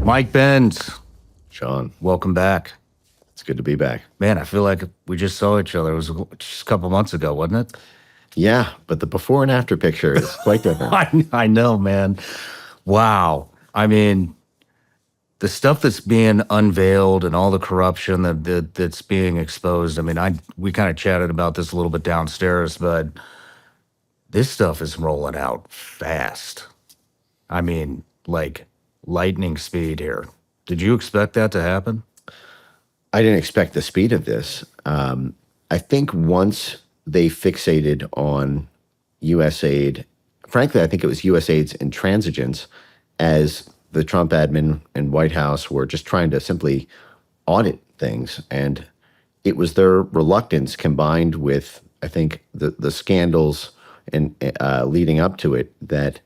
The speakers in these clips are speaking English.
Mike Benz, Sean, welcome back. it's good to be back. Man, I feel like we just saw each other. It was just a couple months ago, wasn't it? Yeah, but the before and after picture is quite different. I know, man. Wow. I mean, the stuff that's being unveiled and all the corruption that's being exposed. I mean, we kind of chatted about this a little bit downstairs, but this stuff is rolling out fast. I mean, like lightning speed here. Did you expect that to happen? I didn't expect the speed of this. I think once they fixated on USAID, frankly, I think it was USAID's intransigence as the Trump admin and White House were just trying to simply audit things. And it was their reluctance combined with, I think, the scandals and leading up to it that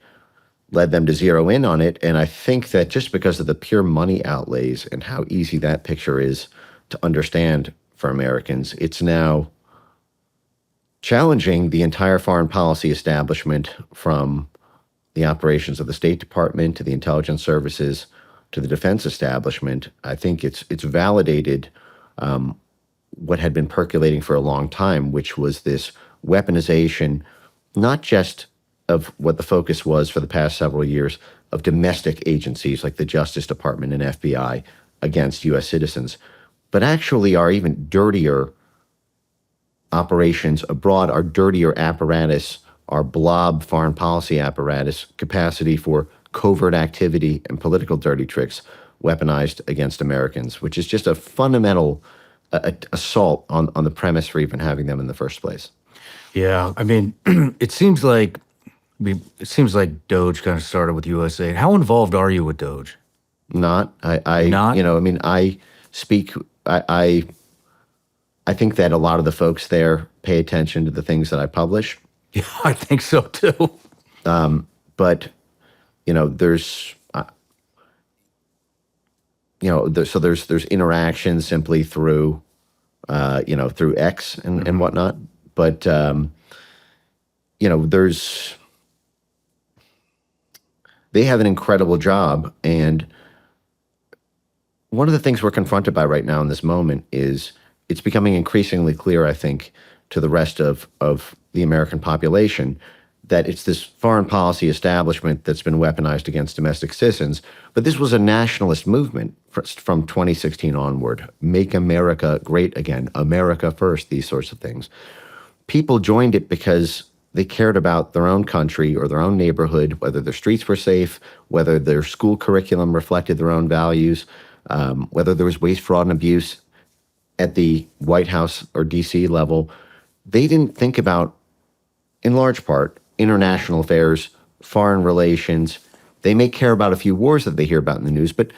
led them to zero in on it. And I think that just because of the pure money outlays and how easy that picture is to understand for Americans, it's now challenging the entire foreign policy establishment, from the operations of the State Department to the intelligence services to the defense establishment. I think it's validated what had been percolating for a long time, which was this weaponization, not just of what the focus was for the past several years of domestic agencies like the Justice Department and FBI against U.S. citizens, but actually our even dirtier operations abroad, our dirtier apparatus, our blob foreign policy apparatus, capacity for covert activity and political dirty tricks weaponized against Americans, which is just a fundamental assault on the premise for even having them in the first place. Yeah, I mean, it seems like Doge kind of started with USAID. How involved are you with Doge? Not. Not? I speak. I think that a lot of the folks there pay attention to the things that I publish. Yeah, I think so too. But there's there's interaction simply through through X and whatnot. But they have an incredible job, and one of the things we're confronted by right now in this moment is it's becoming increasingly clear, I think, to the rest of the American population that it's this foreign policy establishment that's been weaponized against domestic citizens. But this was a nationalist movement from 2016 onward. Make America great again, America first, these sorts of things. People joined it because they cared about their own country or their own neighborhood, whether their streets were safe, whether their school curriculum reflected their own values, whether there was waste, fraud, and abuse at the White House or D.C. level. They didn't think about, in large part, international affairs, foreign relations. They may care about a few wars that they hear about in the news, but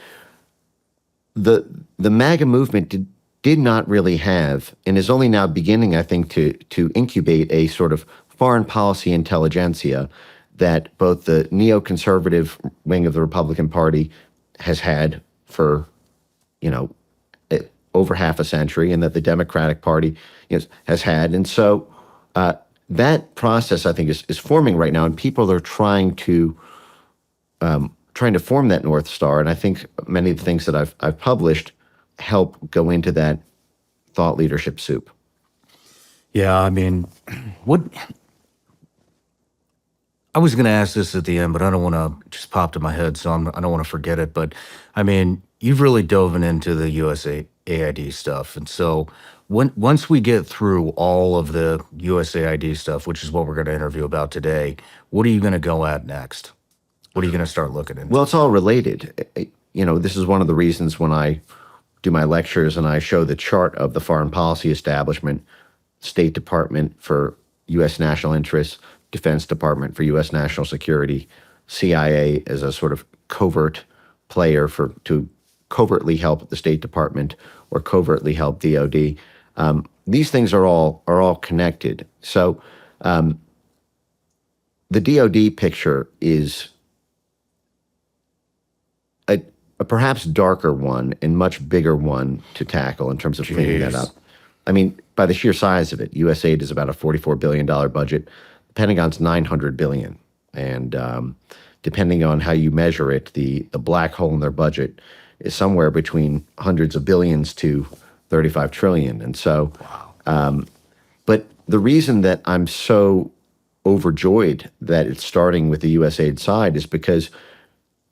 the MAGA movement did not really have, and is only now beginning, I think, to incubate a sort of foreign policy intelligentsia that both the neoconservative wing of the Republican Party has had for, over half a century, and that the Democratic Party has had. And so that process, I think, is forming right now, and people are trying to form that North Star. And I think many of the things that I've published help go into that thought leadership soup. Yeah, I mean, I was going to ask this at the end, but I don't want to just pop to my head, so I don't want to forget it. But I mean, you've really dove into the USAID stuff. And so once we get through all of the USAID stuff, which is what we're going to interview about today, what are you going to go at next? What are you going to start looking into? Well, it's all related. This is one of the reasons when I do my lectures and I show the chart of the foreign policy establishment, State Department for U.S. national interests, Defense Department for U.S. national security, CIA as a sort of covert player to covertly help the State Department or covertly help DOD. These things are all connected. So the DOD picture is a perhaps darker one and much bigger one to tackle in terms of cleaning that up. I mean, by the sheer size of it, USAID is about a $44 billion budget. The Pentagon's $900 billion. And depending on how you measure it, the black hole in their budget is somewhere between hundreds of billions to 35 trillion. And so, but the reason that I'm so overjoyed that it's starting with the USAID side is because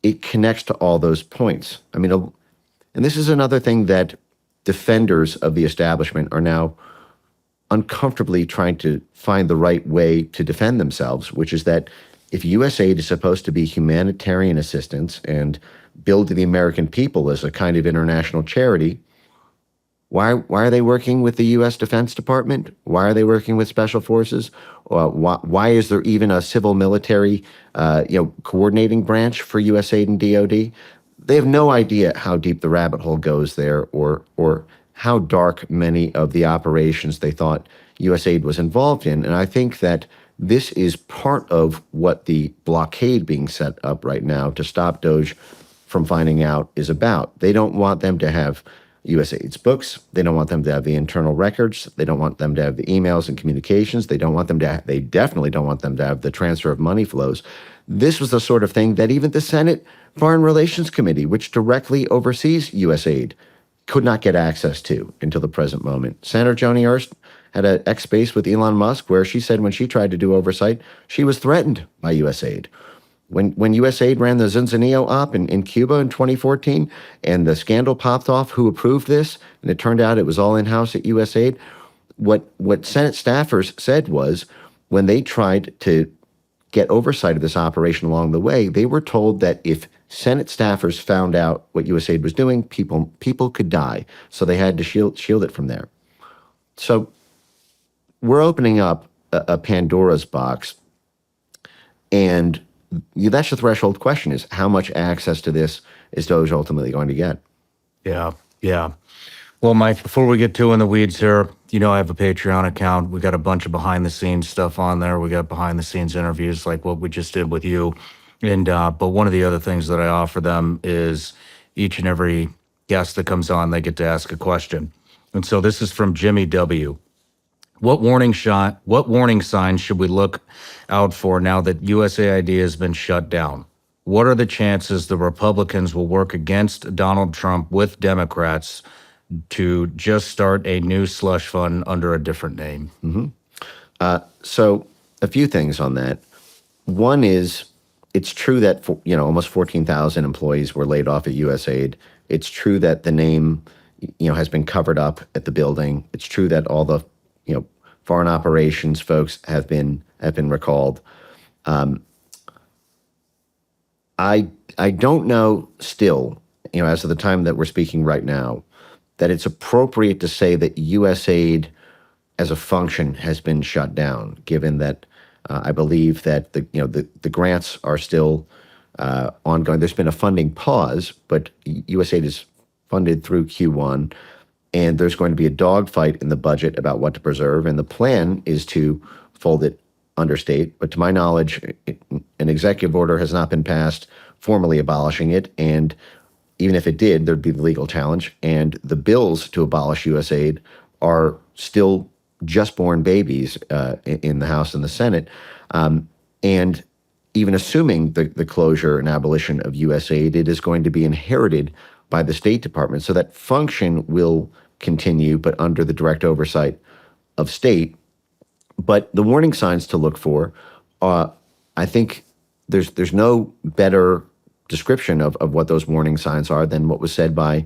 it connects to all those points. I mean, and this is another thing that defenders of the establishment are now uncomfortably trying to find the right way to defend themselves, which is that if USAID is supposed to be humanitarian assistance and billed to the American people as a kind of international charity, why are they working with the U.S. Defense Department? Why are they working with special forces? Why is there even a civil military coordinating branch for USAID and DoD? They have no idea how deep the rabbit hole goes there, or how dark many of the operations they thought USAID was involved in. And I think that this is part of what the blockade being set up right now to stop Doge from finding out is about. They don't want them to have USAID's books. They don't want them to have the internal records. They don't want them to have the emails and communications. They definitely don't want them to have the transfer of money flows. This was the sort of thing that even the Senate Foreign Relations Committee, which directly oversees USAID, could not get access to until the present moment. Senator Joni Ernst had an X-Space with Elon Musk where she said when she tried to do oversight, she was threatened by USAID. When USAID ran the Zunzanillo op in Cuba in 2014 and the scandal popped off who approved this, and it turned out it was all in-house at USAID, what Senate staffers said was when they tried to get oversight of this operation along the way, they were told that if Senate staffers found out what USAID was doing, people could die. So they had to shield it from there. So we're opening up a Pandora's box, and that's the threshold question: is how much access to this is Doge ultimately going to get? Yeah. Well, Mike, before we get too in the weeds here, I have a Patreon account. We got a bunch of behind-the-scenes stuff on there. We got behind-the-scenes interviews like what we just did with you. And but one of the other things that I offer them is each and every guest that comes on, they get to ask a question. And so this is from Jimmy W. What warning signs should we look out for now that USAID has been shut down? What are the chances the Republicans will work against Donald Trump with Democrats to just start a new slush fund under a different name? Mm-hmm. So a few things on that. One is, it's true that almost 14,000 employees were laid off at USAID. It's true that the name has been covered up at the building. It's true that all the foreign operations folks have been recalled. I don't know still, as of the time that we're speaking right now, that it's appropriate to say that USAID as a function has been shut down, given that I believe that the grants are still ongoing. There's been a funding pause, but USAID is funded through Q1, and there's going to be a dogfight in the budget about what to preserve, and the plan is to fold it under state. But to my knowledge, an executive order has not been passed formally abolishing it, and even if it did, there'd be the legal challenge, and the bills to abolish USAID are still just born babies in the House and the Senate. And even assuming the closure and abolition of USAID, it is going to be inherited by the State Department. So that function will continue, but under the direct oversight of state. But the warning signs to look for, I think there's no better description of what those warning signs are than what was said by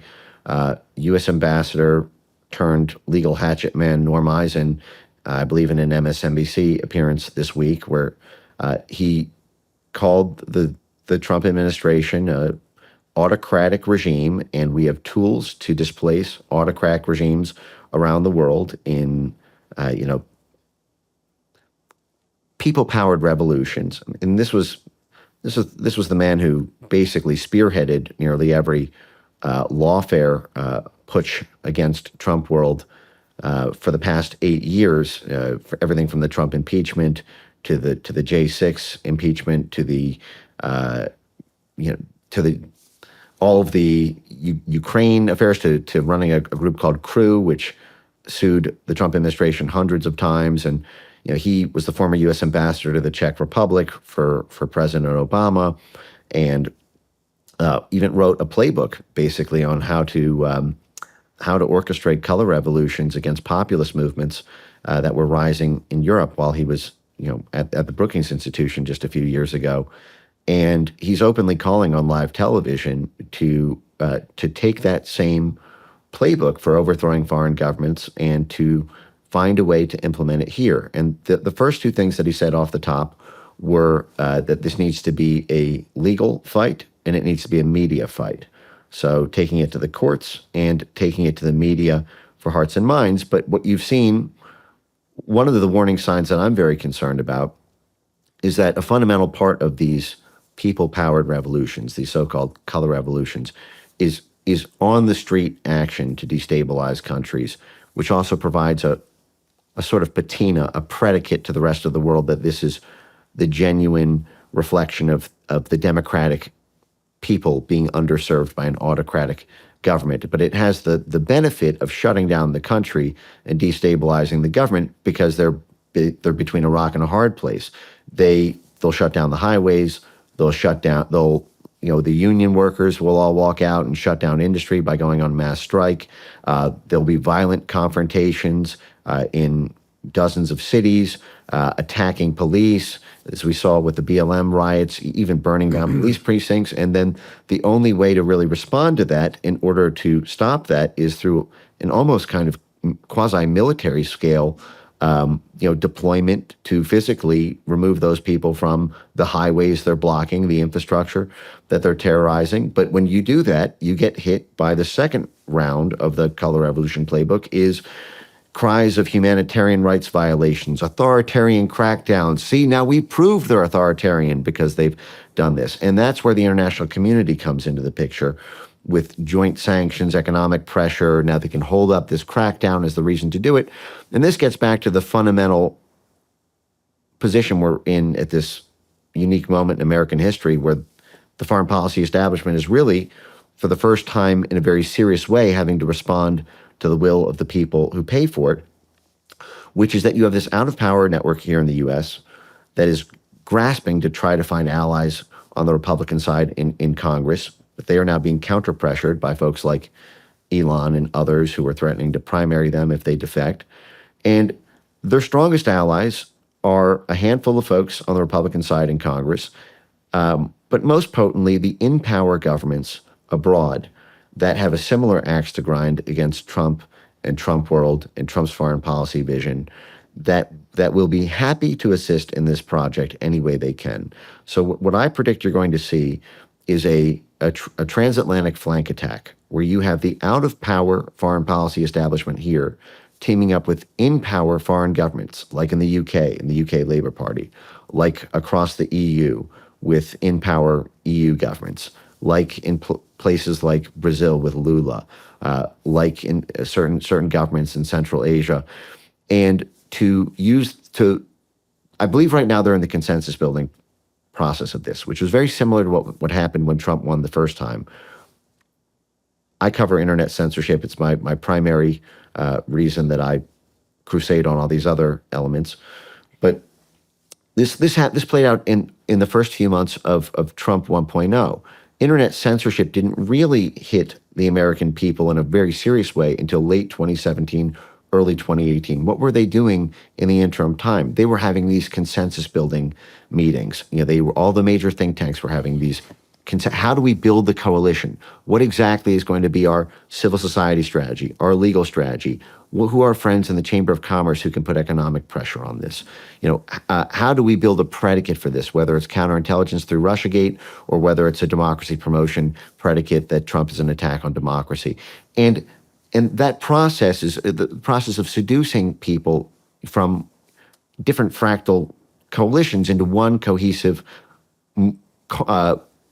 U.S. Ambassador turned legal hatchet man Norm Eisen, I believe in an MSNBC appearance this week, where he called the Trump administration a autocratic regime, and we have tools to displace autocratic regimes around the world in, people-powered revolutions. And this was the man who basically spearheaded nearly every lawfare putsch against Trump world for the past 8 years, for everything from the Trump impeachment to the J6 impeachment to the all of the Ukraine affairs to running a group called Crew, which sued the Trump administration hundreds of times. And he was the former U.S. ambassador to the Czech Republic for President Obama, and even wrote a playbook basically on how to orchestrate color revolutions against populist movements that were rising in Europe while he was, at the Brookings Institution just a few years ago. And he's openly calling on live television to take that same playbook for overthrowing foreign governments and to find a way to implement it here. And the first two things that he said off the top were that this needs to be a legal fight and it needs to be a media fight. So taking it to the courts and taking it to the media for hearts and minds. But what you've seen, one of the warning signs that I'm very concerned about is that a fundamental part of these people-powered revolutions, these so-called color revolutions, is on-the-street action to destabilize countries, which also provides a sort of patina, a predicate to the rest of the world that this is the genuine reflection of the democratic people being underserved by an autocratic government. But it has the benefit of shutting down the country and destabilizing the government because they're between a rock and a hard place. They'll shut down the highways. The union workers will all walk out and shut down industry by going on mass strike. There'll be violent confrontations in dozens of cities, attacking police, as we saw with the BLM riots, even burning down police precincts. And then the only way to really respond to that in order to stop that is through an almost kind of quasi-military scale deployment to physically remove those people from the highways they're blocking, the infrastructure that they're terrorizing. But when you do that, you get hit by the second round of the Color Revolution playbook is cries of humanitarian rights violations, authoritarian crackdowns. See, now we prove they're authoritarian because they've done this. And that's where the international community comes into the picture with joint sanctions, economic pressure. Now they can hold up this crackdown as the reason to do it. And this gets back to the fundamental position we're in at this unique moment in American history where the foreign policy establishment is really, for the first time in a very serious way, having to respond to the will of the people who pay for it, which is that you have this out-of-power network here in the U.S. that is grasping to try to find allies on the Republican side in Congress, but they are now being counter-pressured by folks like Elon and others who are threatening to primary them if they defect. And their strongest allies are a handful of folks on the Republican side in Congress, but most potently the in-power governments abroad that have a similar axe to grind against Trump and Trump world and Trump's foreign policy vision that will be happy to assist in this project any way they can. So what I predict you're going to see is a transatlantic flank attack where you have the out-of-power foreign policy establishment here teaming up with in-power foreign governments, like in the UK, in the UK Labour Party, like across the EU with in-power EU governments, like in places like Brazil with Lula, like in certain governments in Central Asia, and I believe right now they're in the consensus building process of this, which was very similar to what happened when Trump won the first time. I cover internet censorship. It's my primary reason that I crusade on all these other elements. But this played out in the first few months of Trump 1.0. Internet censorship didn't really hit the American people in a very serious way until late 2017, early 2018. What were they doing in the interim time? They were having these consensus building meetings. All the major think tanks were having these. How do we build the coalition? What exactly is going to be our civil society strategy, our legal strategy? Who are friends in the Chamber of Commerce who can put economic pressure on this? How do we build a predicate for this, whether it's counterintelligence through Russiagate or whether it's a democracy promotion predicate that Trump is an attack on democracy? And that process is the process of seducing people from different fractal coalitions into one cohesive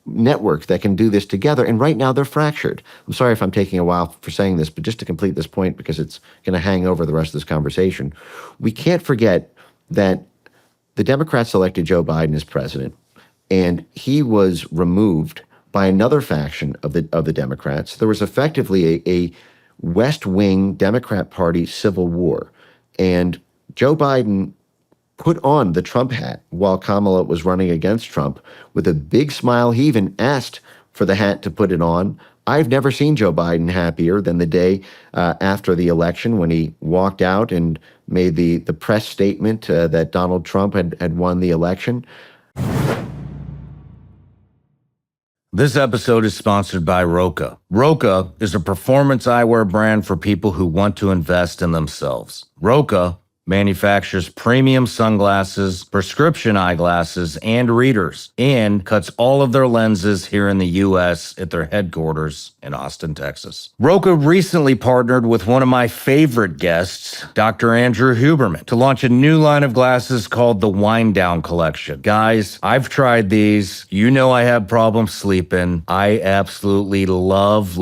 network that can do this together. And right now they're fractured. I'm sorry if I'm taking a while for saying this, but just to complete this point, because it's going to hang over the rest of this conversation, we can't forget that the Democrats elected Joe Biden as president, and he was removed by another faction of the Democrats. There was effectively a West Wing Democrat Party civil war. And Joe Biden put on the Trump hat while Kamala was running against Trump with a big smile. He even asked for the hat to put it on. I've never seen Joe Biden happier than the day after the election when he walked out and made the press statement that Donald Trump had won the election. This episode is sponsored by Roka. Roka is a performance eyewear brand for people who want to invest in themselves. Roka manufactures premium sunglasses, prescription eyeglasses, and readers, and cuts all of their lenses here in the U.S. at their headquarters in Austin, Texas. Roka recently partnered with one of my favorite guests, Dr. Andrew Huberman, to launch a new line of glasses called the Wind Down Collection. Guys, I've tried these. You know I have problems sleeping. I absolutely love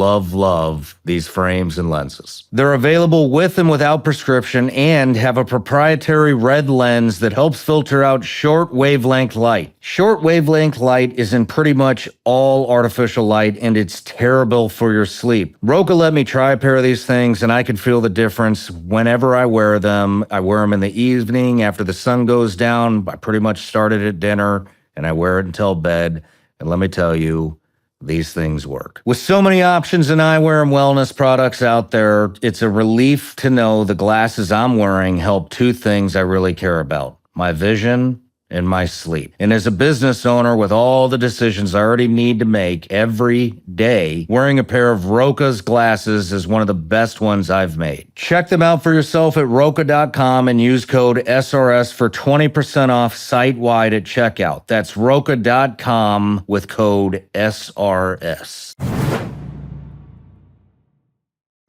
these frames and lenses. They're available with and without prescription and have a proprietary red lens that helps filter out short wavelength light. Short wavelength light is in pretty much all artificial light, and it's terrible for your sleep. Roka let me try a pair of these things, and I can feel the difference whenever I wear them. I wear them in the evening after the sun goes down. I pretty much start it at dinner, and I wear it until bed. And let me tell you, these things work. With so many options in eyewear and wellness products out there, it's a relief to know the glasses I'm wearing help two things I really care about: my vision and my sleep. And as a business owner with all the decisions I already need to make every day, wearing a pair of Roka's glasses is one of the best ones I've made. Check them out for yourself at Roka.com and use code SRS for 20% off site-wide at checkout. That's Roka.com with code SRS.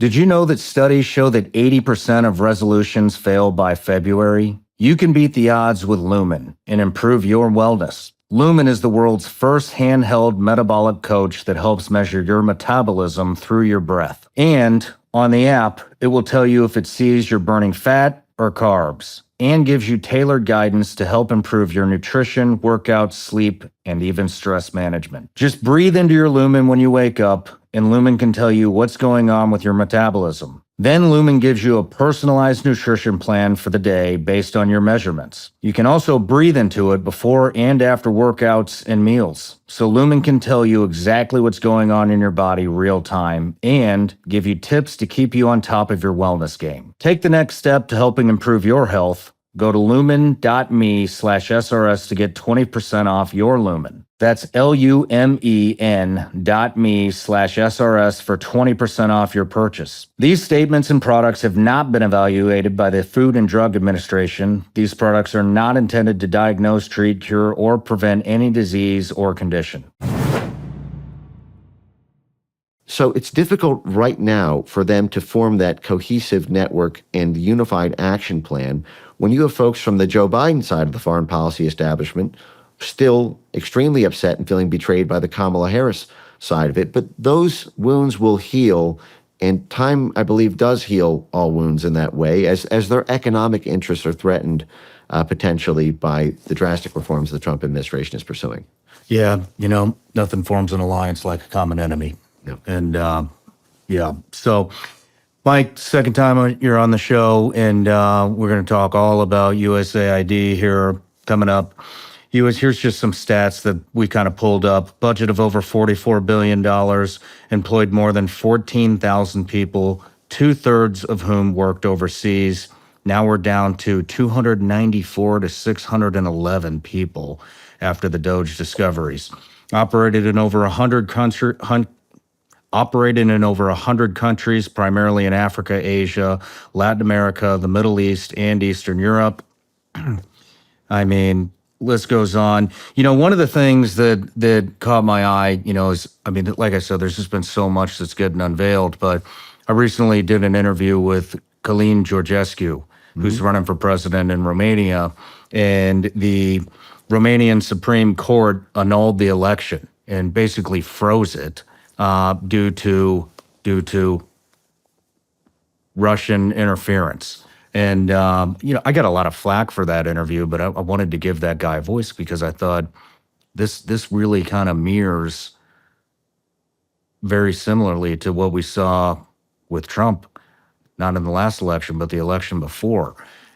Did you know that studies show that 80% of resolutions fail by February? You can beat the odds with Lumen and improve your wellness. Lumen is the world's first handheld metabolic coach that helps measure your metabolism through your breath. And on the app, it will tell you if it sees you're burning fat or carbs, and gives you tailored guidance to help improve your nutrition, workouts, sleep, and even stress management. Just breathe into your Lumen when you wake up, and Lumen can tell you what's going on with your metabolism. Then Lumen gives you a personalized nutrition plan for the day based on your measurements. You can also breathe into it before and after workouts and meals. So Lumen can tell you exactly what's going on in your body real time and give you tips to keep you on top of your wellness game. Take the next step to helping improve your health. Go to lumen.me/SRS to get 20% off your Lumen. That's LUMEN.me/SRS for 20% off your purchase. These statements and products have not been evaluated by the Food and Drug Administration. These products are not intended to diagnose, treat, cure, or prevent any disease or condition. So it's difficult right now for them to form that cohesive network and unified action plan when you have folks from the Joe Biden side of the foreign policy establishment still extremely upset and feeling betrayed by the Kamala Harris side of it. But those wounds will heal, and time, I believe, does heal all wounds in that way, as their economic interests are threatened potentially by the drastic reforms the Trump administration is pursuing. Yeah, nothing forms an alliance like a common enemy. No. And so Mike, second time you're on the show, and we're going to talk all about USAID here coming up. Here's just some stats that we kind of pulled up. Budget of over $44 billion, employed more than 14,000 people, 2/3 of whom worked overseas. Now we're down to 294 to 611 people after the Doge discoveries. Operated in over 100 countries, primarily in Africa, Asia, Latin America, the Middle East, and Eastern Europe. I mean, list goes on. One of the things that caught my eye, is, like I said, there's just been so much that's getting unveiled, but I recently did an interview with Călin Georgescu, who's running for president in Romania, and the Romanian Supreme Court annulled the election and basically froze it due to Russian interference. And, I got a lot of flack for that interview, but I wanted to give that guy a voice because I thought this really kind of mirrors very similarly to what we saw with Trump, not in the last election, but the election before.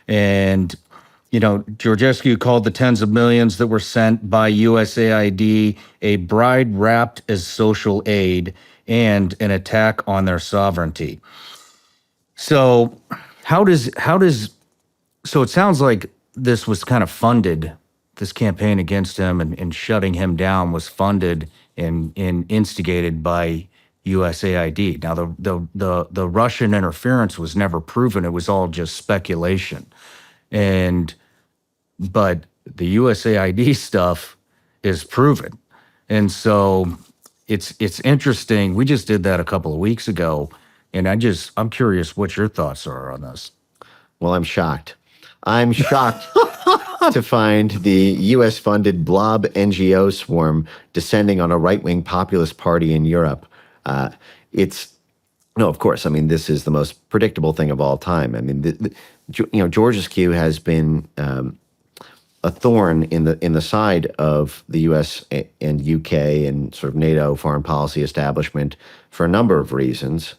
And, Georgescu called the tens of millions that were sent by USAID a bride wrapped as social aid and an attack on their sovereignty. So, so it sounds like this was kind of funded, this campaign against him and shutting him down was funded and instigated by USAID. Now, the Russian interference was never proven; it was all just speculation. But the USAID stuff is proven. And so it's interesting. We just did that a couple of weeks ago, and I'm curious what your thoughts are on this. Well, I'm shocked. I'm shocked to find the U.S. funded blob NGO swarm descending on a right wing populist party in Europe. No, of course. I mean, this is the most predictable thing of all time. I mean, Georgescu has been a thorn in the side of the U.S. and U.K. and sort of NATO foreign policy establishment for a number of reasons.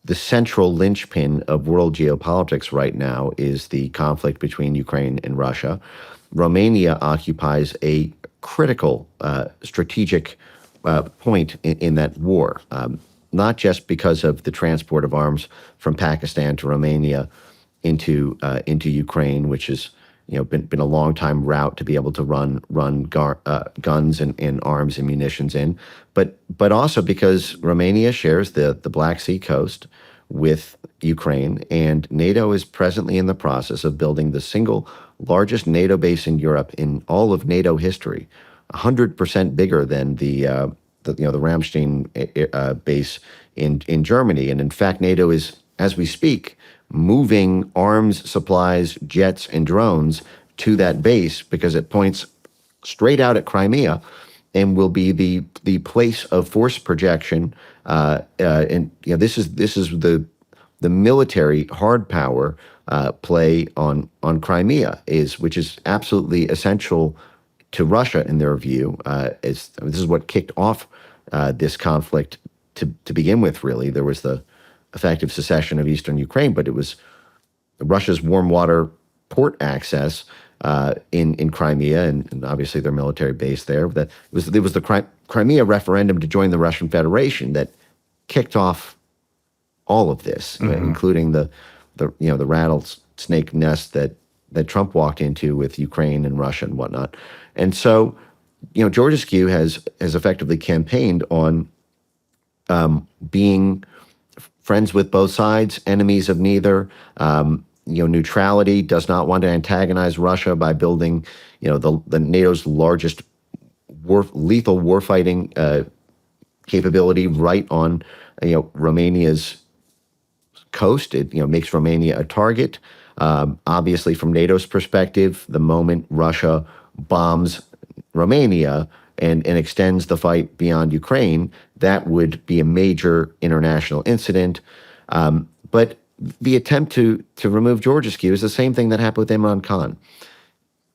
The central linchpin of world geopolitics right now is the conflict between Ukraine and Russia. Romania occupies a critical strategic point in that war, not just because of the transport of arms from Pakistan to Romania into Ukraine, which is been a long time route to be able to run guns and arms and munitions in, but also because Romania shares the Black Sea coast with Ukraine, and NATO is presently in the process of building the single largest NATO base in Europe in all of NATO history, 100% bigger than the Ramstein base in Germany, and in fact NATO is, as we speak, moving arms, supplies, jets, and drones to that base because it points straight out at Crimea and will be the place of force projection. This is the military hard power play on Crimea, which is absolutely essential to Russia in their view. This is what kicked off this conflict to begin with. Really, there was the effective secession of eastern Ukraine, but it was Russia's warm water port access in Crimea and obviously their military base there. It was the Crimea referendum to join the Russian Federation that kicked off all of this, including the rattlesnake nest that Trump walked into with Ukraine and Russia and whatnot. And so, Georgescu has effectively campaigned on being friends with both sides, enemies of neither. Neutrality, does not want to antagonize Russia by building, the NATO's largest lethal warfighting capability right on, Romania's coast. It, makes Romania a target. Obviously, from NATO's perspective, the moment Russia bombs Romania and extends the fight beyond Ukraine, that would be a major international incident. But the attempt to remove Georgescu is the same thing that happened with Imran Khan.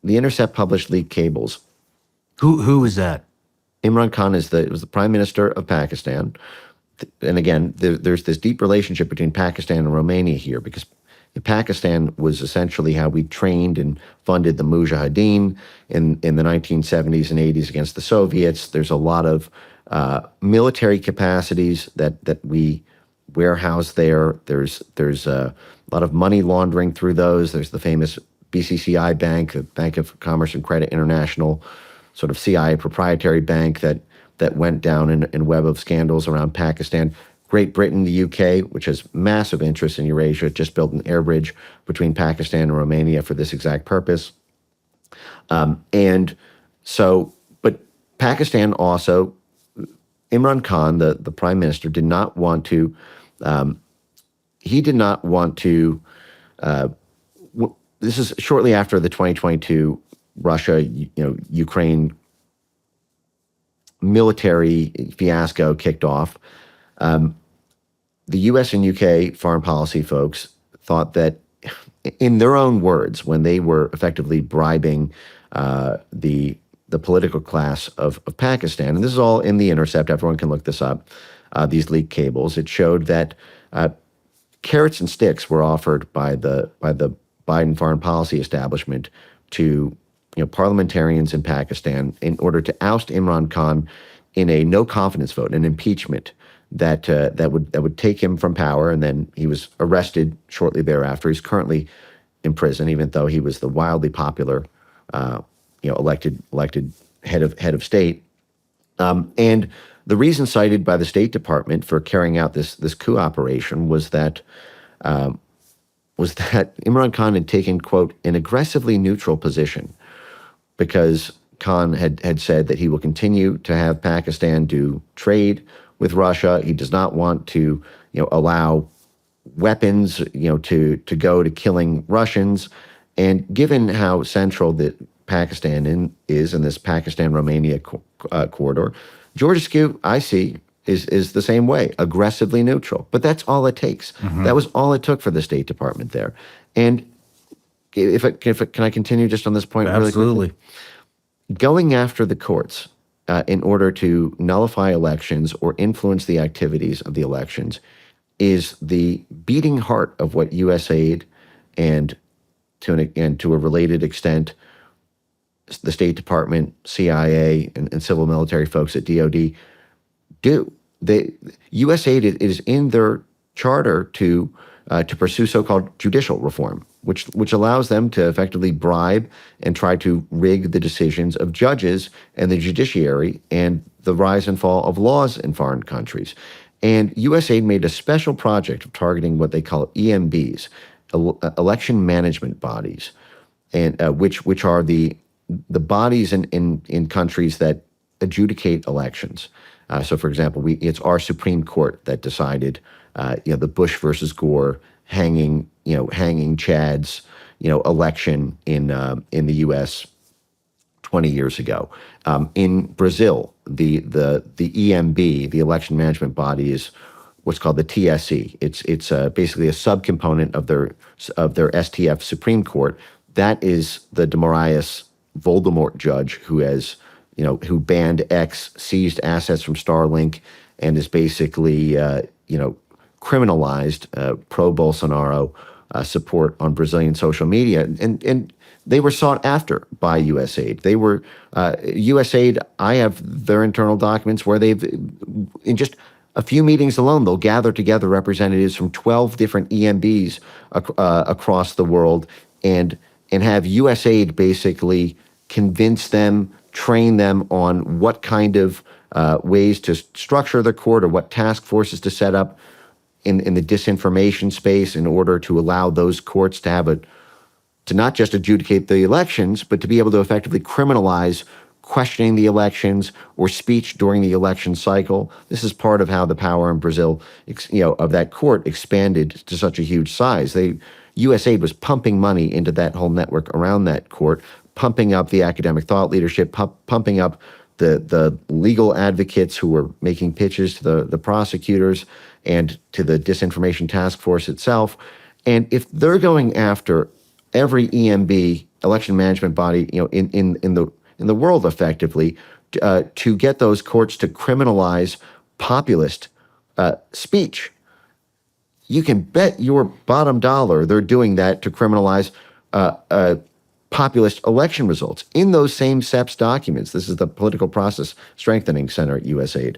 The Intercept published leaked cables. Who is that? Imran Khan was the prime minister of Pakistan. And again, there's this deep relationship between Pakistan and Romania here because Pakistan was essentially how we trained and funded the Mujahideen in the 1970s and 80s against the Soviets. There's a lot of military capacities that we warehouse there. There's a lot of money laundering through those. There's the famous BCCI Bank, the Bank of Commerce and Credit International, sort of CIA proprietary bank that went down in a web of scandals around Pakistan. Great Britain, the UK, which has massive interest in Eurasia, just built an air bridge between Pakistan and Romania for this exact purpose. But Pakistan also, Imran Khan, the prime minister, did not want to, this is shortly after the 2022 Russia-Ukraine military fiasco kicked off. The U.S. and U.K. foreign policy folks thought that, in their own words, when they were effectively bribing the political class of Pakistan, and this is all in the Intercept, everyone can look this up, these leaked cables, it showed that carrots and sticks were offered by Biden foreign policy establishment to parliamentarians in Pakistan in order to oust Imran Khan in a no confidence vote, an impeachment that would take him from power. And then he was arrested shortly thereafter. He's currently in prison, even though he was the wildly popular, elected head of state. And the reason cited by the State Department for carrying out this coup operation was that Imran Khan had taken, quote, an aggressively neutral position, because Khan had said that he will continue to have Pakistan do trade with Russia. He does not want to allow weapons to go to killing Russians. And given how central that Pakistan is in this Pakistan-Romania corridor, George Askew, I see, is the same way, aggressively neutral. But that's all it takes. Mm-hmm. That was all it took for the State Department there. And can I continue just on this point? Absolutely. Really quickly? Going after the courts in order to nullify elections or influence the activities of the elections is the beating heart of what USAID and to a related extent, the State Department, CIA, and civil military folks at DOD do. USAID, it is in their charter to pursue so-called judicial reform, which allows them to effectively bribe and try to rig the decisions of judges and the judiciary and the rise and fall of laws in foreign countries. And USAID made a special project of targeting what they call EMBs, election management bodies, and which are the bodies in countries that adjudicate elections. So, for example, it's our Supreme Court that decided, the Bush versus Gore hanging Chad's, election in the U.S. 20 years ago. In Brazil, the EMB, the election management body, is what's called the TSE. It's basically a subcomponent of their STF Supreme Court. That is the de Moraes Voldemort judge who banned X, seized assets from Starlink, and is basically criminalized pro-Bolsonaro support on Brazilian social media. And they were sought after by USAID. They were USAID. I have their internal documents where they've, in just a few meetings alone, they'll gather together representatives from 12 different EMBs across the world and have USAID basically convince them, train them on what kind of ways to structure the court or what task forces to set up in the disinformation space in order to allow those courts to not just adjudicate the elections, but to be able to effectively criminalize questioning the elections or speech during the election cycle. This is part of how the power in Brazil, of that court expanded to such a huge size. USAID was pumping money into that whole network around that court, pumping up the academic thought leadership, pumping up the legal advocates who were making pitches to the prosecutors and to the disinformation task force itself. And if they're going after every EMB, election management body, in the world effectively, to get those courts to criminalize populist speech, you can bet your bottom dollar they're doing that to criminalize populist election results. In those same SEPS documents, this is the Political Process Strengthening Center at USAID.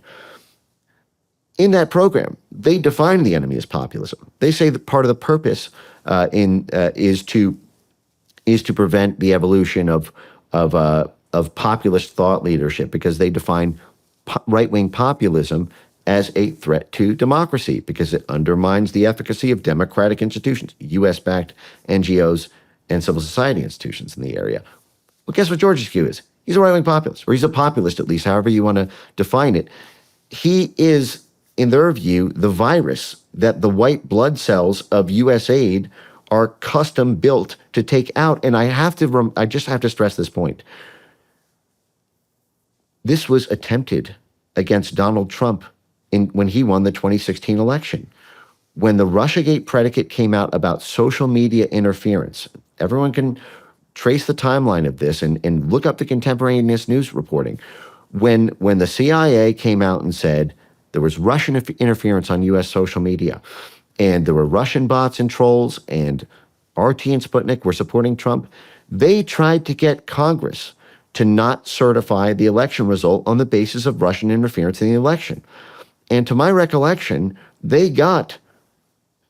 In that program, they define the enemy as populism. They say that part of the purpose is to prevent the evolution of populist thought leadership, because they define right-wing populism as a threat to democracy because it undermines the efficacy of democratic institutions, U.S.-backed NGOs and civil society institutions in the area. Well, guess what George Askew is? He's a right-wing populist, or he's a populist at least, however you want to define it. He is, in their view, the virus that the white blood cells of USAID are custom built to take out. And I just have to stress this point. This was attempted against Donald Trump when he won the 2016 election. When the Russiagate predicate came out about social media interference, everyone can trace the timeline of this and look up the contemporaneous news reporting. When the CIA came out and said there was Russian interference on U.S. social media, and there were Russian bots and trolls and RT and Sputnik were supporting Trump, they tried to get Congress to not certify the election result on the basis of Russian interference in the election. And to my recollection, they got,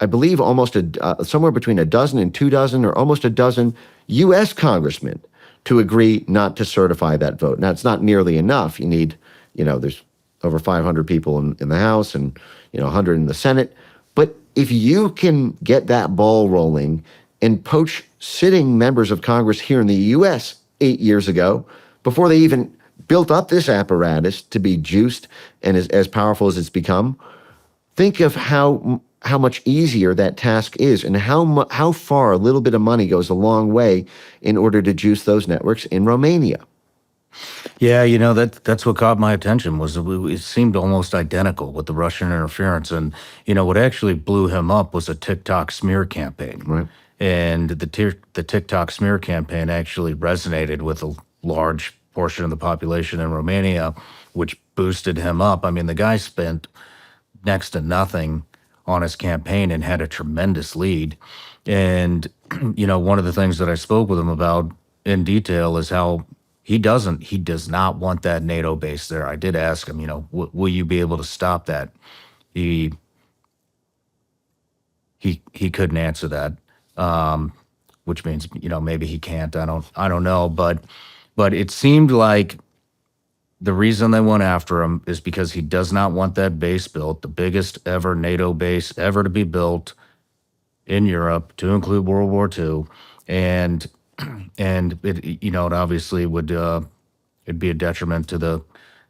I believe, almost somewhere between a dozen and 2 dozen, or almost a dozen U.S. congressmen to agree not to certify that vote. Now, it's not nearly enough. You need, there's over 500 people in the House and 100 in the Senate. But if you can get that ball rolling and poach sitting members of Congress here in the U.S. 8 years ago, before they even built up this apparatus to be juiced and as powerful as it's become, think of how much easier that task is, and how far a little bit of money goes a long way in order to juice those networks in Romania. Yeah, that's what caught my attention. Was it seemed almost identical with the Russian interference, and what actually blew him up was a TikTok smear campaign. Right. And the TikTok smear campaign actually resonated with a large portion of the population in Romania, which boosted him up. I mean, the guy spent next to nothing on his campaign and had a tremendous lead. And, one of the things that I spoke with him about in detail is how he does not want that NATO base there. I did ask him, will you be able to stop that? He couldn't answer that, which means, maybe he can't. I don't know. But it seemed like the reason they went after him is because he does not want that base built, the biggest ever NATO base ever to be built in Europe, to include World War II, and it it obviously would it'd be a detriment to the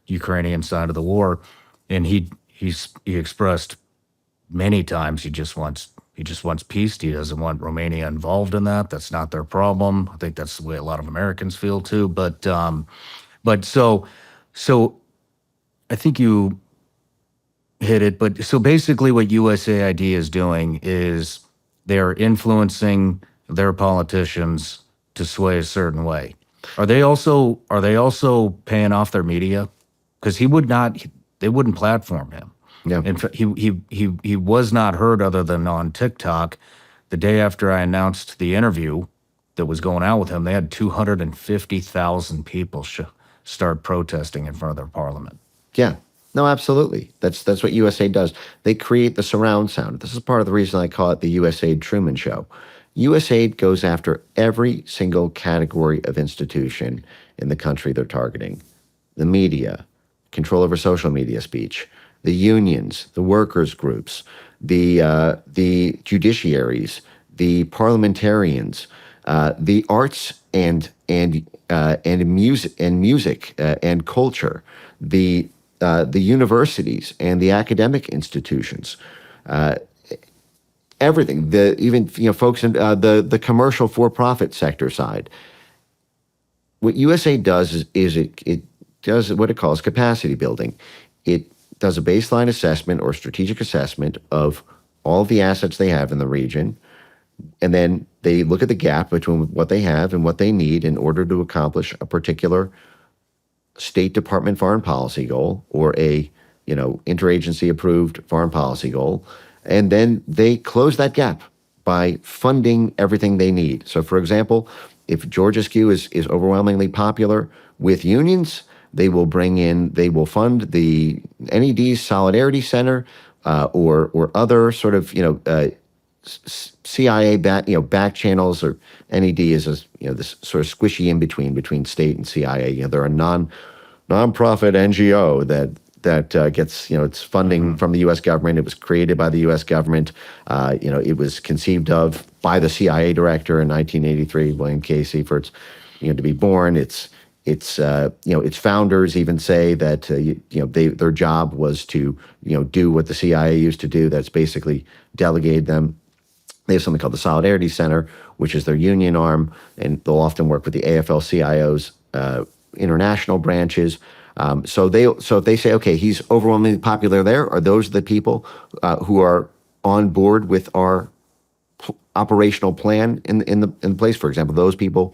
Ukrainian side of the war, and he expressed many times he just wants peace. He doesn't want Romania involved in that. That's not their problem. I think that's the way a lot of Americans feel too. But so I think you hit it. But so basically what USAID is doing is they're influencing their politicians to sway a certain way. Are they also paying off their media? Because they wouldn't platform him. Yeah. In fact, he was not heard other than on TikTok. The day after I announced the interview that was going out with him, they had 250,000 people start protesting in front of their parliament. Yeah. No, absolutely. That's what USAID does. They create the surround sound. This is part of the reason I call it the USAID Truman Show. USAID goes after every single category of institution in the country they're targeting. The media, control over social media speech, the unions, the workers' groups, the judiciaries, the parliamentarians, the arts and music and culture, the universities and the academic institutions, everything. Even folks in the commercial for-profit sector side. What USAID does is it does what it calls capacity building. It does a baseline assessment or strategic assessment of all the assets they have in the region, and then they look at the gap between what they have and what they need in order to accomplish a particular State Department foreign policy goal or a interagency approved foreign policy goal, and then they close that gap by funding everything they need. So, for example, if George Askew is overwhelmingly popular with unions, they will fund the NED's Solidarity Center or other sort of CIA back channels, or NED is this sort of squishy in between state and CIA. They're a nonprofit NGO that gets its funding from the U.S. government. It was created by the U.S. government. It was conceived of by the CIA director in 1983, William Casey, for its to be born. Its founders even say that their job was to do what the CIA used to do. That's basically delegate them. They have something called the Solidarity Center, which is their union arm, and they'll often work with the AFL-CIO's international branches. So if they say, okay, he's overwhelmingly popular there, are those the people who are on board with our operational plan in place? For example, those people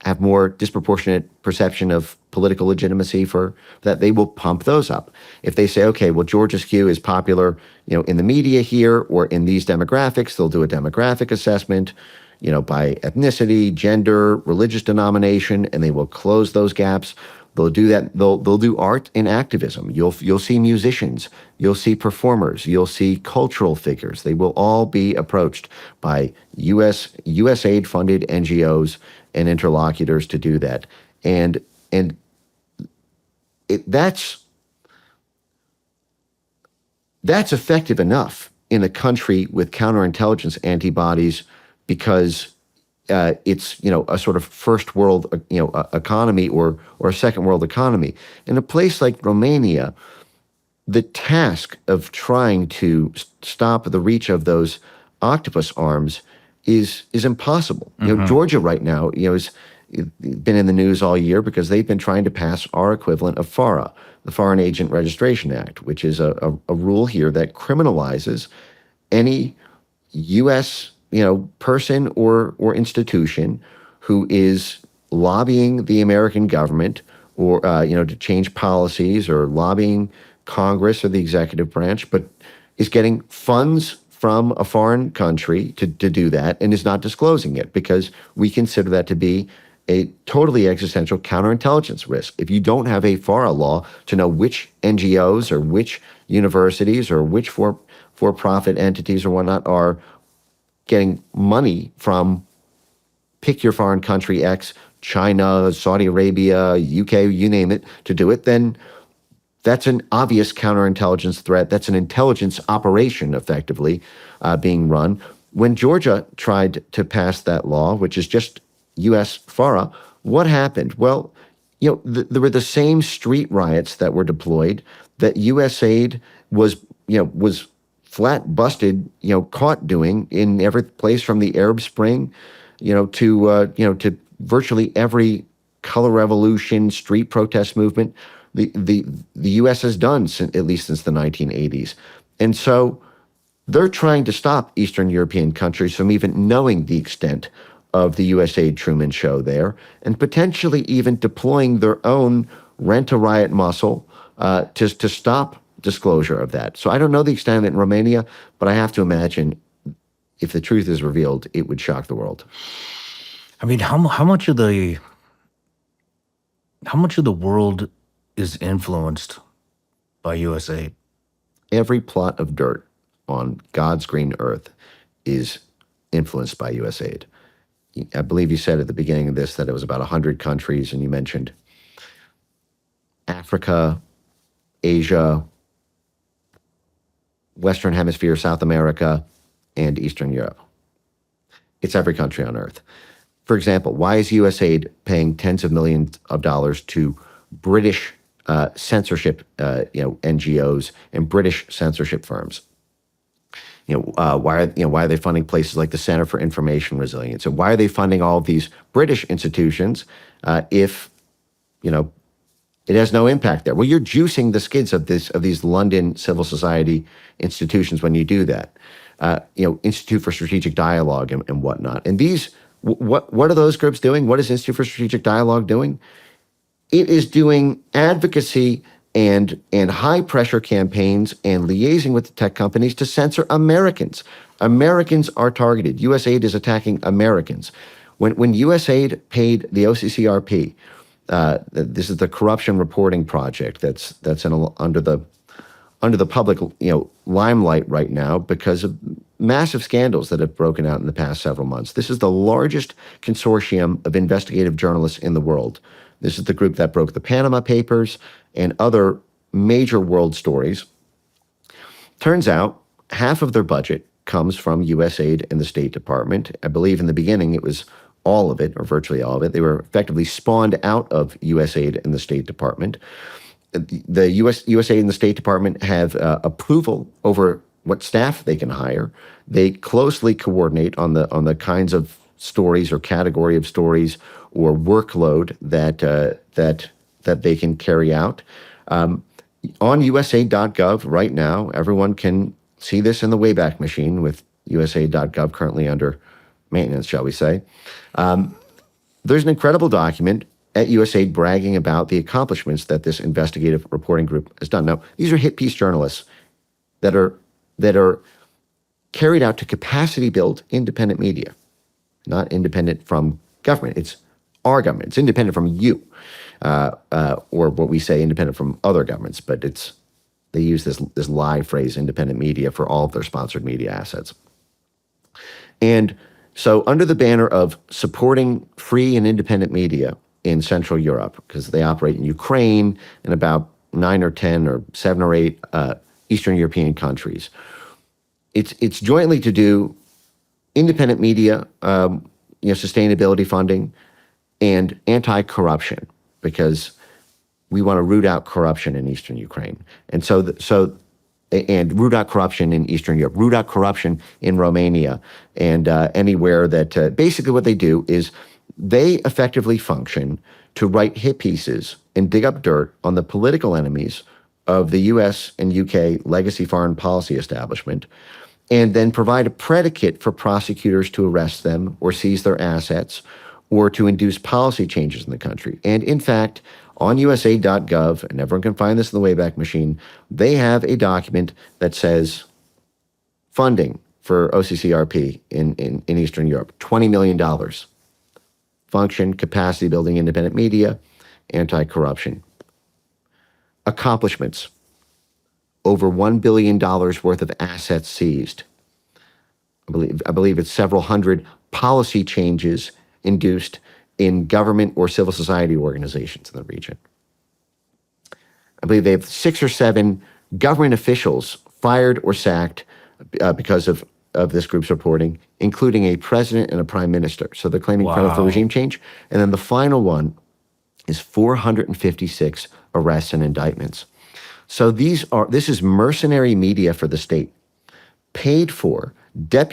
have more disproportionate perception of political legitimacy for that, they will pump those up. If they say, okay, well, George Askew is popular, in the media here or in these demographics, they'll do a demographic assessment, by ethnicity, gender, religious denomination, and they will close those gaps. They'll do that. They'll do art and activism. You'll see musicians. You'll see performers. You'll see cultural figures. They will all be approached by USAID funded NGOs and interlocutors to do that. And that's effective enough in a country with counterintelligence antibodies because it's a sort of first world economy or a second world economy. In a place like Romania, the task of trying to stop the reach of those octopus arms is impossible. Georgia right now is been in the news all year because they've been trying to pass our equivalent of FARA, the Foreign Agent Registration Act, which is a rule here that criminalizes any U.S. person or institution who is lobbying the American government or to change policies or lobbying Congress or the executive branch, but is getting funds from a foreign country to do that and is not disclosing it because we consider that to be a totally existential counterintelligence risk. If you don't have a FARA law to know which NGOs or which universities or which for-profit entities or whatnot are getting money from pick your foreign country X, China, Saudi Arabia, UK, you name it, to do it, then that's an obvious counterintelligence threat. That's an intelligence operation effectively being run. When Georgia tried to pass that law, which is just U.S. FARA, what happened? Well, there were the same street riots that were deployed that USAID was flat busted, caught doing in every place from the Arab Spring, to virtually every color revolution, street protest movement the U.S. has done at least since the 1980s. And so they're trying to stop Eastern European countries from even knowing the extent of the USAID Truman Show there, and potentially even deploying their own rent-a-riot muscle to stop disclosure of that. So I don't know the extent of it in Romania, but I have to imagine if the truth is revealed, it would shock the world. I mean, how much of the world is influenced by USAID? Every plot of dirt on God's green earth is influenced by USAID. I believe you said at the beginning of this that it was about 100 countries, and you mentioned Africa, Asia, Western Hemisphere, South America, and Eastern Europe. It's every country on earth. For example, why is USAID paying tens of millions of dollars to British censorship NGOs and British censorship firms? Why are they funding places like the Center for Information Resilience? And why are they funding all of these British institutions if it has no impact there? Well, you're juicing the skids of these London civil society institutions when you do that. Institute for Strategic Dialogue and whatnot. And these, what are those groups doing? What is Institute for Strategic Dialogue doing? It is doing advocacy and high pressure campaigns and liaising with the tech companies to censor Americans. Americans are targeted. USAID is attacking Americans. When USAID paid the OCCRP, this is the Corruption Reporting Project that's under the public limelight right now because of massive scandals that have broken out in the past several months. This is the largest consortium of investigative journalists in the world. This is the group that broke the Panama Papers and other major world stories. Turns out half of their budget comes from USAID and the State Department. I believe in the beginning it was all of it, or virtually all of it. They were effectively spawned out of USAID and the State Department. The USAID and the State Department have approval over what staff they can hire. They closely coordinate on the kinds of stories or category of stories or workload that they can carry out. On USAID.gov right now, everyone can see this in the Wayback Machine with USAID.gov currently under maintenance, shall we say. There's an incredible document at USAID bragging about the accomplishments that this investigative reporting group has done. Now, these are hit piece journalists that are carried out to capacity build independent media, not independent from government. It's our government. It's independent from you, or what we say, independent from other governments. But they use this lie phrase, independent media, for all of their sponsored media assets. And so under the banner of supporting free and independent media in Central Europe, because they operate in Ukraine and about 9 or 10 or 7 or 8 Eastern European countries, it's jointly to do independent media, sustainability funding, and anti-corruption, because we want to root out corruption in Eastern Ukraine. And and root out corruption in Eastern Europe, root out corruption in Romania, and anywhere that basically what they do is they effectively function to write hit pieces and dig up dirt on the political enemies of the US and UK legacy foreign policy establishment, and then provide a predicate for prosecutors to arrest them or seize their assets or to induce policy changes in the country. And in fact, on USAID.gov, and everyone can find this in the Wayback Machine, they have a document that says funding for OCCRP in Eastern Europe, $20 million. Function, capacity building, independent media, anti-corruption. Accomplishments, over $1 billion worth of assets seized. I believe it's several hundred policy changes induced in government or civil society organizations in the region. I believe they have 6 or 7 government officials fired or sacked because of this group's reporting, including a president and a prime minister. So they're claiming credit for regime change. And then the final one is 456 arrests and indictments. So this is mercenary media for the state, paid for, these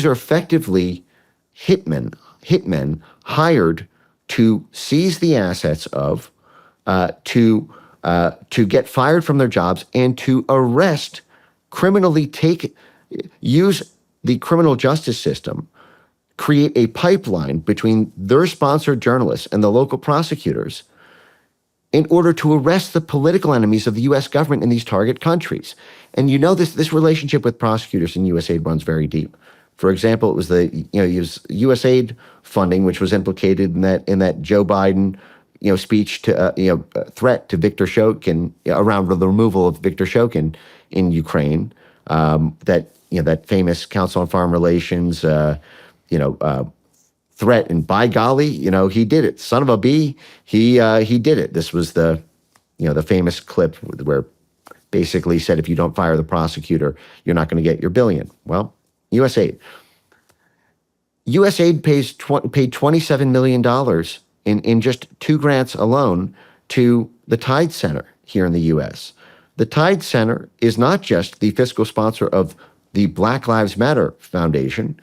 are effectively hitmen hired to seize the assets of, to get fired from their jobs, and to arrest, criminally use the criminal justice system, create a pipeline between their sponsored journalists and the local prosecutors in order to arrest the political enemies of the U.S. government in these target countries. And this relationship with prosecutors in USAID runs very deep. For example, it was USAID funding, which was implicated in that Joe Biden, speech to threat to Viktor Shokin around the removal of Viktor Shokin in Ukraine. That famous Council on Foreign Relations, threat, and by golly, he did it. Son of a bee, he did it. This was the famous clip where basically said, if you don't fire the prosecutor, you're not going to get your billion. Well, USAID paid $27 million in just 2 grants alone to the Tide Center here in the U.S. The Tide Center is not just the fiscal sponsor of the Black Lives Matter Foundation,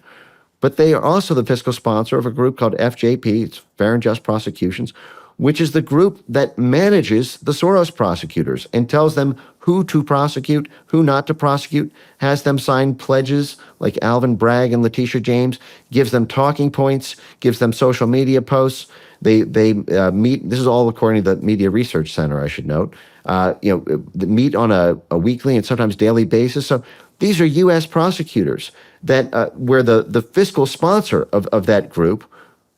but they are also the fiscal sponsor of a group called FJP, it's Fair and Just Prosecutions, which is the group that manages the Soros prosecutors and tells them who to prosecute, who not to prosecute, has them sign pledges like Alvin Bragg and Letitia James, gives them talking points, gives them social media posts. They meet, this is all according to the Media Research Center, I should note, they meet on a weekly and sometimes daily basis. So these are U.S. prosecutors that where the fiscal sponsor of that group,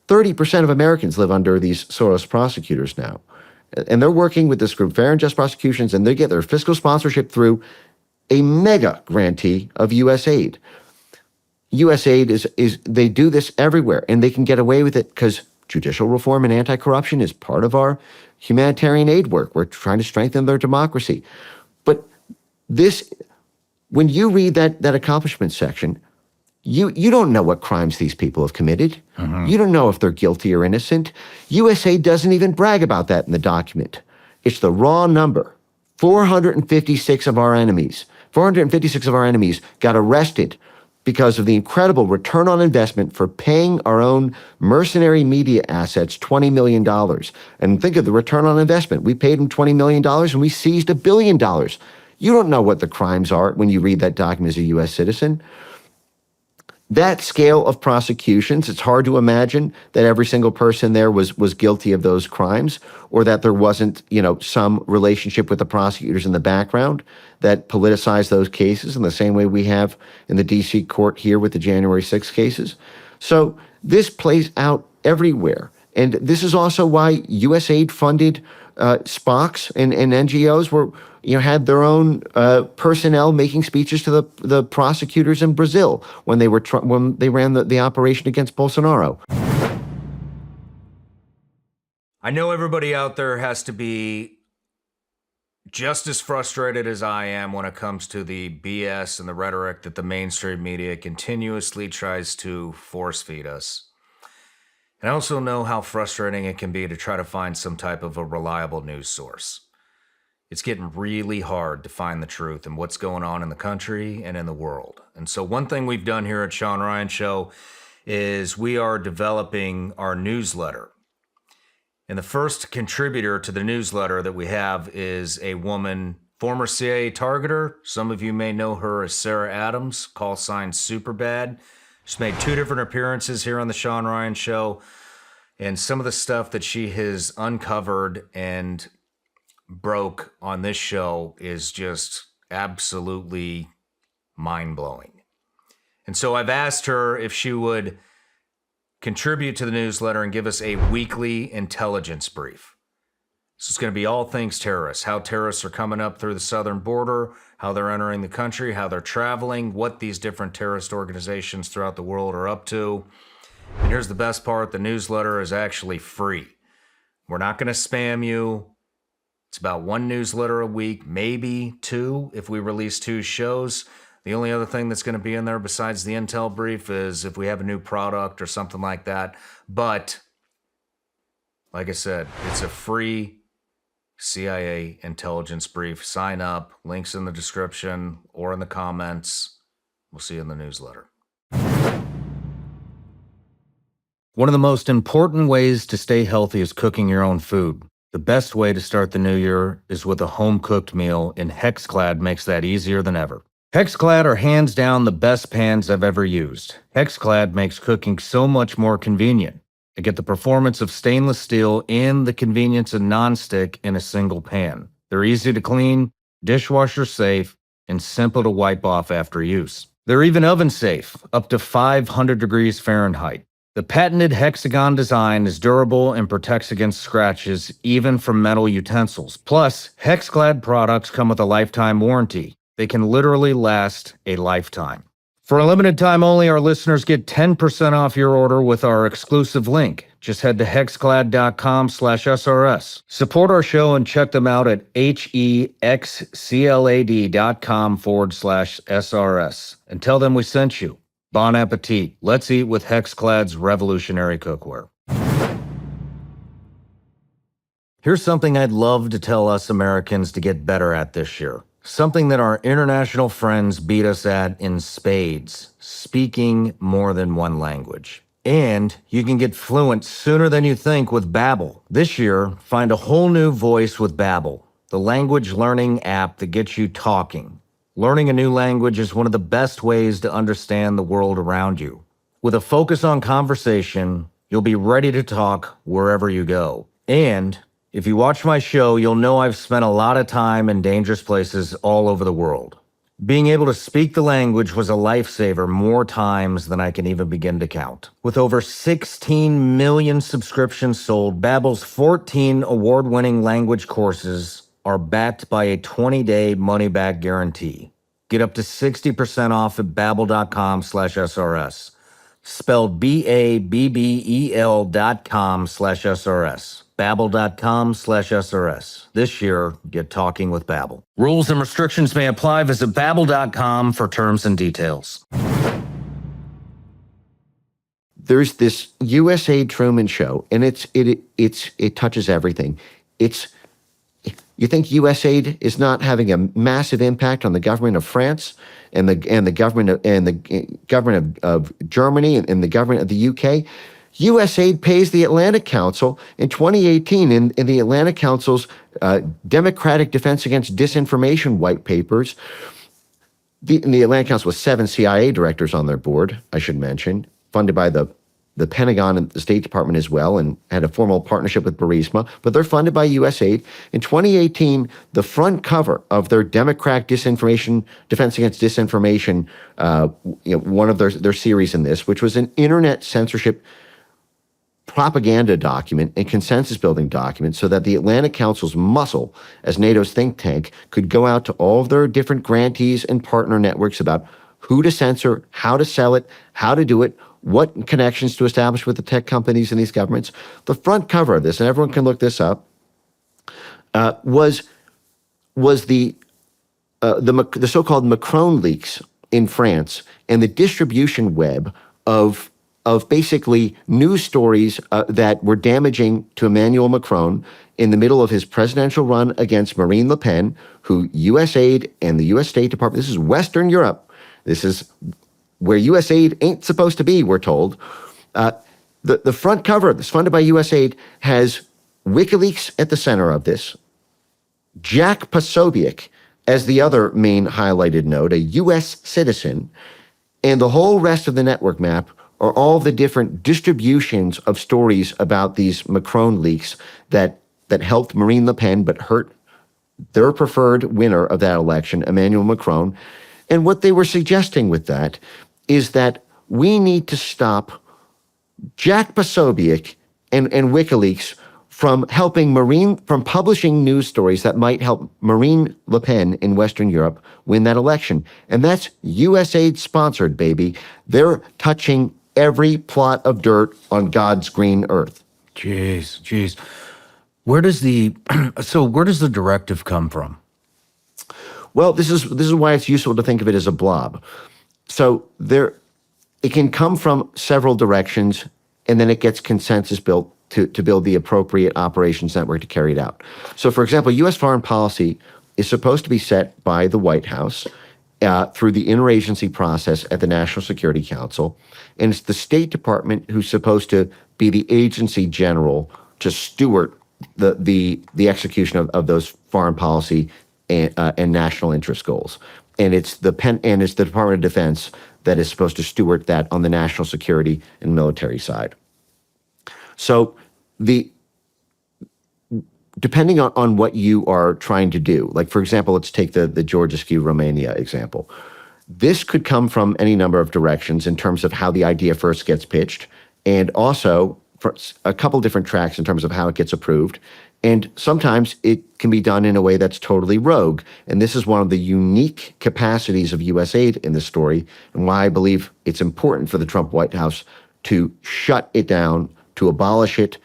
30% of Americans live under these Soros prosecutors now. And they're working with this group, Fair and Just Prosecutions, and they get their fiscal sponsorship through a mega grantee of USAID. USAID they do this everywhere, and they can get away with it because judicial reform and anti-corruption is part of our humanitarian aid work. We're trying to strengthen their democracy. But when you read that accomplishment section, you don't know what crimes these people have committed. Mm-hmm. You don't know if they're guilty or innocent. USAID doesn't even brag about that in the document. It's the raw number. 456 of our enemies got arrested because of the incredible return on investment for paying our own mercenary media assets $20 million. And think of the return on investment. We paid them $20 million and we seized $1 billion. You don't know what the crimes are when you read that document as a U.S. citizen. that scale of prosecutions, it's hard to imagine that every single person there was guilty of those crimes, or that there wasn't, some relationship with the prosecutors in the background that politicized those cases in the same way we have in the D.C. court here with the January 6th cases. So this plays out everywhere. And this is also why USAID funded SPOCs and NGOs were, had their own personnel making speeches to the prosecutors in Brazil when they ran the operation against Bolsonaro. I know everybody out there has to be just as frustrated as I am when it comes to the BS and the rhetoric that the mainstream media continuously tries to force feed us. And I also know how frustrating it can be to try to find some type of a reliable news source. It's getting really hard to find the truth and what's going on in the country and in the world. And so one thing we've done here at Sean Ryan Show is we are developing our newsletter. And the first contributor to the newsletter that we have is a woman, former CIA targeter. Some of you may know her as Sarah Adams, call sign Superbad. She's made 2 different appearances here on the Sean Ryan Show. And some of the stuff that she has uncovered and broke on this show is just absolutely mind-blowing. And so I've asked her if she would contribute to the newsletter and give us a weekly intelligence brief. So it's going to be all things terrorists, how terrorists are coming up through the southern border, how they're entering the country, how they're traveling, what these different terrorist organizations throughout the world are up to. And here's the best part, the newsletter is actually free. We're not going to spam you. It's about 1 newsletter a week, maybe 2 if we release 2 shows. The only other thing that's going to be in there besides the intel brief is if we have a new product or something like that. But like I said, it's a free CIA intelligence brief. Sign up. Links in the description or in the comments. We'll see you in the newsletter. One of the most important ways to stay healthy is cooking your own food. The best way to start the new year is with a home-cooked meal, and Hexclad makes that easier than ever. Hexclad are hands down the best pans I've ever used. Hexclad makes cooking so much more convenient. I get the performance of stainless steel and the convenience of nonstick in a single pan. They're easy to clean, dishwasher safe, and simple to wipe off after use. They're even oven safe, up to 500 degrees Fahrenheit. The patented hexagon design is durable and protects against scratches, even from metal utensils. Plus, Hexclad products come with a lifetime warranty. They can literally last a lifetime. For a limited time only, our listeners get 10% off your order with our exclusive link. Just head to hexclad.com/SRS. Support our show and check them out at hexclad.com/SRS and tell them we sent you. Bon appetit. Let's eat with Hexclad's revolutionary cookware. Here's something I'd love to tell us Americans to get better at this year. Something that our international friends beat us at in spades, speaking more than one language. And you can get fluent sooner than you think with Babbel. This year, find a whole new voice with Babbel, the language learning app that gets you talking. Learning a new language is one of the best ways to understand the world around you. With a focus on conversation, you'll be ready to talk wherever you go. And if you watch my show, you'll know I've spent a lot of time in dangerous places all over the world. Being able to speak the language was a lifesaver more times than I can even begin to count. With over 16 million subscriptions sold, Babbel's 14 award-winning language courses are backed by a 20-day money-back guarantee. Get up to 60% off at babbel.com/SRS. Spelled BABBEL.com/SRS. Babbel.com/SRS. This year, get talking with Babbel. Rules and restrictions may apply. Visit Babbel.com for terms and details. There's this USAID Truman Show, and it touches everything. You think USAID is not having a massive impact on the government of France and the government of Germany and the government of the UK? USAID pays the Atlantic Council in 2018 in the Atlantic Council's Democratic Defense Against Disinformation white papers. the Atlantic Council with 7 CIA directors on their board, I should mention, funded by the Pentagon and the State Department as well, and had a formal partnership with Burisma, but they're funded by USAID. In 2018, the front cover of their Democratic Disinformation, Defense Against Disinformation, one of their series in this, which was an internet censorship propaganda document and consensus building document so that the Atlantic Council's muscle as NATO's think tank could go out to all of their different grantees and partner networks about who to censor, how to sell it, how to do it, what connections to establish with the tech companies and these governments. The front cover of this, and everyone can look this up, was the so-called Macron leaks in France and the distribution web of basically news stories that were damaging to Emmanuel Macron in the middle of his presidential run against Marine Le Pen, who USAID and the U.S. State Department, this is Western Europe, this is where USAID ain't supposed to be, we're told. The front cover, this funded by USAID, has WikiLeaks at the center of this, Jack Posobiec as the other main highlighted node, a U.S. citizen, and the whole rest of the network map are all the different distributions of stories about these Macron leaks that helped Marine Le Pen but hurt their preferred winner of that election, Emmanuel Macron. And what they were suggesting with that is that we need to stop Jack Posobiec and WikiLeaks from publishing news stories that might help Marine Le Pen in Western Europe win that election. And that's USAID sponsored, baby. They're touching every plot of dirt on God's green earth. Jeez. Where does the directive come from? Well, this is why it's useful to think of it as a blob. So it can come from several directions, and then it gets consensus built to build the appropriate operations network to carry it out. So, for example, U.S. foreign policy is supposed to be set by the White House through the interagency process at the National Security Council, and it's the State Department who's supposed to be the agency general to steward the execution of those foreign policy and national interest goals. And it's the Department of Defense that is supposed to steward that on the national security and military side. So depending on what you are trying to do, like, for example, let's take the Georgescu Romania example. This could come from any number of directions in terms of how the idea first gets pitched, and also for a couple different tracks in terms of how it gets approved. And sometimes it can be done in a way that's totally rogue. And this is one of the unique capacities of USAID in this story, and why I believe it's important for the Trump White House to shut it down, to abolish it,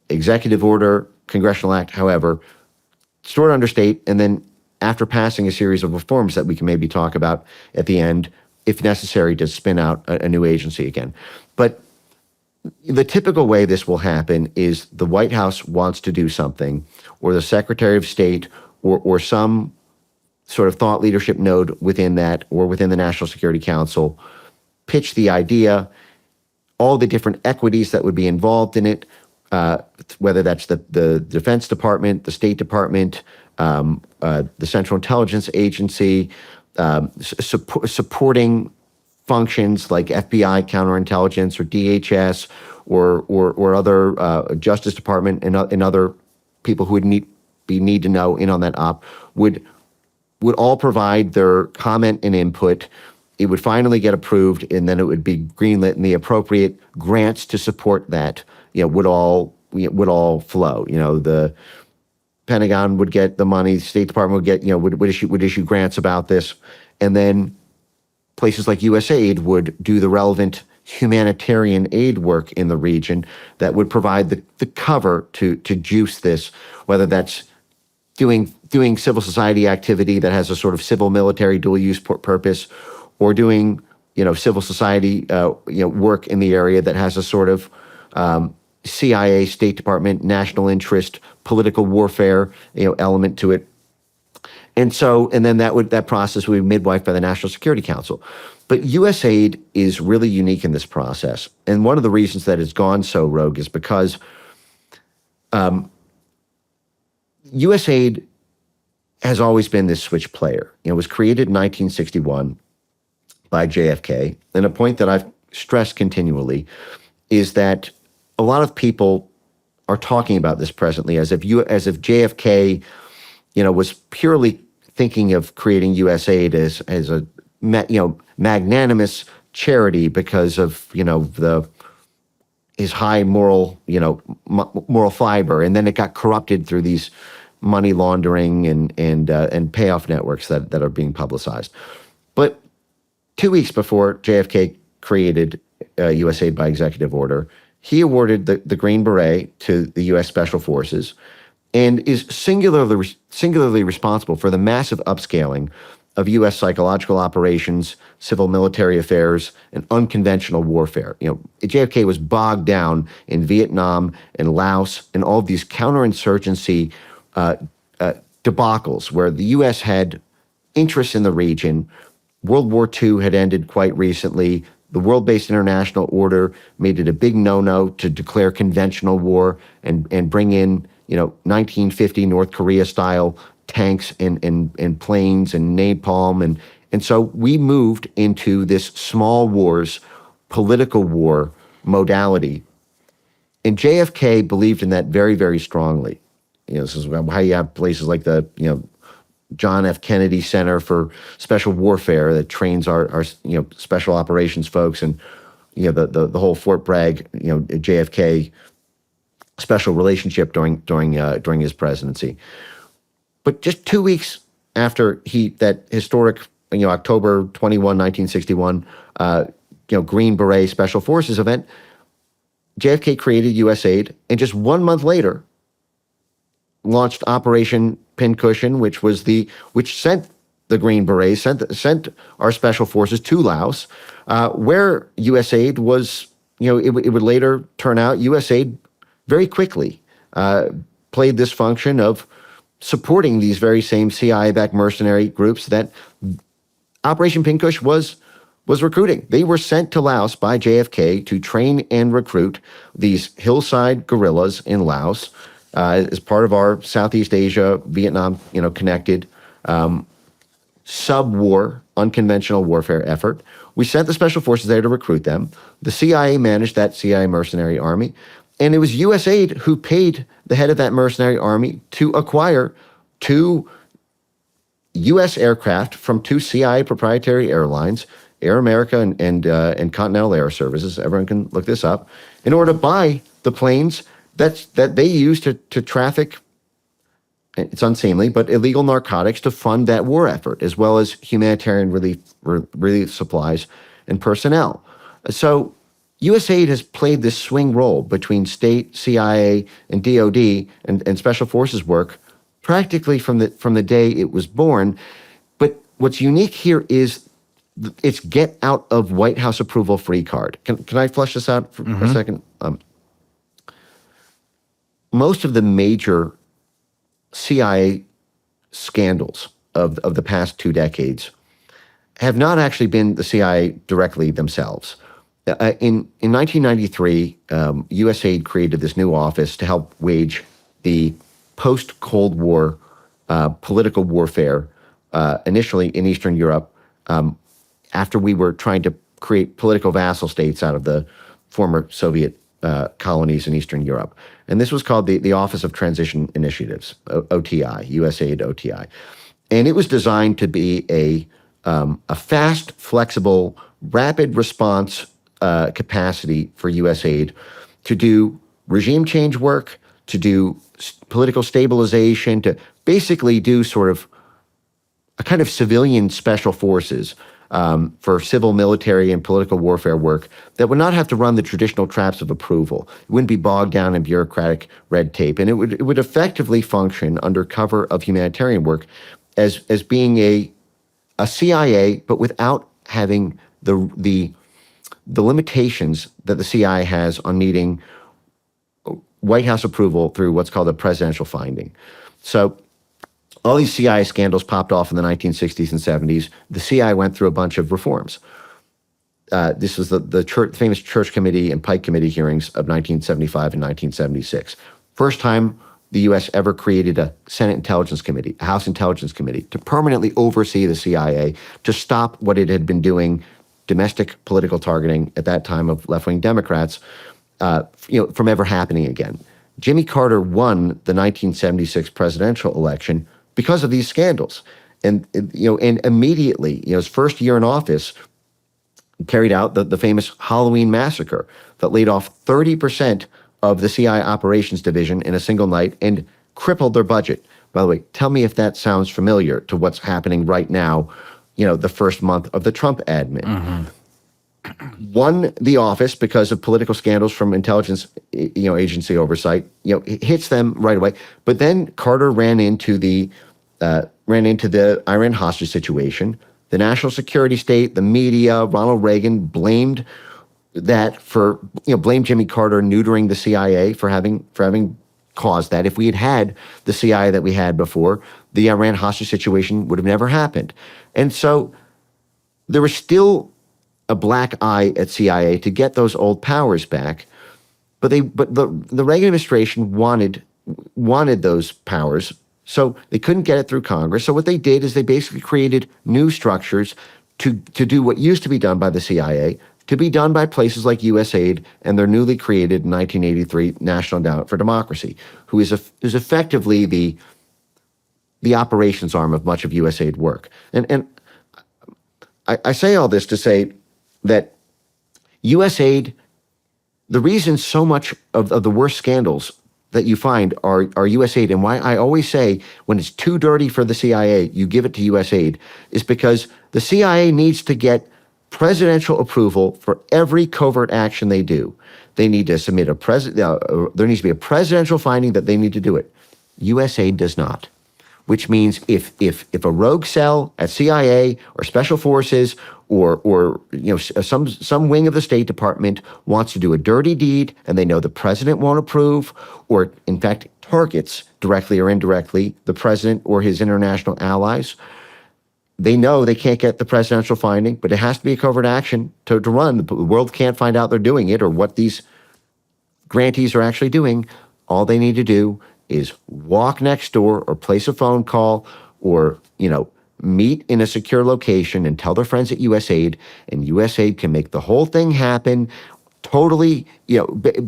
executive order, congressional act, however, store it under state, and then after passing a series of reforms that we can maybe talk about at the end, if necessary, to spin out a new agency again. But the typical way this will happen is the White House wants to do something, or the Secretary of State, or some sort of thought leadership node within that, or within the National Security Council, pitch the idea, all the different equities that would be involved in it, whether that's the Defense Department, the State Department, the Central Intelligence Agency, supporting functions like FBI counterintelligence or DHS or other Justice Department and other people who would need to know in on that op would all provide their comment and input. It would finally get approved, and then it would be greenlit, and the appropriate grants to support that, would all flow. The Pentagon would get the money, the State Department would get, would issue grants about this, and then places like USAID would do the relevant humanitarian aid work in the region that would provide the cover to juice this, whether that's doing civil society activity that has a sort of civil military dual use purpose, or doing civil society work in the area that has a sort of CIA, State Department, national interest, political warfare element to it. And then that process would be midwifed by the National Security Council. But USAID is really unique in this process. And one of the reasons that it's gone so rogue is because USAID has always been this switch player. It was created in 1961 by JFK. And a point that I've stressed continually is that a lot of people are talking about this presently as if JFK, was purely thinking of creating USAID as a magnanimous charity because of his high moral moral fiber, and then it got corrupted through these money laundering and payoff networks that are being publicized. But 2 weeks before JFK created USAID by executive order, he awarded the Green Beret to the U.S. Special Forces and is singularly responsible for the massive upscaling of U.S. psychological operations, civil military affairs, and unconventional warfare. JFK was bogged down in Vietnam and Laos and all of these counterinsurgency debacles where the U.S. had interests in the region. World War II had ended quite recently. The world-based international order made it a big no-no to declare conventional war and bring in 1950 North Korea-style tanks and planes and napalm. And so we moved into this small wars, political war modality. And JFK believed in that very, very strongly. This is how you have places like the, John F. Kennedy Center for Special Warfare that trains our special operations folks, and the whole Fort Bragg JFK special relationship during his presidency. But just 2 weeks after that historic October 21, 1961 Green Beret Special Forces event, JFK created USAID, and just 1 month later launched Operation Pincushion, which sent the Green Berets, sent our special forces to Laos, where USAID was, it would later turn out USAID very quickly played this function of supporting these very same CIA-backed mercenary groups that Operation Pincushion was recruiting. They were sent to Laos by JFK to train and recruit these hillside guerrillas in Laos as part of our Southeast Asia, Vietnam, connected sub-war, unconventional warfare effort. We sent the special forces there to recruit them. The CIA managed that CIA mercenary army, and it was USAID who paid the head of that mercenary army to acquire 2 U.S. aircraft from 2 CIA proprietary airlines, Air America and Continental Air Services. Everyone can look this up, in order to buy the planes that they used to traffic, it's unseemly, but illegal narcotics to fund that war effort, as well as humanitarian relief supplies and personnel. So USAID has played this swing role between state, CIA, and DOD and special forces work practically from the day it was born. But what's unique here is its get out of White House approval free card. Can I flesh this out for a second? Most of the major CIA scandals of the past 2 decades have not actually been the CIA directly themselves. In 1993, USAID created this new office to help wage the post-Cold War political warfare, initially in Eastern Europe, after we were trying to create political vassal states out of the former Soviet colonies in Eastern Europe. And this was called the Office of Transition Initiatives, OTI, USAID OTI. And it was designed to be a fast, flexible, rapid response capacity for USAID to do regime change work, to do political stabilization, to basically do sort of a kind of civilian special forces for civil, military, and political warfare work that would not have to run the traditional traps of approval. It wouldn't be bogged down in bureaucratic red tape, and it would effectively function under cover of humanitarian work as being a CIA, but without having the limitations that the CIA has on needing White House approval through what's called a presidential finding. So all these CIA scandals popped off in the 1960s and 70s. The CIA went through a bunch of reforms. This was the famous Church Committee and Pike Committee hearings of 1975 and 1976. First time the U.S. ever created a Senate Intelligence Committee, a House Intelligence Committee, to permanently oversee the CIA, to stop what it had been doing, domestic political targeting at that time of left-wing Democrats, from ever happening again. Jimmy Carter won the 1976 presidential election because of these scandals. And immediately, his first year in office, carried out the famous Halloween massacre that laid off 30% of the CIA operations division in a single night and crippled their budget. By the way, tell me if that sounds familiar to what's happening right now, the first month of the Trump admin. Mm-hmm. Won the office because of political scandals from intelligence, agency oversight, hits them right away. But then Carter ran into the Iran hostage situation. The national security state, the media, Ronald Reagan blamed blamed Jimmy Carter neutering the CIA for having caused that. If we had had the CIA that we had before, the Iran hostage situation would have never happened. And so there was still a black eye at CIA to get those old powers back, but the Reagan administration wanted those powers. So they couldn't get it through Congress. So what they did is they basically created new structures to do what used to be done by the CIA, to be done by places like USAID and their newly created 1983 National Endowment for Democracy, who is effectively the operations arm of much of USAID work. And I say all this to say that USAID, the reason so much of the worst scandals that you find are USAID, and why I always say when it's too dirty for the CIA, you give it to USAID, is because the CIA needs to get presidential approval for every covert action they do. They need to submit there needs to be a presidential finding that they need to do it. USAID does not, which means if a rogue cell at CIA or Special Forces or some wing of the State Department wants to do a dirty deed and they know the president won't approve, or in fact targets directly or indirectly the president or his international allies, they know they can't get the presidential finding, but it has to be a covert action to run. The world can't find out they're doing it or what these grantees are actually doing. All they need to do is walk next door or place a phone call or, meet in a secure location and tell their friends at USAID, and USAID can make the whole thing happen totally,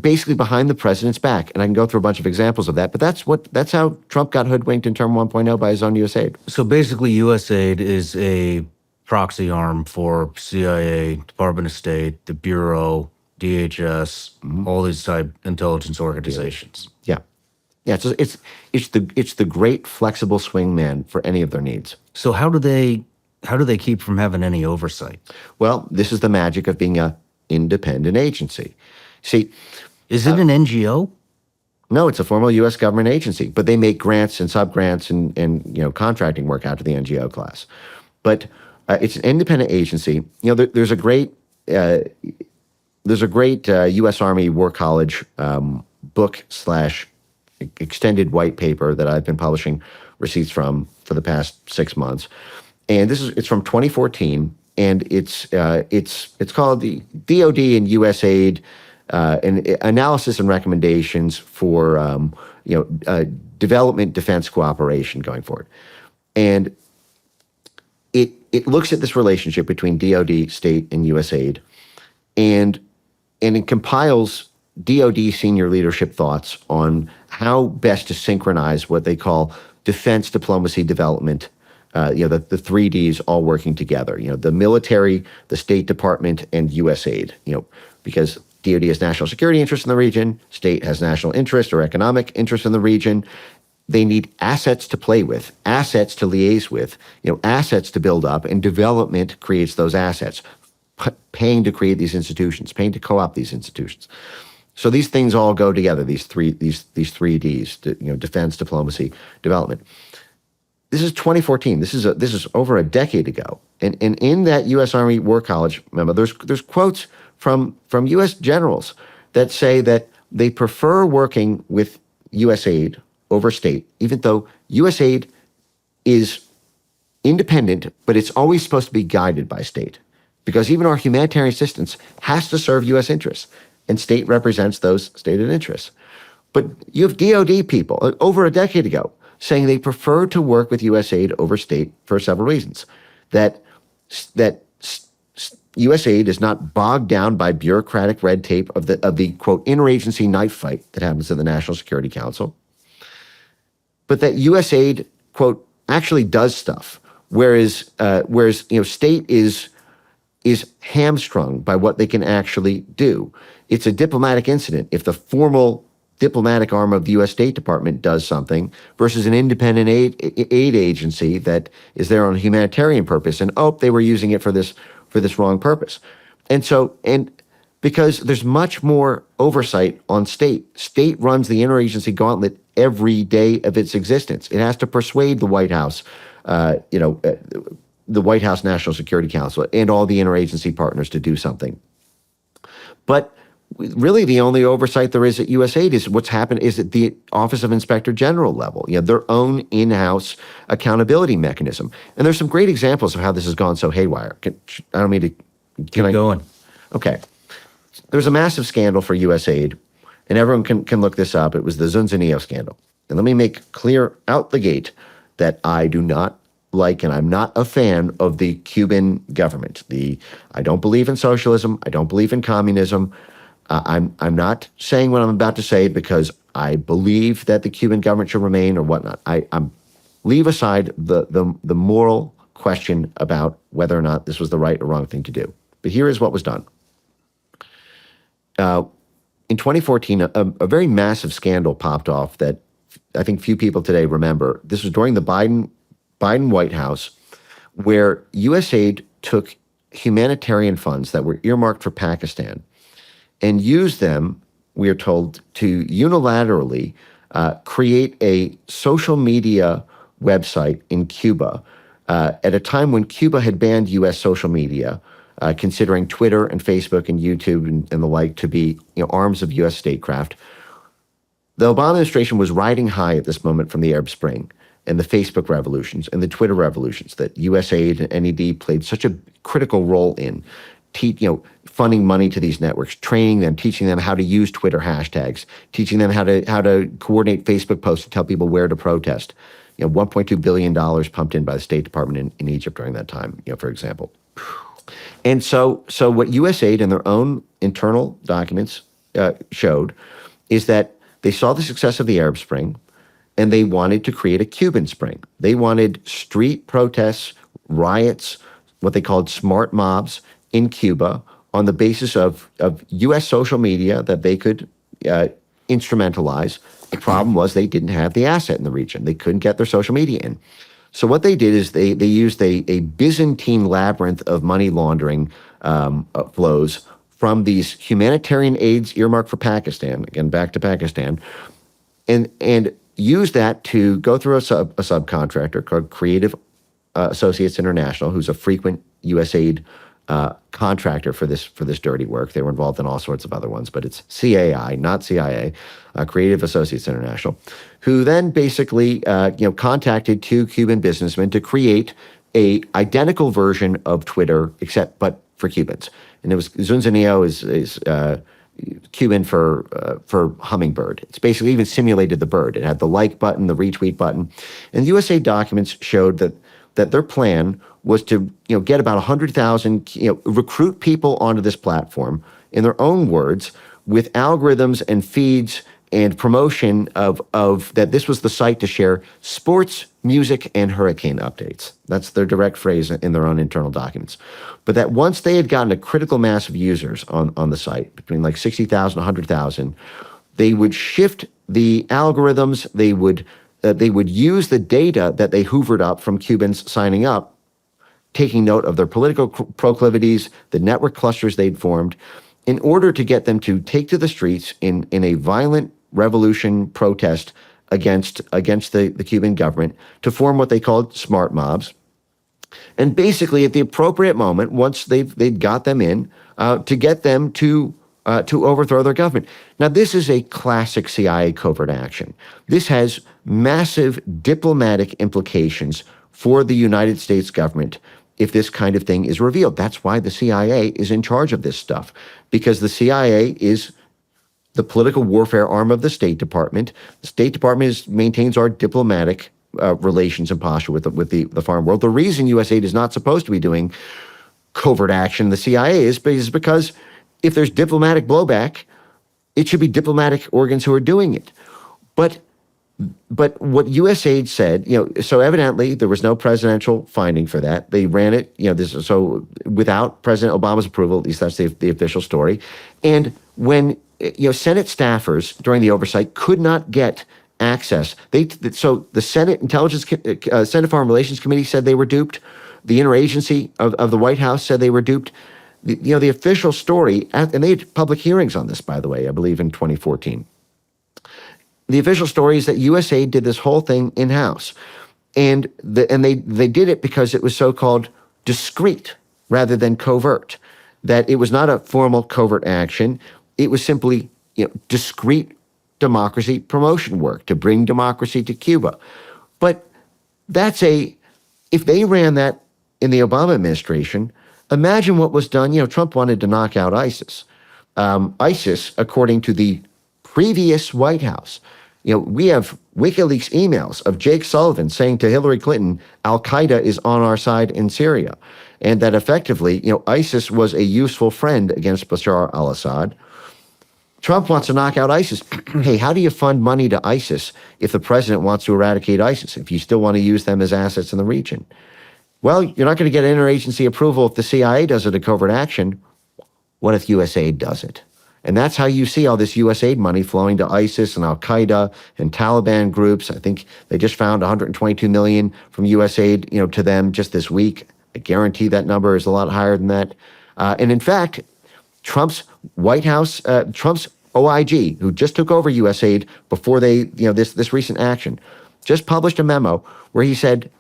basically behind the president's back. And I can go through a bunch of examples of that, but that's how Trump got hoodwinked in Term 1.0 by his own USAID. So basically USAID is a proxy arm for CIA, Department of State, the Bureau, DHS, all these type intelligence organizations. Yeah. Yeah, it's the great flexible swingman for any of their needs. So how do they keep from having any oversight? Well, this is the magic of being an independent agency. See, is it an NGO? No, it's a formal U.S. government agency, but they make grants and subgrants and contracting work out to the NGO class. But it's an independent agency. There's a great U.S. Army War College book / extended white paper that I've been publishing receipts from for the past 6 months, and it's from 2014, and it's called the DoD and USAID an analysis and recommendations for development defense cooperation going forward, and it looks at this relationship between DoD, state, and USAID, and it compiles DoD senior leadership thoughts on how best to synchronize what they call defense, diplomacy, development, the 3 Ds all working together, the military, the State Department, and USAID, because DoD has national security interest in the region, state has national interest or economic interest in the region. They need assets to play with, assets to liaise with, assets to build up, and development creates those assets, paying to create these institutions, paying to co-opt these institutions. So these things all go together, these three Ds, defense, diplomacy, development. This is 2014. This is over a decade ago. And in that U.S. Army War College memo, there's quotes from U.S. generals that say that they prefer working with USAID over state, even though USAID is independent, but it's always supposed to be guided by state. Because even our humanitarian assistance has to serve U.S. interests, and state represents those stated interests. But you have DOD people over a decade ago saying they prefer to work with USAID over state for several reasons. That USAID is not bogged down by bureaucratic red tape of the quote interagency knife fight that happens at the National Security Council, but that USAID quote actually does stuff, whereas state is hamstrung by what they can actually do. It's a diplomatic incident if the formal diplomatic arm of the U.S. State Department does something versus an independent aid agency that is there on a humanitarian purpose, and they were using it for this wrong purpose. And because there's much more oversight on state. State runs the interagency gauntlet every day of its existence. It has to persuade the White House, the White House National Security Council and all the interagency partners to do something. But really the only oversight there is at USAID is what's happened is at the Office of Inspector General level, their own in-house accountability mechanism. And there's some great examples of how this has gone so haywire. I don't mean to... Keep going. Okay. There was a massive scandal for USAID, and everyone can look this up. It was the Zunzuneo scandal. And let me make clear out the gate that I do not like, and I'm not a fan of the Cuban government. I don't believe in socialism. I don't believe in communism. I'm not saying what I'm about to say because I believe that the Cuban government should remain or whatnot. I'm leave aside the moral question about whether or not this was the right or wrong thing to do. But here is what was done. In 2014, a very massive scandal popped off that I think few people today remember. This was during the Biden White House, where USAID took humanitarian funds that were earmarked for Pakistan and used them, we are told, to unilaterally create a social media website in Cuba at a time when Cuba had banned U.S. social media, considering Twitter and Facebook and YouTube and the like to be arms of U.S. statecraft. The Obama administration was riding high at this moment from the Arab Spring and the Facebook revolutions and the Twitter revolutions that USAID and NED played such a critical role in, funding money to these networks, training them, teaching them how to use Twitter hashtags, teaching them how to coordinate Facebook posts to tell people where to protest. $1.2 billion pumped in by the State Department in Egypt during that time, for example. And so what USAID and their own internal documents showed is that they saw the success of the Arab Spring, and they wanted to create a Cuban Spring. They wanted street protests, riots, what they called smart mobs in Cuba on the basis of U.S. social media that they could instrumentalize. The problem was they didn't have the asset in the region. They couldn't get their social media in. So what they did is they used a Byzantine labyrinth of money laundering flows from these humanitarian aids earmarked for Pakistan, again, back to Pakistan, and used that to go through a subcontractor called Creative Associates International, who's a frequent USAID contractor for this dirty work. They were involved in all sorts of other ones, but it's CAI, not CIA, Creative Associates International, who then basically contacted two Cuban businessmen to create a identical version of Twitter, but for Cubans. And it was Zunzuneo is Cuban for hummingbird. It's basically even simulated the bird. It had the like button, the retweet button, and the USAID documents showed that their plan was to get about 100,000, recruit people onto this platform, in their own words, with algorithms and feeds and promotion of that this was the site to share sports, music, and hurricane updates. That's their direct phrase in their own internal documents. But that once they had gotten a critical mass of users on the site, between like 60,000, 100,000, they would shift the algorithms, they would use the data that they hoovered up from Cubans signing up, taking note of their political proclivities, the network clusters they'd formed, in order to get them to take to the streets in a violent revolution protest against the Cuban government to form what they called smart mobs. And basically, at the appropriate moment, once they'd got them in, to get them to overthrow their government. Now, this is a classic CIA covert action. This has massive diplomatic implications for the United States government if this kind of thing is revealed. That's why the CIA is in charge of this stuff, because the CIA is the political warfare arm of the State Department. The State Department maintains our diplomatic relations and posture with the foreign world. The reason USAID is not supposed to be doing covert action in the CIA is because if there's diplomatic blowback, it should be diplomatic organs who are doing it. But what USAID said, so evidently there was no presidential finding for that. They ran it, so without President Obama's approval, at least that's the official story. And when Senate staffers during the oversight could not get access, so the Senate Senate Foreign Relations Committee said they were duped. The interagency of the White House said they were duped. The official story, and they had public hearings on this, by the way, I believe in 2014. The official story is that USAID did this whole thing in-house. And they did it because it was so-called discreet rather than covert. That it was not a formal covert action. It was simply discreet democracy promotion work to bring democracy to Cuba. But if they ran that in the Obama administration, imagine what was done. Trump wanted to knock out ISIS. ISIS, according to the previous White House, we have WikiLeaks emails of Jake Sullivan saying to Hillary Clinton, Al-Qaeda is on our side in Syria. And that effectively, ISIS was a useful friend against Bashar al-Assad. Trump wants to knock out ISIS. Hey, how do you fund money to ISIS if the president wants to eradicate ISIS, if you still want to use them as assets in the region? Well, you're not going to get interagency approval if the CIA does it, a covert action. What if USAID does it? And that's how you see all this USAID money flowing to ISIS and Al-Qaeda and Taliban groups. I think they just found $122 million from USAID, to them just this week. I guarantee that number is a lot higher than that. And in fact, Trump's White House, Trump's OIG, who just took over USAID before this recent action, just published a memo where he said,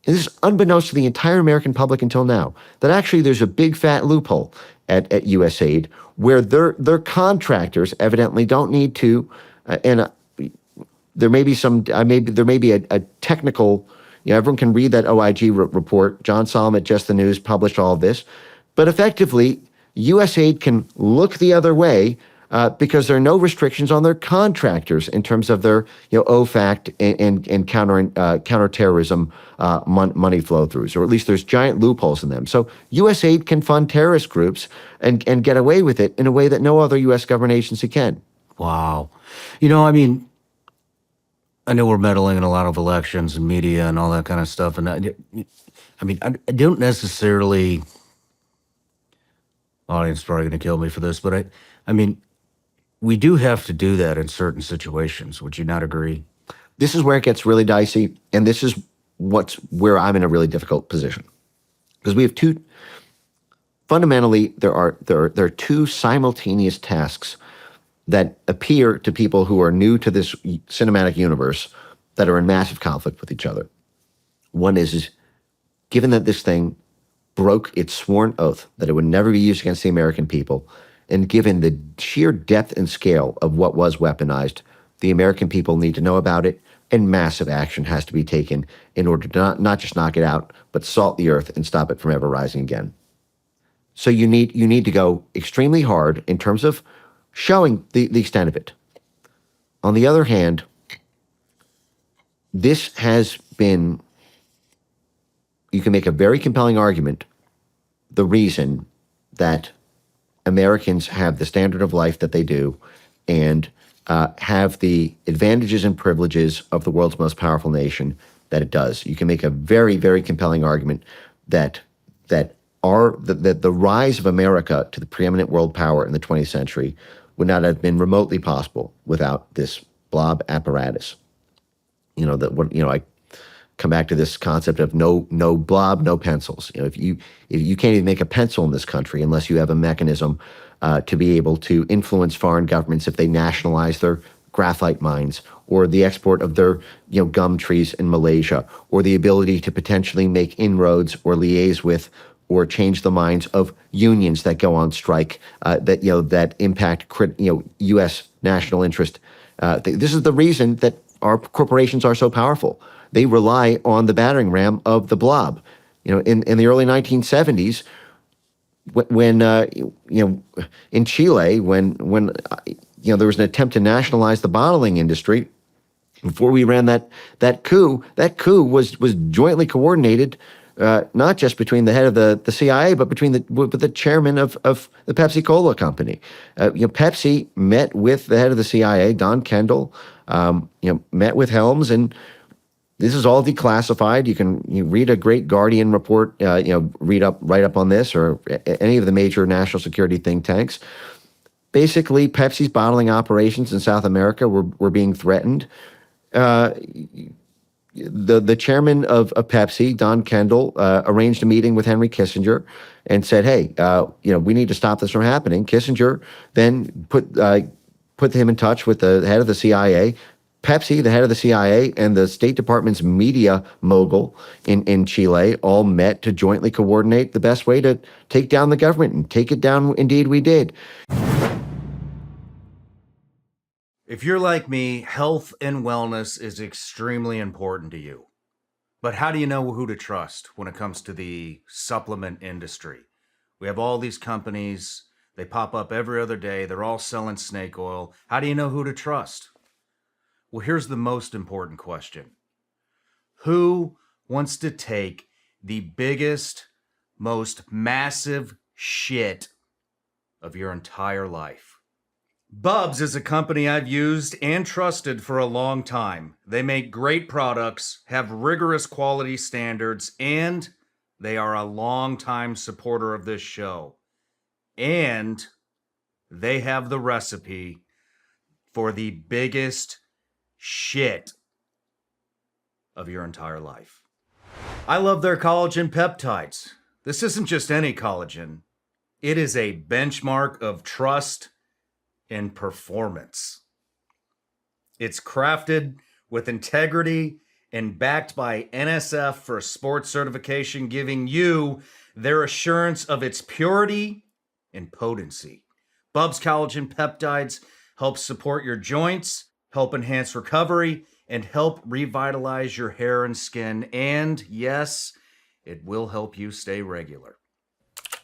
and this is unbeknownst to the entire American public until now, that actually there's a big fat loophole at USAID where their contractors evidently don't need to, there may be a technical, everyone can read that OIG report. John Solomon at Just the News published all of this, but effectively USAID can look the other way because there are no restrictions on their contractors in terms of their OFAC and counterterrorism money flow throughs, or at least there's giant loopholes in them. So USAID can fund terrorist groups and get away with it in a way that no other U.S. government agency can. Wow. I know we're meddling in a lot of elections and media and all that kind of stuff. And I don't necessarily, audience is probably going to kill me for this, but we do have to do that in certain situations. Would you not agree? This is where it gets really dicey, and this is where I'm in a really difficult position. Because we have fundamentally, there are two simultaneous tasks that appear to people who are new to this cinematic universe that are in massive conflict with each other. One is given that this thing broke its sworn oath that it would never be used against the American people, and given the sheer depth and scale of what was weaponized, the American people need to know about it, and massive action has to be taken in order to not just knock it out, but salt the earth and stop it from ever rising again. So you need to go extremely hard in terms of showing the extent of it. On the other hand, this has been, you can make a very compelling argument, the reason that Americans have the standard of life that they do and have the advantages and privileges of the world's most powerful nation that it does. You can make a very, very compelling argument that the rise of America to the preeminent world power in the 20th century would not have been remotely possible without this blob apparatus. I come back to this concept of no blob, no pencils. If you can't even make a pencil in this country unless you have a mechanism to be able to influence foreign governments if they nationalize their graphite mines, or the export of their gum trees in Malaysia, or the ability to potentially make inroads or liaise with or change the minds of unions that go on strike that impact U.S. national interest. This is the reason that our corporations are so powerful. They rely on the battering ram of the blob. In the early 1970s, when in Chile, when there was an attempt to nationalize the bottling industry before we ran that coup. That coup was jointly coordinated, not just between the head of the CIA, but between the chairman of the Pepsi Cola company. Pepsi met with the head of the CIA, Don Kendall, met with Helms, and this is all declassified. You read a great Guardian report, write up on this, or any of the major national security think tanks. Basically, Pepsi's bottling operations in South America were being threatened. The chairman of Pepsi, Don Kendall, arranged a meeting with Henry Kissinger and said, "Hey, we need to stop this from happening." Kissinger then put him in touch with the head of the CIA. Pepsi, the head of the CIA, and the State Department's media mogul in Chile all met to jointly coordinate the best way to take down the government, and take it down, indeed, we did. If you're like me, health and wellness is extremely important to you. But how do you know who to trust when it comes to the supplement industry? We have all these companies, they pop up every other day, they're all selling snake oil. How do you know who to trust? Well, here's the most important question. Who wants to take the biggest, most massive shit of your entire life? Bubs is a company I've used and trusted for a long time. They make great products, have rigorous quality standards, and they are a long-time supporter of this show. And they have the recipe for the biggest shit of your entire life. I love their collagen peptides. This isn't just any collagen. It is a benchmark of trust and performance. It's crafted with integrity and backed by NSF for sports certification, giving you their assurance of its purity and potency. Bubs Collagen Peptides help support your joints, help enhance recovery, and help revitalize your hair and skin. And yes, it will help you stay regular.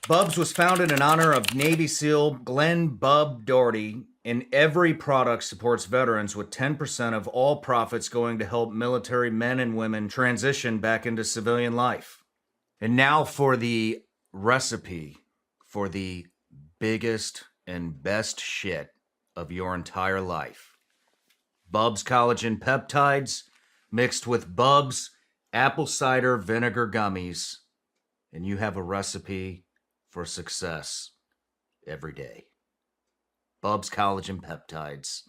Bubs was founded in honor of Navy SEAL Glenn Bub Doherty, and every product supports veterans, with 10% of all profits going to help military men and women transition back into civilian life. And now for the recipe for the biggest and best shit of your entire life. Bubs Collagen Peptides mixed with Bubs Apple Cider Vinegar Gummies, and you have a recipe for success every day. Bubs Collagen Peptides,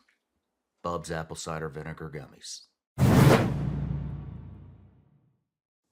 Bubs Apple Cider Vinegar Gummies.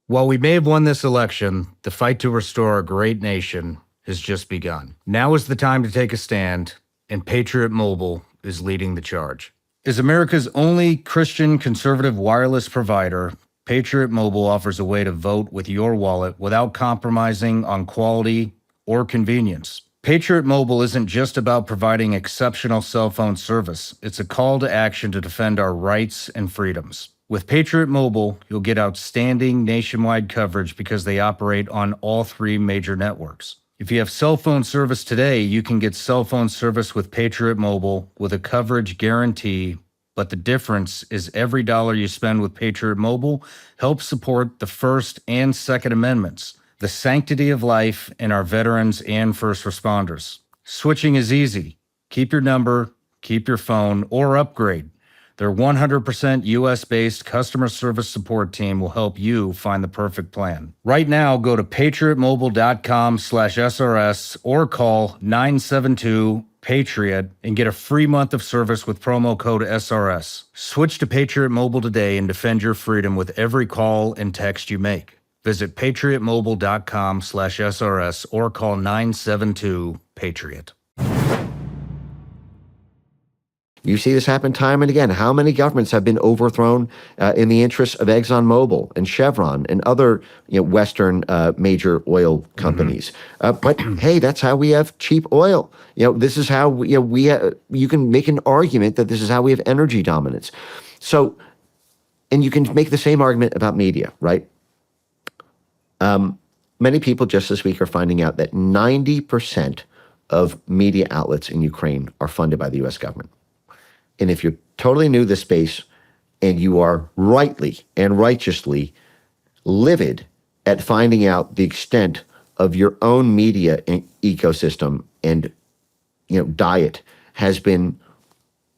While we may have won this election, the fight to restore our great nation has just begun. Now is the time to take a stand, and Patriot Mobile is leading the charge. As America's only Christian conservative wireless provider, Patriot Mobile offers a way to vote with your wallet without compromising on quality or convenience. Patriot Mobile isn't just about providing exceptional cell phone service. It's a call to action to defend our rights and freedoms. With Patriot Mobile, you'll get outstanding nationwide coverage because they operate on all three major networks. If you have cell phone service today, you can get cell phone service with Patriot Mobile with a coverage guarantee. But the difference is every dollar you spend with Patriot Mobile helps support the First and Second Amendments, the sanctity of life, and our veterans and first responders. Switching is easy. Keep your number, keep your phone, or upgrade. Their 100% US-based customer service support team will help you find the perfect plan. Right now, go to patriotmobile.com/SRS or call 972-PATRIOT and get a free month of service with promo code SRS. Switch to Patriot Mobile today and defend your freedom with every call and text you make. Visit patriotmobile.com/SRS or call 972-PATRIOT. You see this happen time and again. How many governments have been overthrown in the interests of ExxonMobil and Chevron and other Western major oil companies? But hey, that's how we have cheap oil. This is how you can make an argument that this is how we have energy dominance. So, and you can make the same argument about media, right? Many people just this week are finding out that 90% of media outlets in Ukraine are funded by the U.S. government. And if you're totally new to this space and you are rightly and righteously livid at finding out the extent of your own media ecosystem and diet has been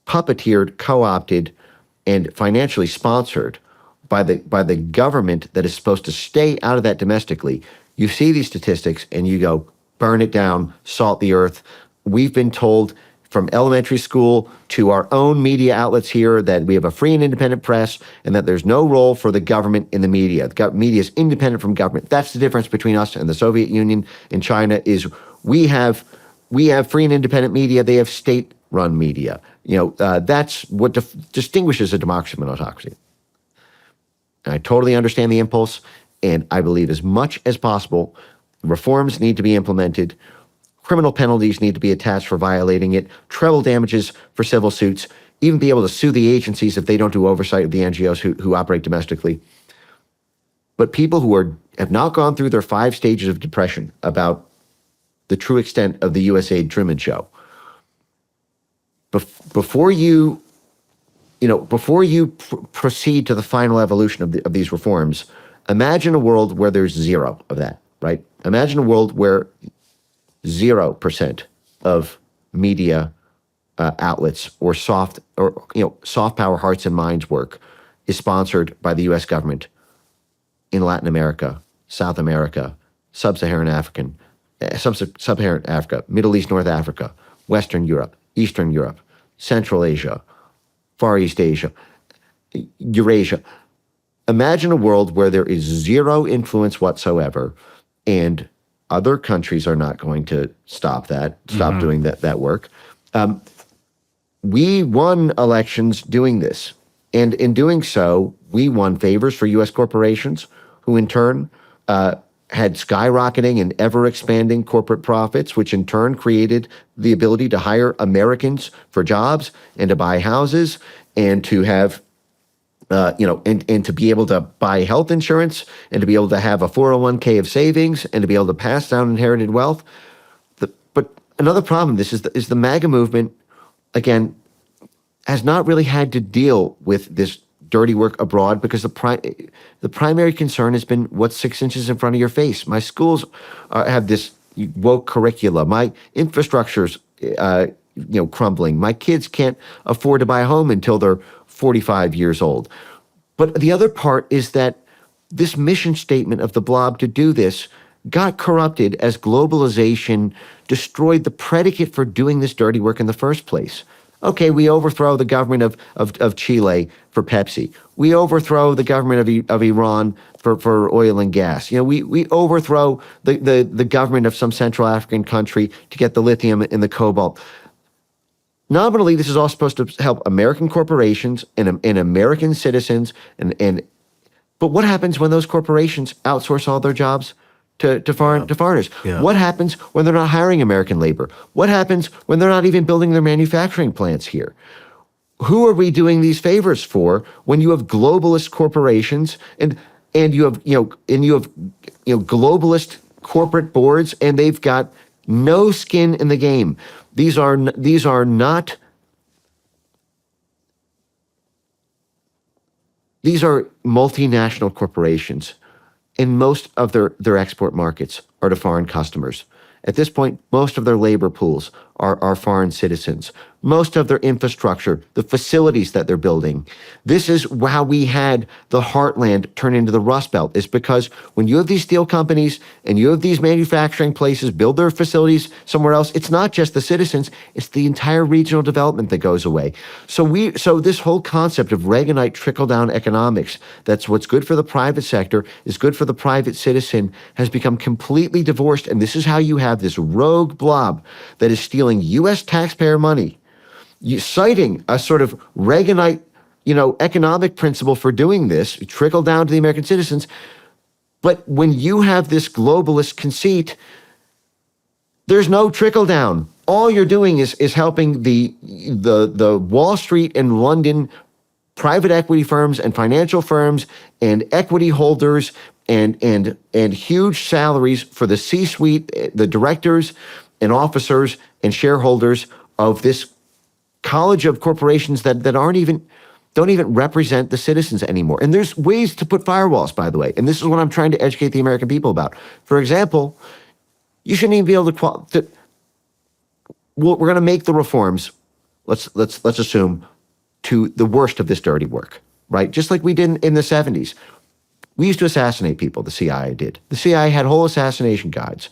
puppeteered, co-opted, and financially sponsored by the government that is supposed to stay out of that domestically, you see these statistics and you go, burn it down, salt the earth. We've been told from elementary school to our own media outlets here that we have a free and independent press and that there's no role for the government in the media. The media is independent from government. That's the difference between us and the Soviet Union and China is we have free and independent media. They have state-run media. That's what distinguishes a democracy from an autocracy. And I totally understand the impulse, and I believe as much as possible, reforms need to be implemented. Criminal penalties need to be attached for violating it, treble damages for civil suits, even be able to sue the agencies if they don't do oversight of the NGOs who operate domestically. But people who have not gone through their 5 stages of depression about the true extent of the USAID Truman Show, before you proceed to the final evolution of these reforms, imagine a world where there's zero of that, right? Imagine a world where 0% of media outlets or soft power hearts and minds work is sponsored by the U.S. government in Latin America, South America, Sub-Saharan Africa, Middle East, North Africa, Western Europe, Eastern Europe, Central Asia, Far East Asia, Eurasia. Imagine a world where there is zero influence whatsoever, and other countries are not going to stop doing that work. We won elections doing this. And in doing so, we won favors for U.S. corporations, who in turn had skyrocketing and ever-expanding corporate profits, which in turn created the ability to hire Americans for jobs and to buy houses and to have, and to be able to buy health insurance and to be able to have a 401k of savings and to be able to pass down inherited wealth. But another problem, this is the MAGA movement, again, has not really had to deal with this dirty work abroad because the primary concern has been what's 6 inches in front of your face. My schools have this woke curricula. My infrastructure's crumbling. My kids can't afford to buy a home until they're 45 years old. But the other part is that this mission statement of the blob to do this got corrupted as globalization destroyed the predicate for doing this dirty work in the first place. Okay, we overthrow the government of Chile for Pepsi. We overthrow the government of Iran for oil and gas. We overthrow the government of some Central African country to get the lithium and the cobalt. Nominally, this is all supposed to help American corporations and American citizens. But what happens when those corporations outsource all their jobs to foreigners? Yeah. What happens when they're not hiring American labor? What happens when they're not even building their manufacturing plants here? Who are we doing these favors for when you have globalist corporations and you have globalist corporate boards and they've got no skin in the game? These are multinational corporations. And most of their export markets are to foreign customers. At this point, most of their labor pools are foreign citizens. Most of their infrastructure, the facilities that they're building. This is how we had the heartland turn into the Rust Belt, is because when you have these steel companies and you have these manufacturing places build their facilities somewhere else, it's not just the citizens, it's the entire regional development that goes away. So this whole concept of Reaganite trickle-down economics, that's what's good for the private sector, is good for the private citizen, has become completely divorced. And this is how you have this rogue blob that is stealing U.S. taxpayer money, citing a sort of Reaganite, economic principle for doing this, trickle down to the American citizens. But when you have this globalist conceit, there's no trickle down. All you're doing is helping the Wall Street and London private equity firms and financial firms and equity holders and huge salaries for the C-suite, the directors and officers and shareholders of this college of corporations that don't even represent the citizens anymore. And there's ways to put firewalls, by the way. And this is what I'm trying to educate the American people about. For example, you shouldn't even be able we're going to make the reforms. Let's assume to the worst of this dirty work, right? Just like we did in the 70s. We used to assassinate people. The CIA did. The CIA had whole assassination guides.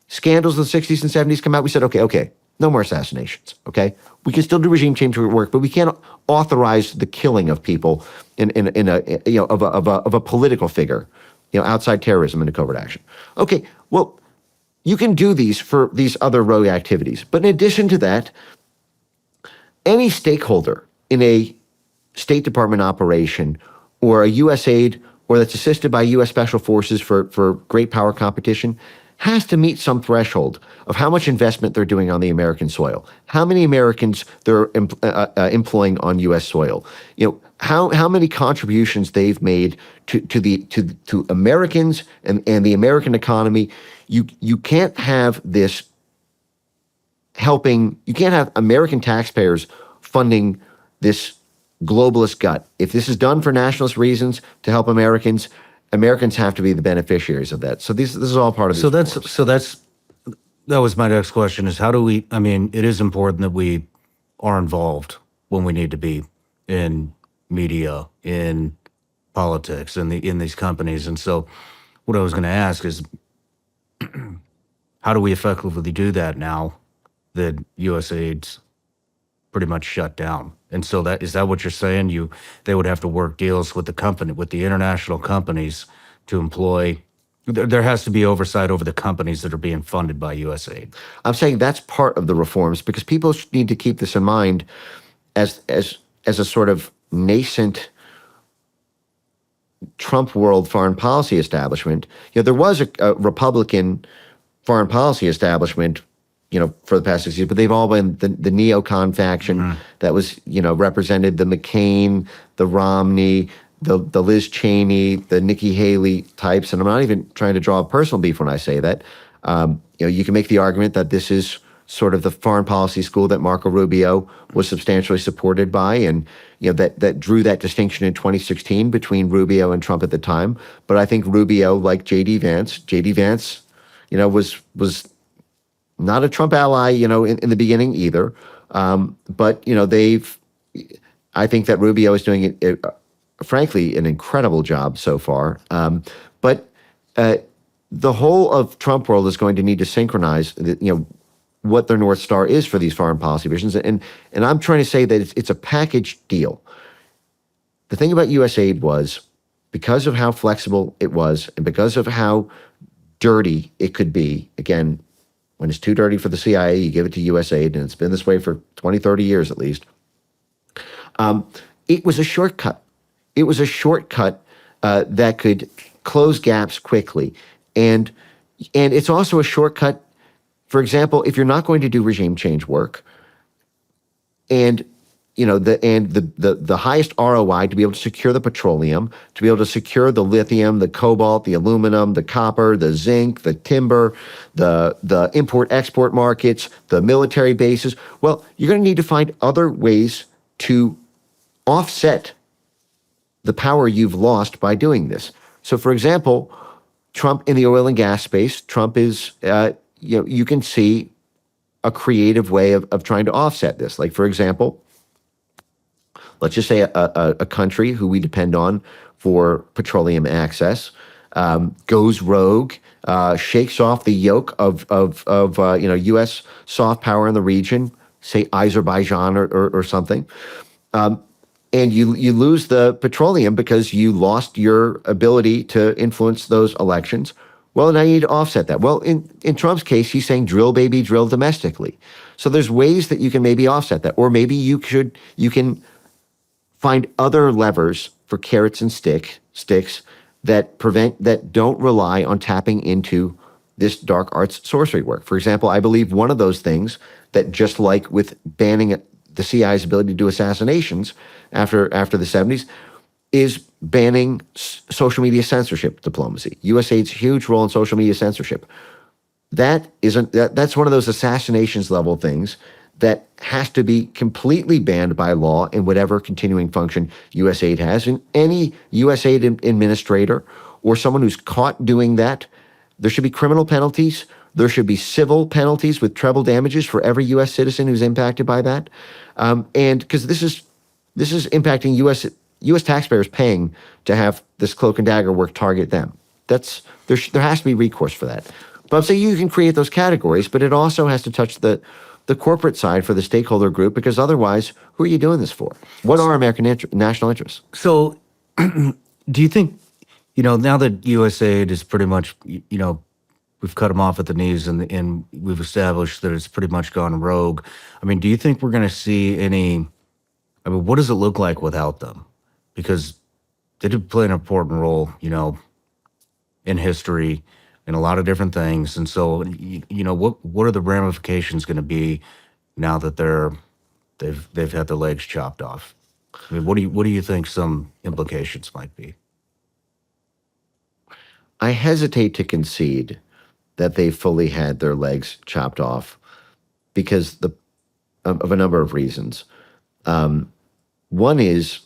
Scandals of the 60s and 70s come out. We said, okay, no more assassinations. Okay, we can still do regime change work, but we can't authorize the killing of people in a of a political figure, outside terrorism and a covert action. Okay, well, you can do these for these other rogue activities, but in addition to that, any stakeholder in a State Department operation or a USAID or that's assisted by U.S. Special Forces for great power competition has to meet some threshold of how much investment they're doing on the American soil, how many Americans they're employing on U.S. soil, how many contributions they've made to Americans and the American economy. You can't have this you can't have American taxpayers funding this globalist gut. If this is done for nationalist reasons to help Americans have to be the beneficiaries of that. So this is all part of this. That was my next question is how do we, it is important that we are involved when we need to be in media, in politics, in these companies. And so what I was going to ask is how do we effectively do that now that USAID's pretty much shut down? And so is that what you're saying? They would have to work deals with the international companies to employ. There has to be oversight over the companies that are being funded by USAID. I'm saying that's part of the reforms because people need to keep this in mind as a sort of nascent Trump world foreign policy establishment. There was a Republican foreign policy establishment for the past 6 years, but they've all been the neocon faction that was, represented the McCain, the Romney, the Liz Cheney, the Nikki Haley types. And I'm not even trying to draw a personal beef when I say that. You can make the argument that this is sort of the foreign policy school that Marco Rubio was substantially supported by, and that drew that distinction in 2016 between Rubio and Trump at the time. But I think Rubio, like J.D. Vance, was not a Trump ally, in the beginning either. But, I think that Rubio is doing, frankly, an incredible job so far. But the whole of Trump world is going to need to synchronize, what their North Star is for these foreign policy visions. And I'm trying to say that it's a package deal. The thing about USAID was, because of how flexible it was and because of how dirty it could be, again, when it's too dirty for the CIA, you give it to USAID, and it's been this way for 20, 30 years at least. It was a shortcut. It was a shortcut that could close gaps quickly. And it's also a shortcut, for example, if you're not going to do regime change work, and the highest ROI to be able to secure the petroleum, to be able to secure the lithium, the cobalt, the aluminum, the copper, the zinc, the timber, the import-export markets, the military bases. Well, you're going to need to find other ways to offset the power you've lost by doing this. So, for example, Trump in the oil and gas space, Trump is, you can see a creative way of trying to offset this. Like, for example, let's just say a country who we depend on for petroleum access goes rogue, shakes off the yoke of U.S. soft power in the region, say Azerbaijan or something, and you lose the petroleum because you lost your ability to influence those elections. Well, now you need to offset that. Well, in Trump's case, he's saying drill, baby, drill domestically. So there's ways that you can maybe offset that, or maybe you can find other levers for carrots and sticks that don't rely on tapping into this dark arts sorcery work. For example, I believe one of those things that, just like with banning the CIA's ability to do assassinations after the 70s, is banning social media censorship diplomacy. USAID's huge role in social media censorship. That's one of those assassinations level things that has to be completely banned by law in whatever continuing function USAID has. And any USAID administrator or someone who's caught doing that, there should be criminal penalties. There should be civil penalties with treble damages for every U.S. citizen who's impacted by that. And because this is impacting U.S. taxpayers paying to have this cloak and dagger work target them. There has to be recourse for that. But I'm saying you can create those categories, but it also has to touch the corporate side for the stakeholder group, because otherwise, who are you doing this for? What are American national interests? So, do you think, now that USAID is pretty much, we've cut them off at the knees and we've established that it's pretty much gone rogue. I mean, do you think we're going to see what does it look like without them? Because they did play an important role, in history, in a lot of different things. And so, what are the ramifications going to be now that they've had their legs chopped off? I mean, what do you think some implications might be? I hesitate to concede that they fully had their legs chopped off because of a number of reasons. One is,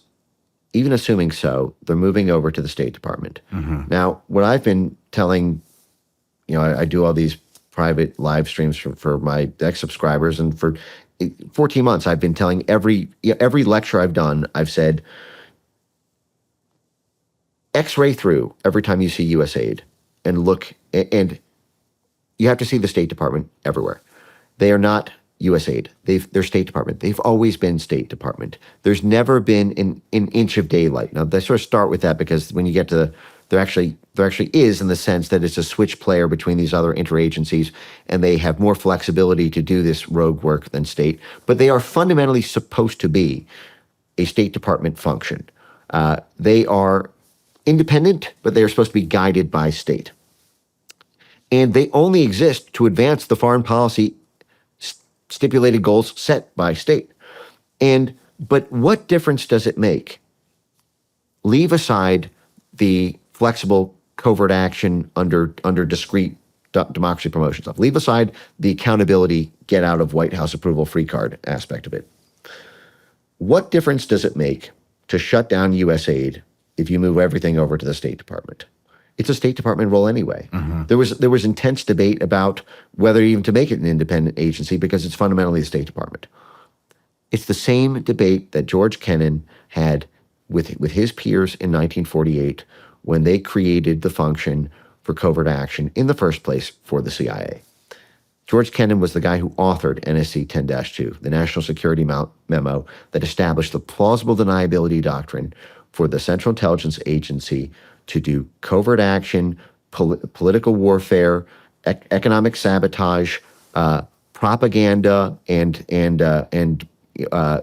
even assuming so, they're moving over to the State Department. Mm-hmm. Now, what I've been telling, I do all these private live streams for my ex-subscribers, and for 14 months, I've been telling every lecture I've done, I've said, X-ray through every time you see USAID and look, and you have to see the State Department everywhere. They are not USAID. They're State Department. They've always been State Department. There's never been an inch of daylight. Now, they sort of start with that because when you get to there actually is, in the sense that it's a switch player between these other interagencies, and they have more flexibility to do this rogue work than state. But they are fundamentally supposed to be a State Department function. They are independent, but they are supposed to be guided by state. And they only exist to advance the foreign policy stipulated goals set by state. But what difference does it make? Leave aside the flexible covert action under discrete democracy promotion stuff. Leave aside the accountability, get out of White House approval free card aspect of it. What difference does it make to shut down USAID if you move everything over to the State Department? It's a State Department role anyway. Mm-hmm. There was intense debate about whether even to make it an independent agency, because it's fundamentally the State Department. It's the same debate that George Kennan had with his peers in 1948 when they created the function for covert action in the first place for the CIA. George Kennan was the guy who authored NSC 10-2, the National Security Memo that established the plausible deniability doctrine for the Central Intelligence Agency to do covert action, political warfare, economic sabotage, propaganda, and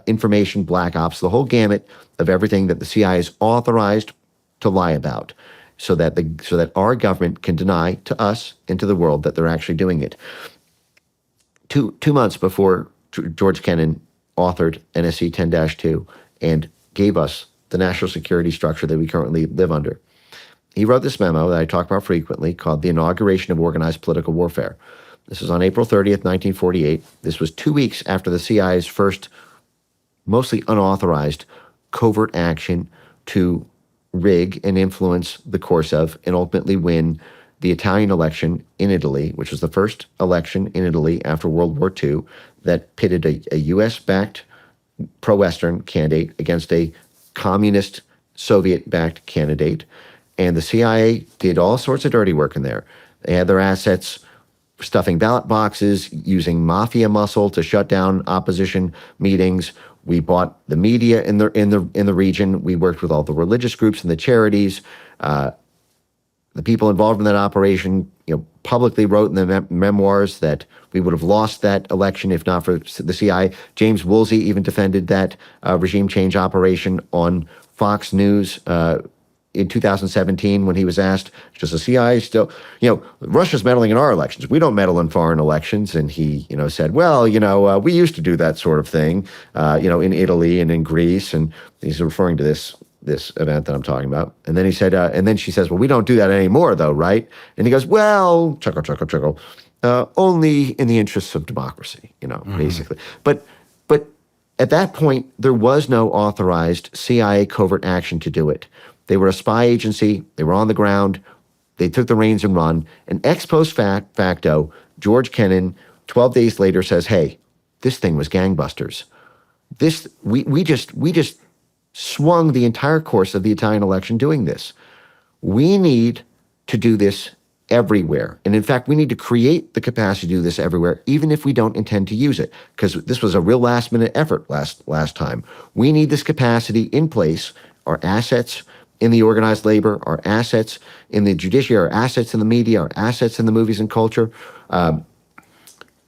information black ops, the whole gamut of everything that the CIA is authorized to lie about, so that our government can deny to us and to the world that they're actually doing it. Two months before George Kennan authored NSC 10-2 and gave us the national security structure that we currently live under, he wrote this memo that I talk about frequently called The Inauguration of Organized Political Warfare. This was on April 30th, 1948. This was 2 weeks after the CIA's first, mostly unauthorized, covert action to rig and influence the course of and ultimately win the Italian election in Italy, which was the first election in Italy after World War II that pitted a U.S.-backed pro-Western candidate against a communist Soviet-backed candidate. And the CIA did all sorts of dirty work in there. They had their assets stuffing ballot boxes, using mafia muscle to shut down opposition meetings. We bought the media in the region. We worked with all the religious groups and the charities. The people involved in that operation, publicly wrote in their memoirs that we would have lost that election if not for the CIA. James Woolsey even defended that regime change operation on Fox News in 2017 when he was asked, does the CIA still, Russia's meddling in our elections. We don't meddle in foreign elections. And he, said, well, we used to do that sort of thing, in Italy and in Greece. And he's referring to this event that I'm talking about. And then he said, and then she says, well, we don't do that anymore though, right? And he goes, well, chuckle, chuckle, chuckle. only in the interests of democracy, basically. But at that point, there was no authorized CIA covert action to do it. They were a spy agency. They were on the ground. They took the reins and run. And ex post facto, George Kennan, 12 days later, says, "Hey, this thing was gangbusters. We just swung the entire course of the Italian election doing this. We need to do this everywhere. And in fact, we need to create the capacity to do this everywhere, even if we don't intend to use it, because this was a real last minute effort last time. We need this capacity in place, our assets in the organized labor, our assets in the judiciary, our assets in the media, our assets in the movies and culture,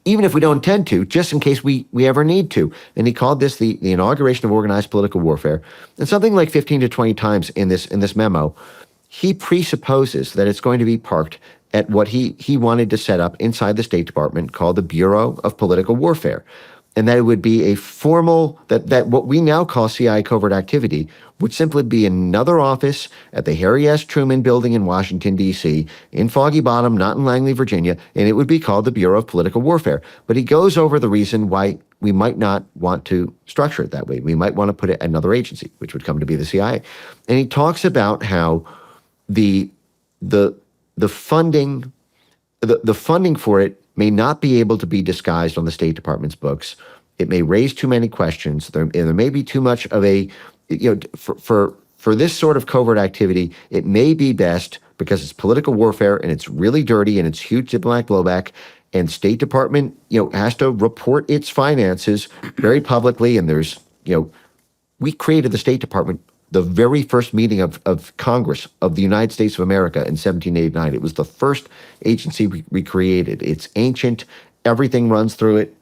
even if we don't intend to, just in case we ever need to." And he called this the inauguration of organized political warfare. And something like 15 to 20 times in this memo, he presupposes that it's going to be parked at what he wanted to set up inside the State Department called the Bureau of Political Warfare. And that it would be a formal, that what we now call CIA covert activity would simply be another office at the Harry S. Truman Building in Washington, D.C., in Foggy Bottom, not in Langley, Virginia, and it would be called the Bureau of Political Warfare. But he goes over the reason why we might not want to structure it that way. We might want to put it at another agency, which would come to be the CIA. And he talks about how the funding for it may not be able to be disguised on the State Department's books. It may raise too many questions. There may be too much of a, for this sort of covert activity, it may be best, because it's political warfare and it's really dirty and it's huge diplomatic blowback, and State Department, has to report its finances very publicly. And there's, we created the State Department the very first meeting of Congress of the United States of America in 1789. It was the first agency we created. It's ancient. Everything runs through it.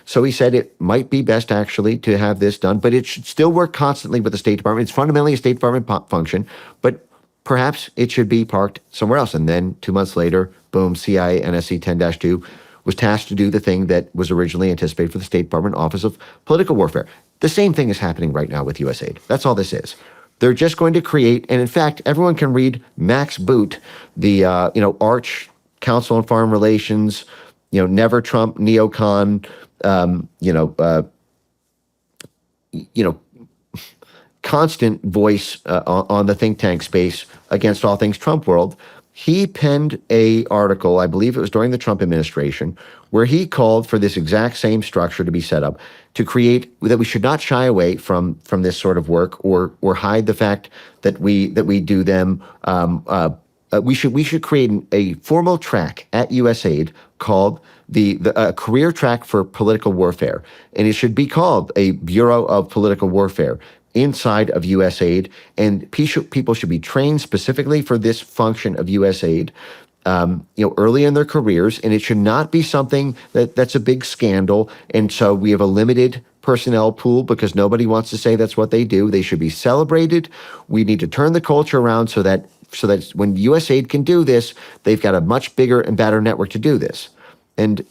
So he said it might be best actually to have this done, but it should still work constantly with the State Department. It's fundamentally a State Department function, but perhaps it should be parked somewhere else. And then 2 months later, boom, CIA NSC 10-2 was tasked to do the thing that was originally anticipated for the State Department Office of Political Warfare. The same thing is happening right now with USAID. That's all this is. They're just going to create, and in fact, everyone can read Max Boot, the arch counsel on foreign relations, never Trump neocon, constant voice on the think tank space against all things Trump world. He penned a article, I believe it was during the Trump administration, where he called for this exact same structure to be set up to create, that we should not shy away from this sort of work or hide the fact that we do them. We should create a formal track at USAID called the career track for political warfare, and it should be called a Bureau of Political Warfare inside of USAID, and people should be trained specifically for this function of USAID, early in their careers, and it should not be something that's a big scandal. And so we have a limited personnel pool because nobody wants to say that's what they do. They should be celebrated. We need to turn the culture around so that when USAID can do this, they've got a much bigger and better network to do this. And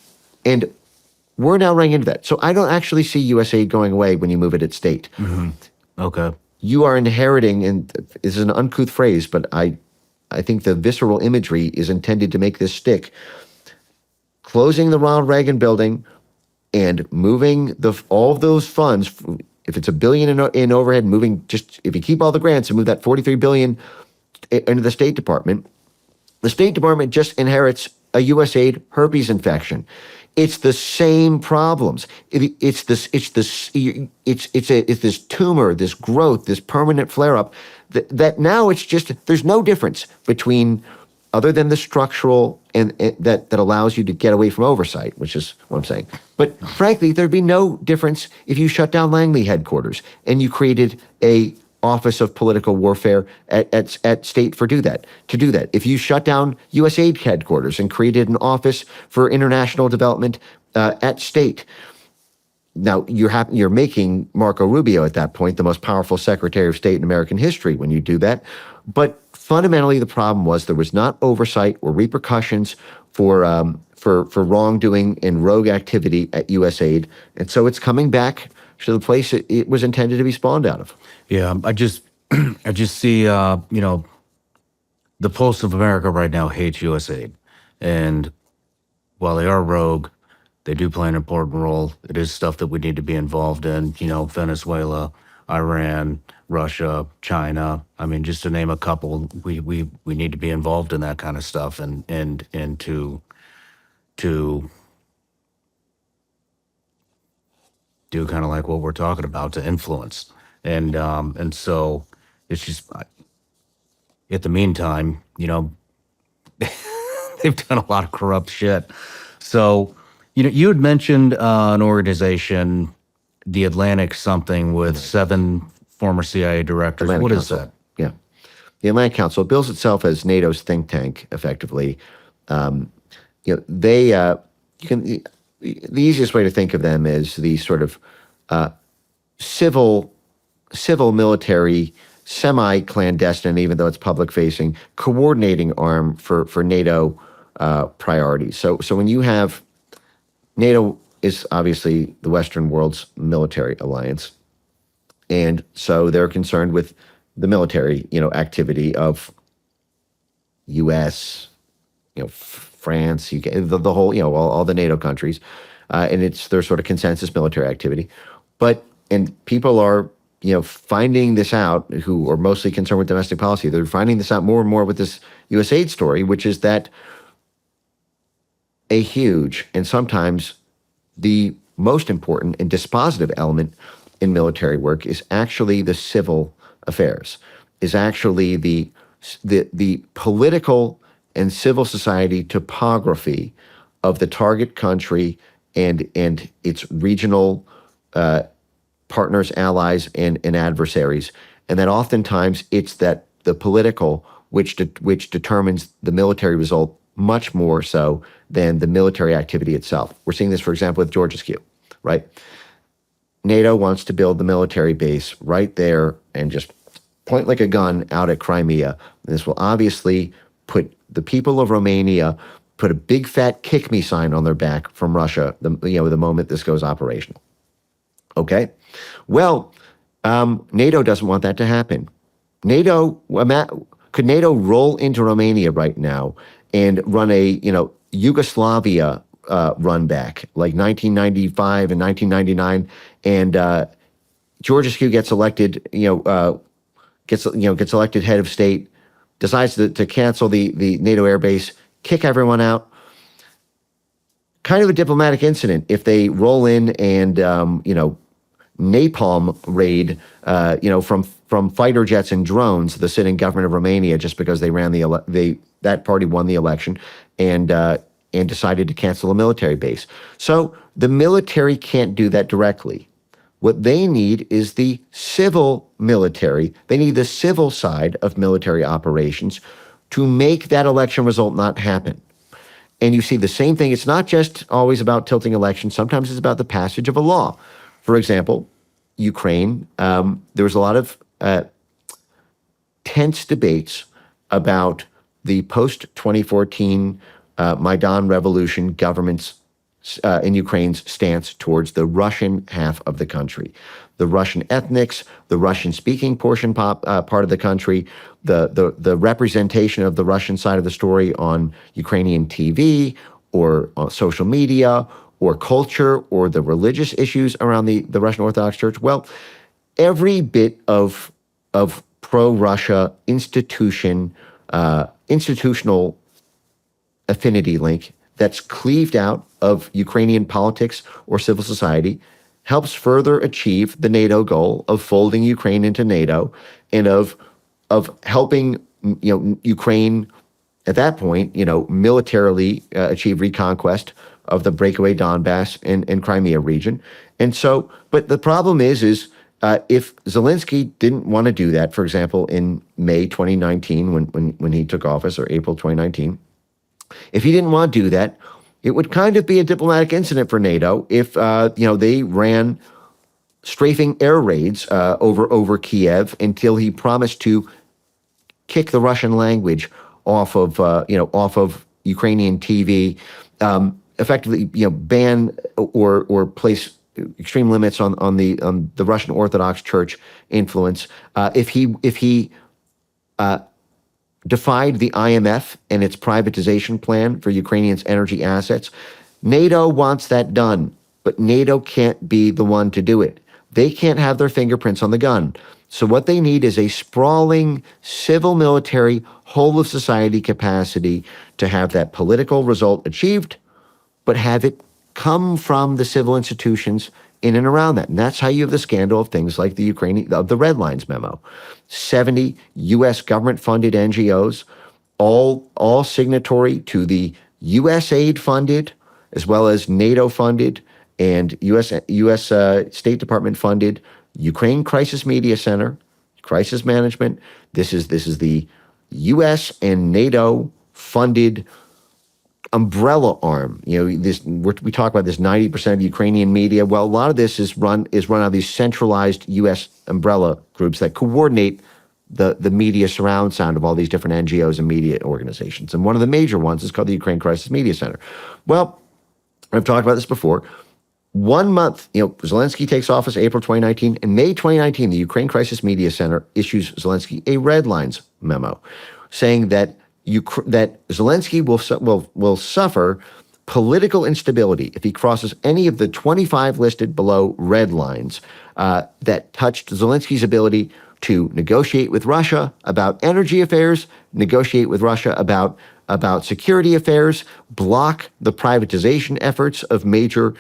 we're now running into that. So I don't actually see USAID going away when you move it at state. Mm-hmm. Okay. You are inheriting, and this is an uncouth phrase, but I think the visceral imagery is intended to make this stick. Closing the Ronald Reagan building and moving all of those funds, if it's $1 billion in overhead, if you keep all the grants and move that $43 billion into the State Department, the State Department just inherits a USAID herpes infection. It's the same problems. It's this tumor, this growth, this permanent flare-up that now it's just, there's no difference between, other than the structural and that allows you to get away from oversight, which is what I'm saying. But frankly, there'd be no difference if you shut down Langley headquarters and you created a Office of Political Warfare at state to do that. If you shut down USAID headquarters and created an Office for International Development at state. Now, you're making Marco Rubio at that point the most powerful Secretary of State in American history when you do that. But fundamentally, the problem was there was not oversight or repercussions for wrongdoing and rogue activity at USAID. And so it's coming back to the place it was intended to be spawned out of. Yeah, I just see, the pulse of America right now hates USAID. And while they are rogue, they do play an important role. It is stuff that we need to be involved in. Venezuela, Iran, Russia, China. I mean, just to name a couple, we need to be involved in that kind of stuff and to do kind of like what we're talking about, to influence. And so it's just, at the meantime, they've done a lot of corrupt shit. So, you had mentioned an organization, the Atlantic something, with 7 former CIA directors. Atlantic What is Council. that? Yeah. The Atlantic Council bills itself as NATO's think tank, effectively. They the easiest way to think of them is the sort of civil military, semi-clandestine, even though it's public-facing, coordinating arm for NATO priorities. So when you have NATO is obviously the Western world's military alliance, and so they're concerned with the military, activity of U.S., France, UK, the whole, all the NATO countries, and it's their sort of consensus military activity. And people are, finding this out, who are mostly concerned with domestic policy. They're finding this out more and more with this USAID story, which is that a huge and sometimes the most important and dispositive element in military work is actually the civil affairs, is actually the political and civil society topography of the target country and its regional partners, allies, and adversaries. And that oftentimes it's that the political which determines the military result much more so than the military activity itself. We're seeing this, for example, with Georgescu, right? NATO wants to build the military base right there and just point like a gun out at Crimea. This will obviously put the people of Romania, put a big fat kick me sign on their back from Russia the moment this goes operational. Okay? Well, NATO doesn't want that to happen. Could NATO roll into Romania right now and run a Yugoslavia run back like 1995 and 1999, and Georgescu gets elected, gets elected head of state, decides to cancel the NATO air base, kick everyone out. Kind of a diplomatic incident if they roll in and napalm raid, from fighter jets and drones, the sitting government of Romania, just because they ran that party won the election and decided to cancel a military base. So the military can't do that directly. What they need is the civil military. They need the civil side of military operations to make that election result not happen. And you see the same thing. It's not just always about tilting elections. Sometimes it's about the passage of a law. For example, Ukraine, there was a lot of tense debates about the post-2014 Maidan Revolution government's in Ukraine's stance towards the Russian half of the country. The Russian ethnics, the Russian-speaking portion part of the country, the representation of the Russian side of the story on Ukrainian TV or on social media or culture or the religious issues around the Russian Orthodox Church. Well, every bit of pro-Russia institutional affinity link that's cleaved out of Ukrainian politics or civil society helps further achieve the NATO goal of folding Ukraine into NATO and of helping Ukraine at that point militarily achieve reconquest of the breakaway Donbass and Crimea region. And so, but the problem is if Zelensky didn't want to do that, for example, in May 2019 when he took office, or April 2019, if he didn't want to do that, it would kind of be a diplomatic incident for NATO if they ran strafing air raids over Kiev until he promised to kick the Russian language off of Ukrainian TV, effectively ban or place extreme limits on the Russian Orthodox Church influence. If he defied the IMF and its privatization plan for Ukrainians' energy assets. NATO wants that done, but NATO can't be the one to do it. They can't have their fingerprints on the gun. So what they need is a sprawling civil military whole of society capacity to have that political result achieved, but have it come from the civil institutions in and around that. And that's how you have the scandal of things like the Red Lines memo. 70 U.S. government-funded NGOs, all signatory to the USAID funded, as well as NATO funded and U.S. State Department funded Ukraine Crisis Media Center, crisis management. This is the U.S. and NATO funded umbrella arm. We talk about this 90% of Ukrainian media. Well, a lot of this is run out of these centralized U.S. umbrella groups that coordinate the media surround sound of all these different NGOs and media organizations. And one of the major ones is called the Ukraine Crisis Media Center. Well, I've talked about this before. 1 month, Zelensky takes office April 2019. In May 2019, the Ukraine Crisis Media Center issues Zelensky a Red Lines memo saying that that Zelensky will suffer political instability if he crosses any of the 25 listed below red lines that touched Zelensky's ability to negotiate with Russia about energy affairs, negotiate with Russia about security affairs, block the privatization efforts of major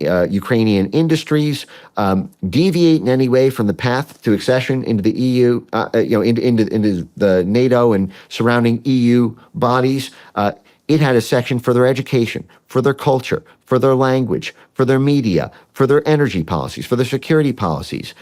Ukrainian industries, deviate in any way from the path to accession into the EU, into the NATO and surrounding EU bodies. It had a section for their education, for their culture, for their language, for their media, for their energy policies, for their security policies.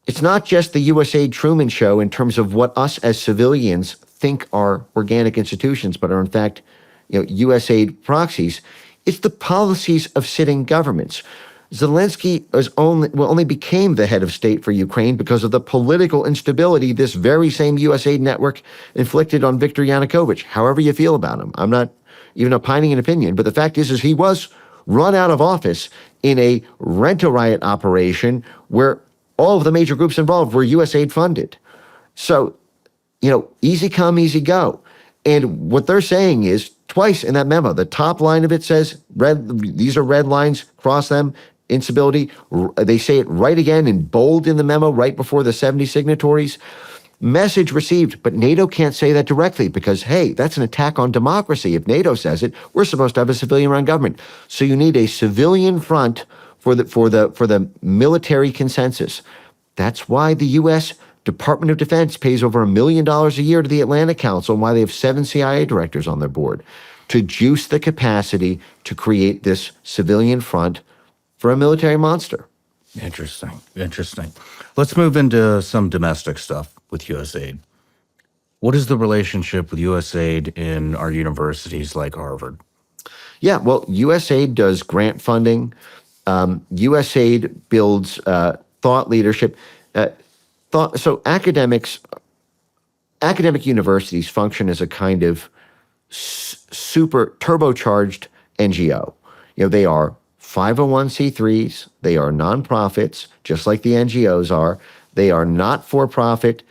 It's not just the USAID Truman Show in terms of what us as civilians think are organic institutions, but are in fact, USAID proxies. It's the policies of sitting governments. Zelensky only became the head of state for Ukraine because of the political instability this very same USAID network inflicted on Viktor Yanukovych. However you feel about him, I'm not even opining an opinion, but the fact is he was run out of office in a rent-a-riot operation where all of the major groups involved were USAID funded. So, easy come, easy go. And what they're saying is, twice in that memo, the top line of it says, these are red lines, cross them, instability. They say it right again in bold in the memo, right before the 70 signatories. Message received, but NATO can't say that directly because, hey, that's an attack on democracy. If NATO says it, we're supposed to have a civilian-run government. So you need a civilian front for the military consensus. That's why the U.S. Department of Defense pays over $1 million a year to the Atlantic Council and why they have 7 CIA directors on their board to juice the capacity to create this civilian front for a military monster. Interesting. Let's move into some domestic stuff with USAID. What is the relationship with USAID in our universities like Harvard? Yeah, well, USAID does grant funding. USAID builds thought leadership. So academic universities function as a kind of super turbocharged NGO. They are 501c3s. They are nonprofits, just like the NGOs are. They are not for profit.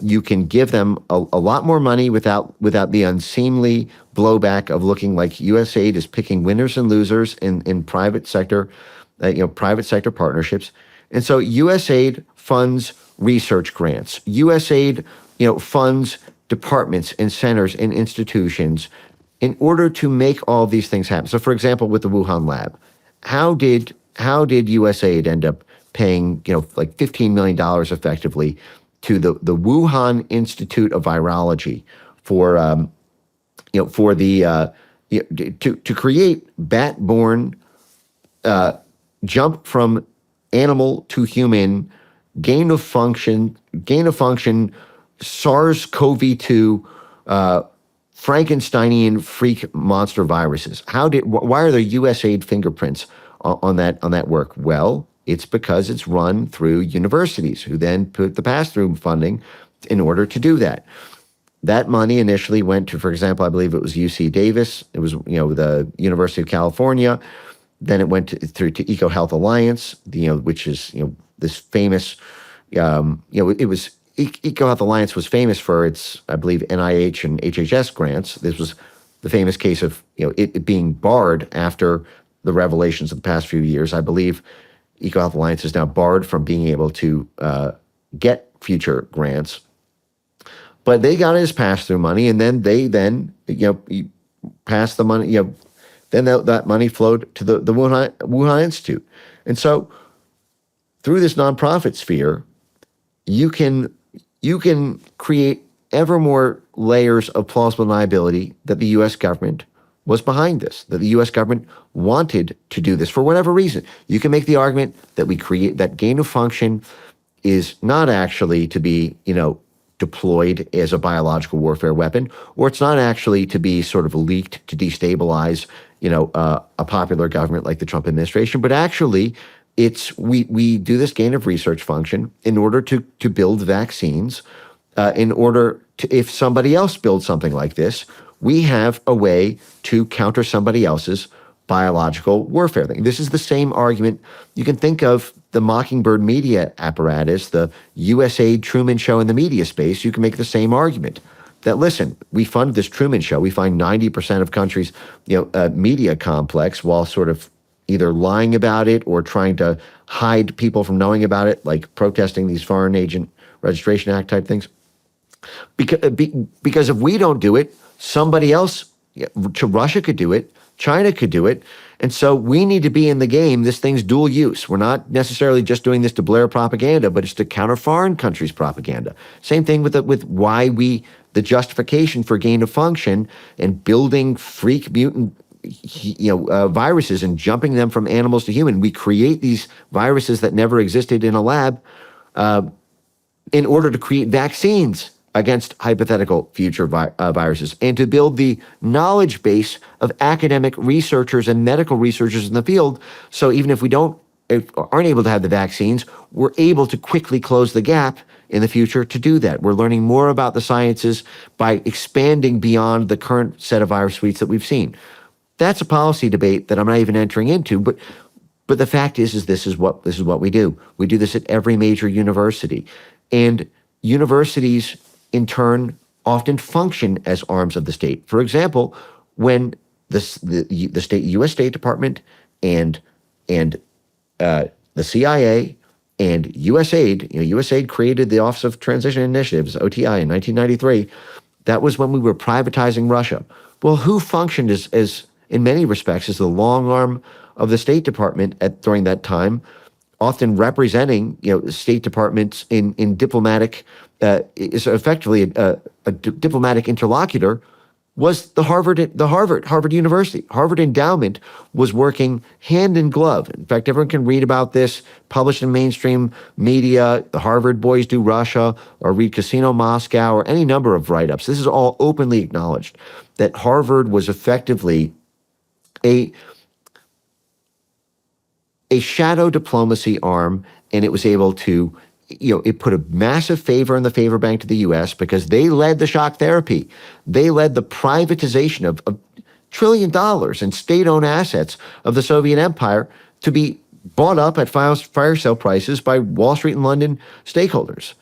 You can give them a lot more money without the unseemly blowback of looking like USAID is picking winners and losers in private sector, private sector partnerships. And so USAID funds research grants. USAID, funds departments and centers and institutions in order to make all of these things happen. So, for example, with the Wuhan lab, how did USAID end up paying, like $15 million effectively to the Wuhan Institute of Virology to create bat-borne jump from animal to human gain of function SARS-CoV-2 Frankensteinian freak monster viruses. Why are there USAID fingerprints on that work? Well, it's because it's run through universities who then put the pass-through funding in order to do that. That money initially went to, for example, I believe it was UC Davis. It was, the University of California. Then it went through to EcoHealth Alliance, which is, this famous, it was EcoHealth Alliance was famous for its, I believe, NIH and HHS grants. This was the famous case of it being barred after the revelations of the past few years. I believe EcoHealth Alliance is now barred from being able to get future grants. But they got it as pass-through money, and then they passed the money. Then that money flowed to the Wuhan Institute, and so through this nonprofit sphere, you can create ever more layers of plausible deniability that the U.S. government was behind this, that the U.S. government wanted to do this for whatever reason. You can make the argument that that gain of function is not actually to be, deployed as a biological warfare weapon, or it's not actually to be sort of leaked to destabilize, a popular government like the Trump administration, but actually we do this gain of research function in order to build vaccines, in order to, if somebody else builds something like this, we have a way to counter somebody else's biological warfare thing. This is the same argument. You can think of the Mockingbird media apparatus, the USAID Truman Show in the media space. You can make the same argument that, listen, we fund this Truman Show. We find 90% of countries, media complex, while sort of either lying about it or trying to hide people from knowing about it, like protesting these Foreign Agent Registration Act type things. Because if we don't do it, somebody else, to Russia could do it, China could do it. And so we need to be in the game. This thing's dual use. We're not necessarily just doing this to Blair propaganda, but it's to counter foreign countries' propaganda. Same thing with why the justification for gain of function and building freak mutant viruses and jumping them from animals to human. We create these viruses that never existed in a lab in order to create vaccines against hypothetical future viruses, and to build the knowledge base of academic researchers and medical researchers in the field. So even if we aren't able to have the vaccines, we're able to quickly close the gap in the future to do that. We're learning more about the sciences by expanding beyond the current set of virus suites that we've seen. That's a policy debate that I'm not even entering into, but the fact is this is what we do. We do this at every major university, and universities in turn often function as arms of the state. For example, when the U.S. State Department and the CIA and USAID, USAID created the Office of Transition Initiatives, OTI, in 1993. That was when we were privatizing Russia. Well, who functioned as in many respects, as the long arm of the State Department during that time, often representing, State Departments in diplomatic, is effectively a diplomatic interlocutor, was the Harvard University. Harvard Endowment was working hand in glove. In fact, everyone can read about this, published in mainstream media, the Harvard Boys Do Russia, or read Casino Moscow, or any number of write-ups. This is all openly acknowledged, that Harvard was effectively a shadow diplomacy arm, and it was able to, it put a massive favor in the favor bank to the U.S. because they led the shock therapy. They led the privatization of $1 trillion in state-owned assets of the Soviet Empire to be bought up at fire sale prices by Wall Street and London stakeholders.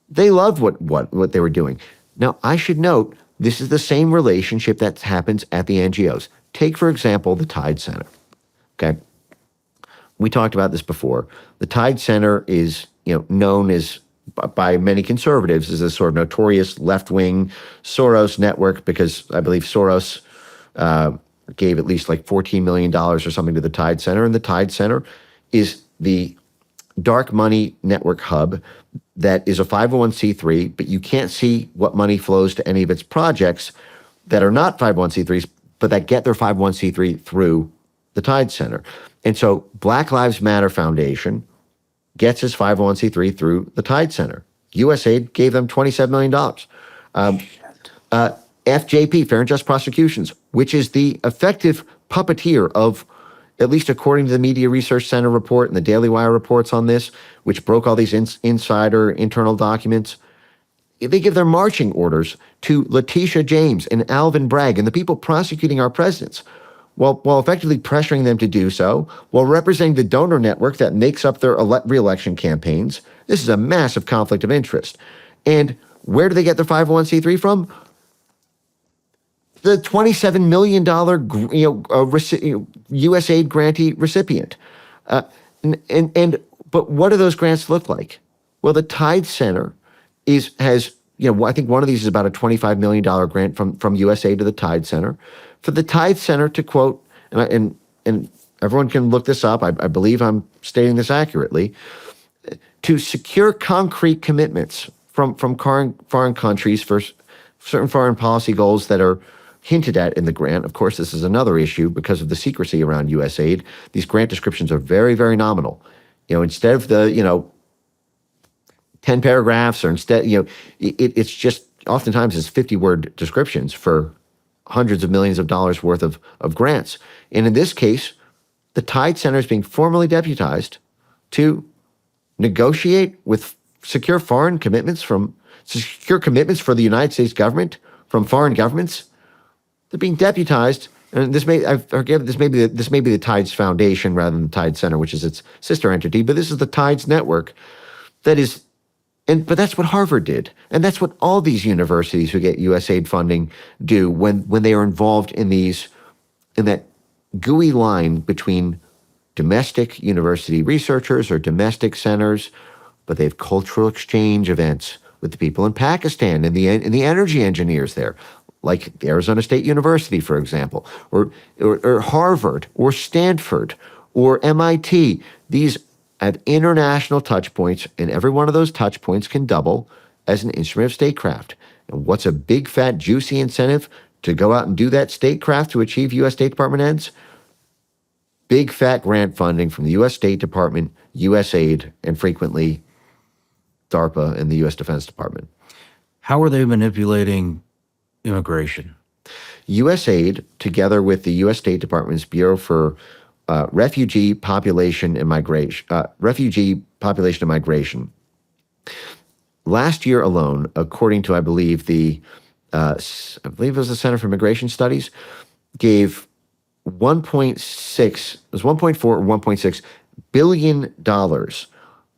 They loved what they were doing. Now, I should note, this is the same relationship that happens at the NGOs. Take, for example, the Tide Center. Okay. We talked about this before. The Tide Center is, known as by many conservatives as a sort of notorious left-wing Soros network, because I believe Soros gave at least like $14 million or something to the Tide Center, and the Tide Center is the dark money network hub that is a 501c3, but you can't see what money flows to any of its projects that are not 501c3s, but that get their 501c3 through the Tide Center. And so Black Lives Matter Foundation gets its 501c3 through the Tide Center. USAID gave them $27 million. FJP, Fair and Just Prosecutions, which is the effective puppeteer of, at least according to the Media Research Center report and the Daily Wire reports on this, which broke all these insider internal documents, they give their marching orders to Letitia James and Alvin Bragg and the people prosecuting our presidents, while effectively pressuring them to do so, while representing the donor network that makes up their re-election campaigns. This is a massive conflict of interest. And where do they get their 501c3 from? The $27 million USAID grantee recipient. But what do those grants look like? Well, the Tide Center has I think one of these is about a $25 million grant from USAID to the Tide Center. For the Tide Center to quote, and everyone can look this up, I believe I'm stating this accurately, to secure concrete commitments from foreign countries for certain foreign policy goals that are hinted at in the grant. Of course, this is another issue because of the secrecy around USAID. These grant descriptions are very, very nominal. Instead of the 10 paragraphs, or instead, it's just oftentimes it's 50-word descriptions for hundreds of millions of dollars worth of grants. And in this case, the Tide Center is being formally deputized to negotiate with secure commitments for the United States government from foreign governments. They're being deputized, and this may be the Tides Foundation rather than the Tide Center, which is its sister entity, but this is the Tides network but that's what Harvard did, and that's what all these universities who get USAID funding do when they are involved in that gooey line between domestic university researchers or domestic centers, but they have cultural exchange events with the people in Pakistan and the energy engineers there, like the Arizona State University, for example, or Harvard, or Stanford, or MIT. These have international touch points, and every one of those touch points can double as an instrument of statecraft. And what's a big, fat, juicy incentive to go out and do that statecraft to achieve U.S. State Department ends? Big, fat grant funding from the U.S. State Department, USAID, and frequently DARPA and the U.S. Defense Department. How are they manipulating immigration? USAID, together with the U.S. State Department's Bureau for Refugee Population and Migration, last year alone, according to I believe it was the Center for Immigration Studies, gave 1.4 or 1.6 billion dollars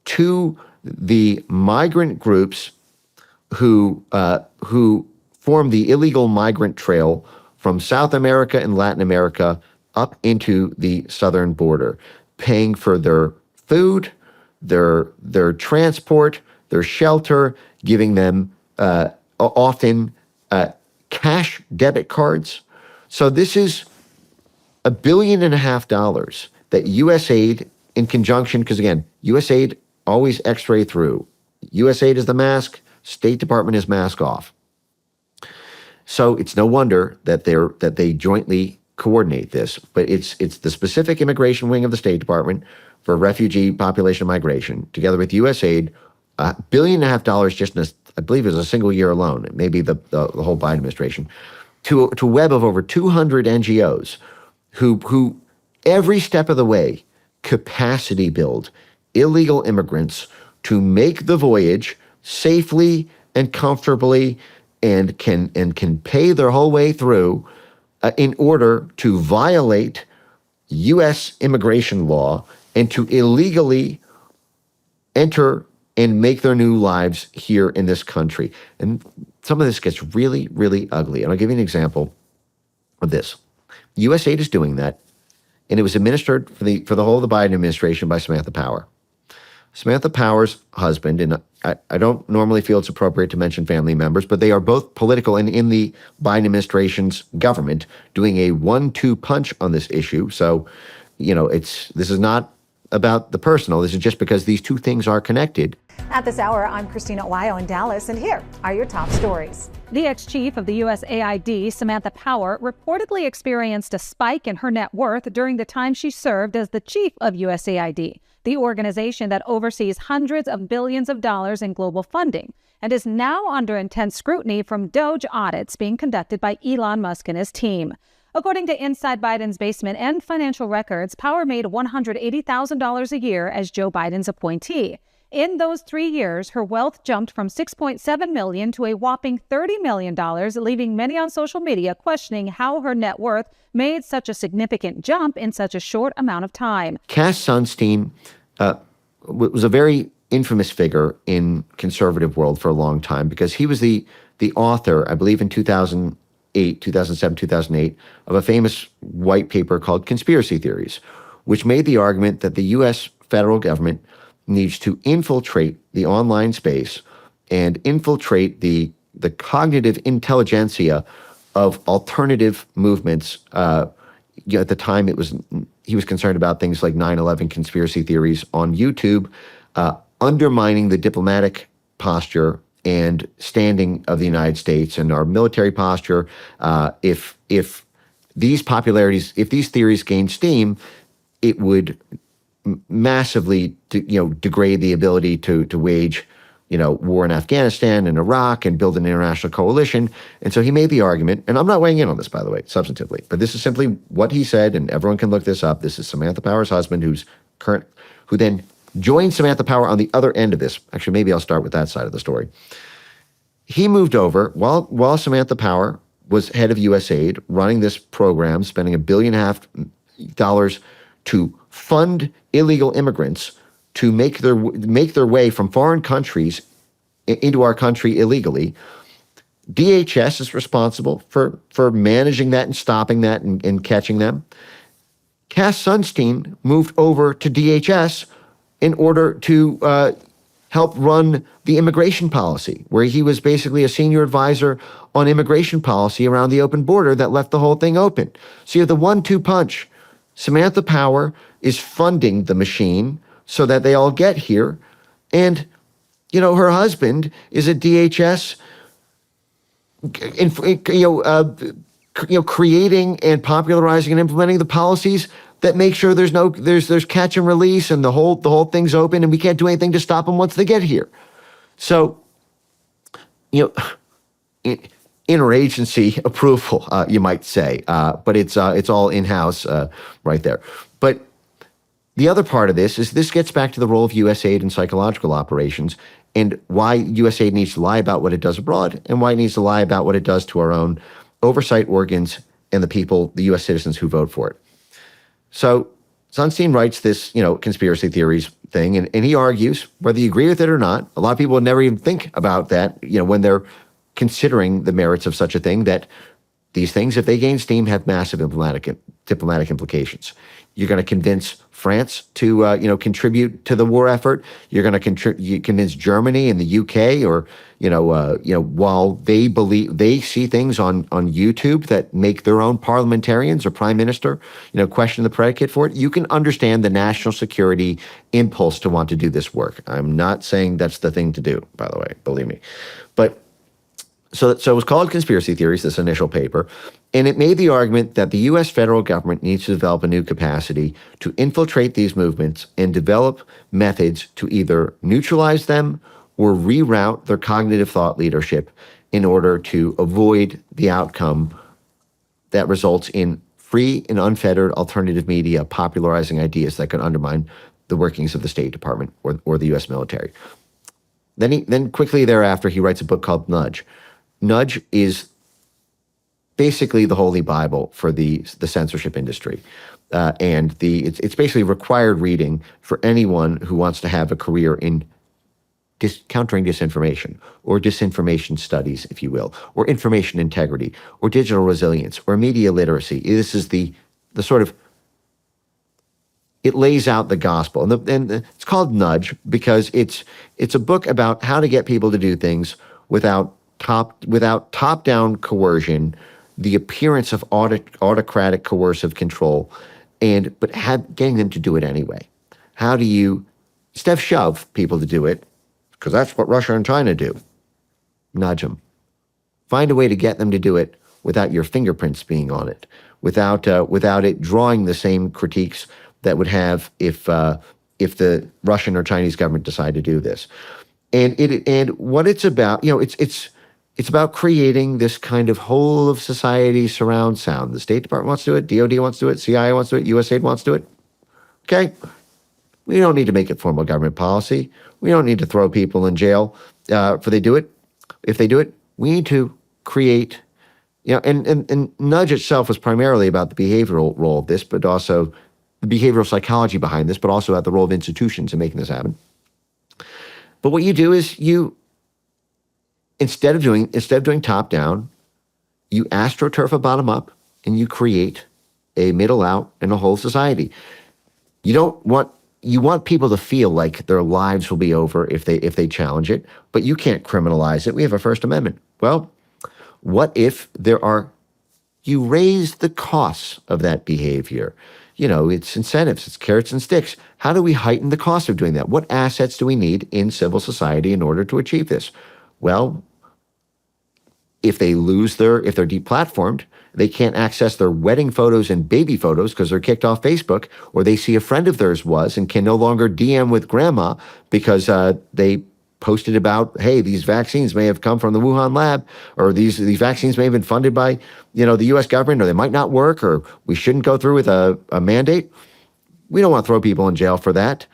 to the migrant groups who form the illegal migrant trail from South America and Latin America up into the southern border, paying for their food, their transport, their shelter, giving them often cash debit cards. So this is $1.5 billion that USAID, in conjunction, because again, USAID always X-ray through. USAID is the mask, State Department is mask off. So it's no wonder that they jointly coordinate this, but it's the specific immigration wing of the State Department for refugee population migration, together with USAID, $1.5 billion just in I believe it was a single year alone, maybe the whole Biden administration, to a web of over 200 NGOs who every step of the way capacity build illegal immigrants to make the voyage safely and comfortably and can pay their whole way through in order to violate U.S. immigration law and to illegally enter and make their new lives here in this country. And some of this gets really, really ugly. And I'll give you an example of this. USAID is doing that, and it was administered for the whole of the Biden administration by Samantha Power. Samantha Power's husband, and I don't normally feel it's appropriate to mention family members, but they are both political and in the Biden administration's government doing a 1-2 punch on this issue. So, this is not about the personal. This is just because these two things are connected. At this hour, I'm Christina Owayo in Dallas, and here are your top stories. The ex-chief of the USAID, Samantha Power, reportedly experienced a spike in her net worth during the time she served as the chief of USAID, the organization that oversees hundreds of billions of dollars in global funding, and is now under intense scrutiny from DOGE audits being conducted by Elon Musk and his team. According to Inside Biden's Basement and financial records, Power made $180,000 a year as Joe Biden's appointee. In those 3 years, her wealth jumped from $6.7 million to a whopping $30 million, leaving many on social media questioning how her net worth made such a significant jump in such a short amount of time. Cass Sunstein was a very infamous figure in conservative world for a long time because he was the author, I believe in 2007, 2008, of a famous white paper called Conspiracy Theories, which made the argument that the U.S. federal government needs to infiltrate the online space and infiltrate the cognitive intelligentsia of alternative movements. At the time, he was concerned about things like 9/11 conspiracy theories on YouTube, undermining the diplomatic posture and standing of the United States and our military posture. If these theories gain steam, it would massively degrade the ability to wage war in Afghanistan and Iraq and build an international coalition. And so he made the argument, and I'm not weighing in on this, by the way, substantively, but this is simply what he said, and everyone can look this up. This is Samantha Power's husband, who then joined Samantha Power on the other end of this. Actually, maybe I'll start with that side of the story. He moved over while Samantha Power was head of USAID, running this program, spending $1.5 billion to fund illegal immigrants to make their way from foreign countries into our country illegally. DHS is responsible for managing that and stopping that and catching them. Cass Sunstein moved over to DHS in order to help run the immigration policy, where he was basically a senior advisor on immigration policy around the open border that left the whole thing open. So you have the 1-2 punch. Samantha Power is funding the machine so that they all get here. And, her husband is a DHS, creating and popularizing and implementing the policies that make sure there's catch and release and the whole thing's open and we can't do anything to stop them once they get here. So, interagency approval, you might say, but it's all in-house right there. But the other part of this gets back to the role of USAID in psychological operations and why USAID needs to lie about what it does abroad and why it needs to lie about what it does to our own oversight organs and the people, the U.S. citizens who vote for it. So Sunstein writes this, conspiracy theories thing, and he argues, whether you agree with it or not, a lot of people would never even think about that, when they're considering the merits of such a thing, that these things, if they gain steam, have massive diplomatic implications. You're going to convince France to, contribute to the war effort. You're going to convince Germany and the UK, or, while they see things on YouTube that make their own parliamentarians or prime minister, question the predicate for it. You can understand the national security impulse to want to do this work. I'm not saying that's the thing to do, by the way, believe me. But so it was called Conspiracy Theories, this initial paper, and it made the argument that the U.S. federal government needs to develop a new capacity to infiltrate these movements and develop methods to either neutralize them or reroute their cognitive thought leadership in order to avoid the outcome that results in free and unfettered alternative media popularizing ideas that could undermine the workings of the State Department or the U.S. military. Then quickly thereafter, he writes a book called Nudge. Nudge is basically the holy Bible for the censorship industry. It's basically required reading for anyone who wants to have a career in countering disinformation, or disinformation studies, if you will, or information integrity, or digital resilience, or media literacy. This is the sort of, it lays out the gospel. And it's called Nudge because it's a book about how to get people to do things without top-down coercion, the appearance of autocratic coercive control, but getting them to do it anyway. How do you, instead of shove people to do it, because that's what Russia and China do, nudge them. Find a way to get them to do it without your fingerprints being on it, without it drawing the same critiques that would have if the Russian or Chinese government decide to do this. And what it's about, it's about creating this kind of whole of society surround sound. The State Department wants to do it, DOD wants to do it, CIA wants to do it, USAID wants to do it. Okay? We don't need to make it formal government policy. We don't need to throw people in jail if they do it. We need to create, and Nudge itself was primarily about the behavioral role of this, but also the behavioral psychology behind this, but also about the role of institutions in making this happen. But what you do is instead of doing top down, you astroturf a bottom up, and you create a middle out and a whole society. You want people to feel like their lives will be over if they challenge it, but you can't criminalize it. We have a First Amendment. Well, what if you raise the costs of that behavior? It's incentives, it's carrots and sticks. How do we heighten the cost of doing that? What assets do we need in civil society in order to achieve this? Well, if they're deplatformed, they can't access their wedding photos and baby photos because they're kicked off Facebook, or they see a friend of theirs was and can no longer DM with grandma because they posted about, hey, these vaccines may have come from the Wuhan lab, or these vaccines may have been funded by, the U.S. government, or they might not work, or we shouldn't go through with a mandate. We don't want to throw people in jail for that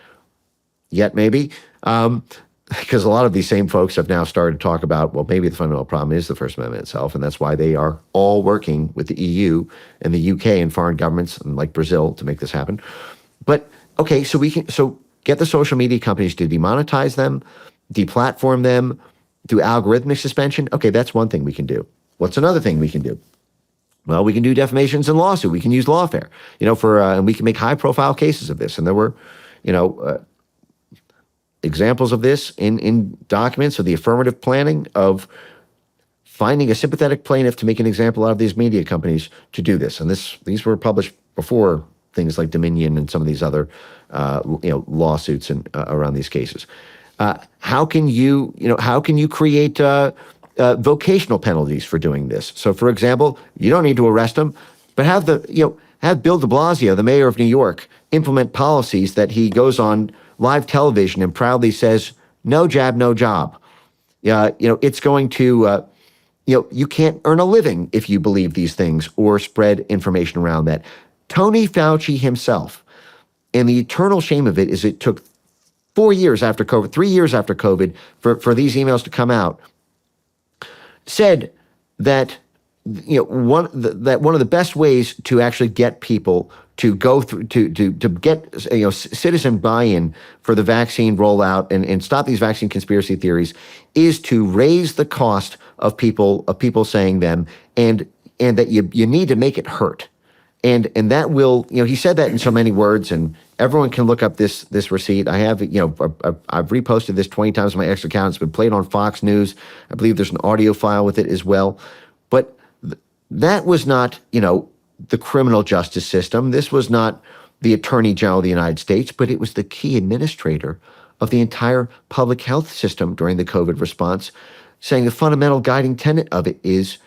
yet, maybe, because a lot of these same folks have now started to talk about, well, maybe the fundamental problem is the First Amendment itself, and that's why they are all working with the EU and the UK and foreign governments like Brazil to make this happen. But okay, so get the social media companies to demonetize them, deplatform them, do algorithmic suspension. Okay, that's one thing we can do. What's another thing we can do? Well, we can do defamations and lawsuit. We can use lawfare, and we can make high-profile cases of this. And there were, examples of this in documents of the affirmative planning of finding a sympathetic plaintiff to make an example out of these media companies to do this. And these were published before things like Dominion and some of these other, lawsuits and around these cases. How can you create vocational penalties for doing this? So, for example, you don't need to arrest them, but have Bill de Blasio, the mayor of New York, implement policies that he goes on live television and proudly says, "No jab, no job." It's going to, you can't earn a living if you believe these things or spread information around that. Tony Fauci himself, and the eternal shame of it is it took 4 years after COVID, 3 years after COVID, for these emails to come out, said that one of the best ways to actually get people to go through to get citizen buy-in for the vaccine rollout and stop these vaccine conspiracy theories is to raise the cost of people saying them, and that you need to make it hurt. And that will, he said that in so many words, and everyone can look up this receipt. I have, I've reposted this 20 times on my X account. It's been played on Fox News. I believe there's an audio file with it as well. But that was not, the criminal justice system. This was not the Attorney General of the United States, but it was the key administrator of the entire public health system during the COVID response, saying the fundamental guiding tenet of it is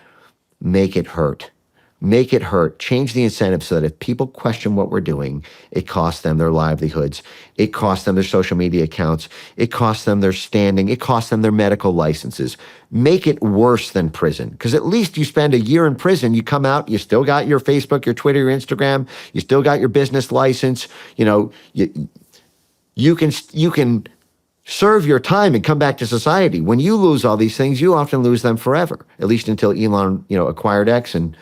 make it hurt. Make it hurt. Change the incentive so that if people question what we're doing, it costs them their livelihoods. It costs them their social media accounts. It costs them their standing. It costs them their medical licenses. Make it worse than prison. Because at least you spend a year in prison, you come out, you still got your Facebook, your Twitter, your Instagram, you still got your business license. You can serve your time and come back to society. When you lose all these things, you often lose them forever, at least until Elon, acquired X and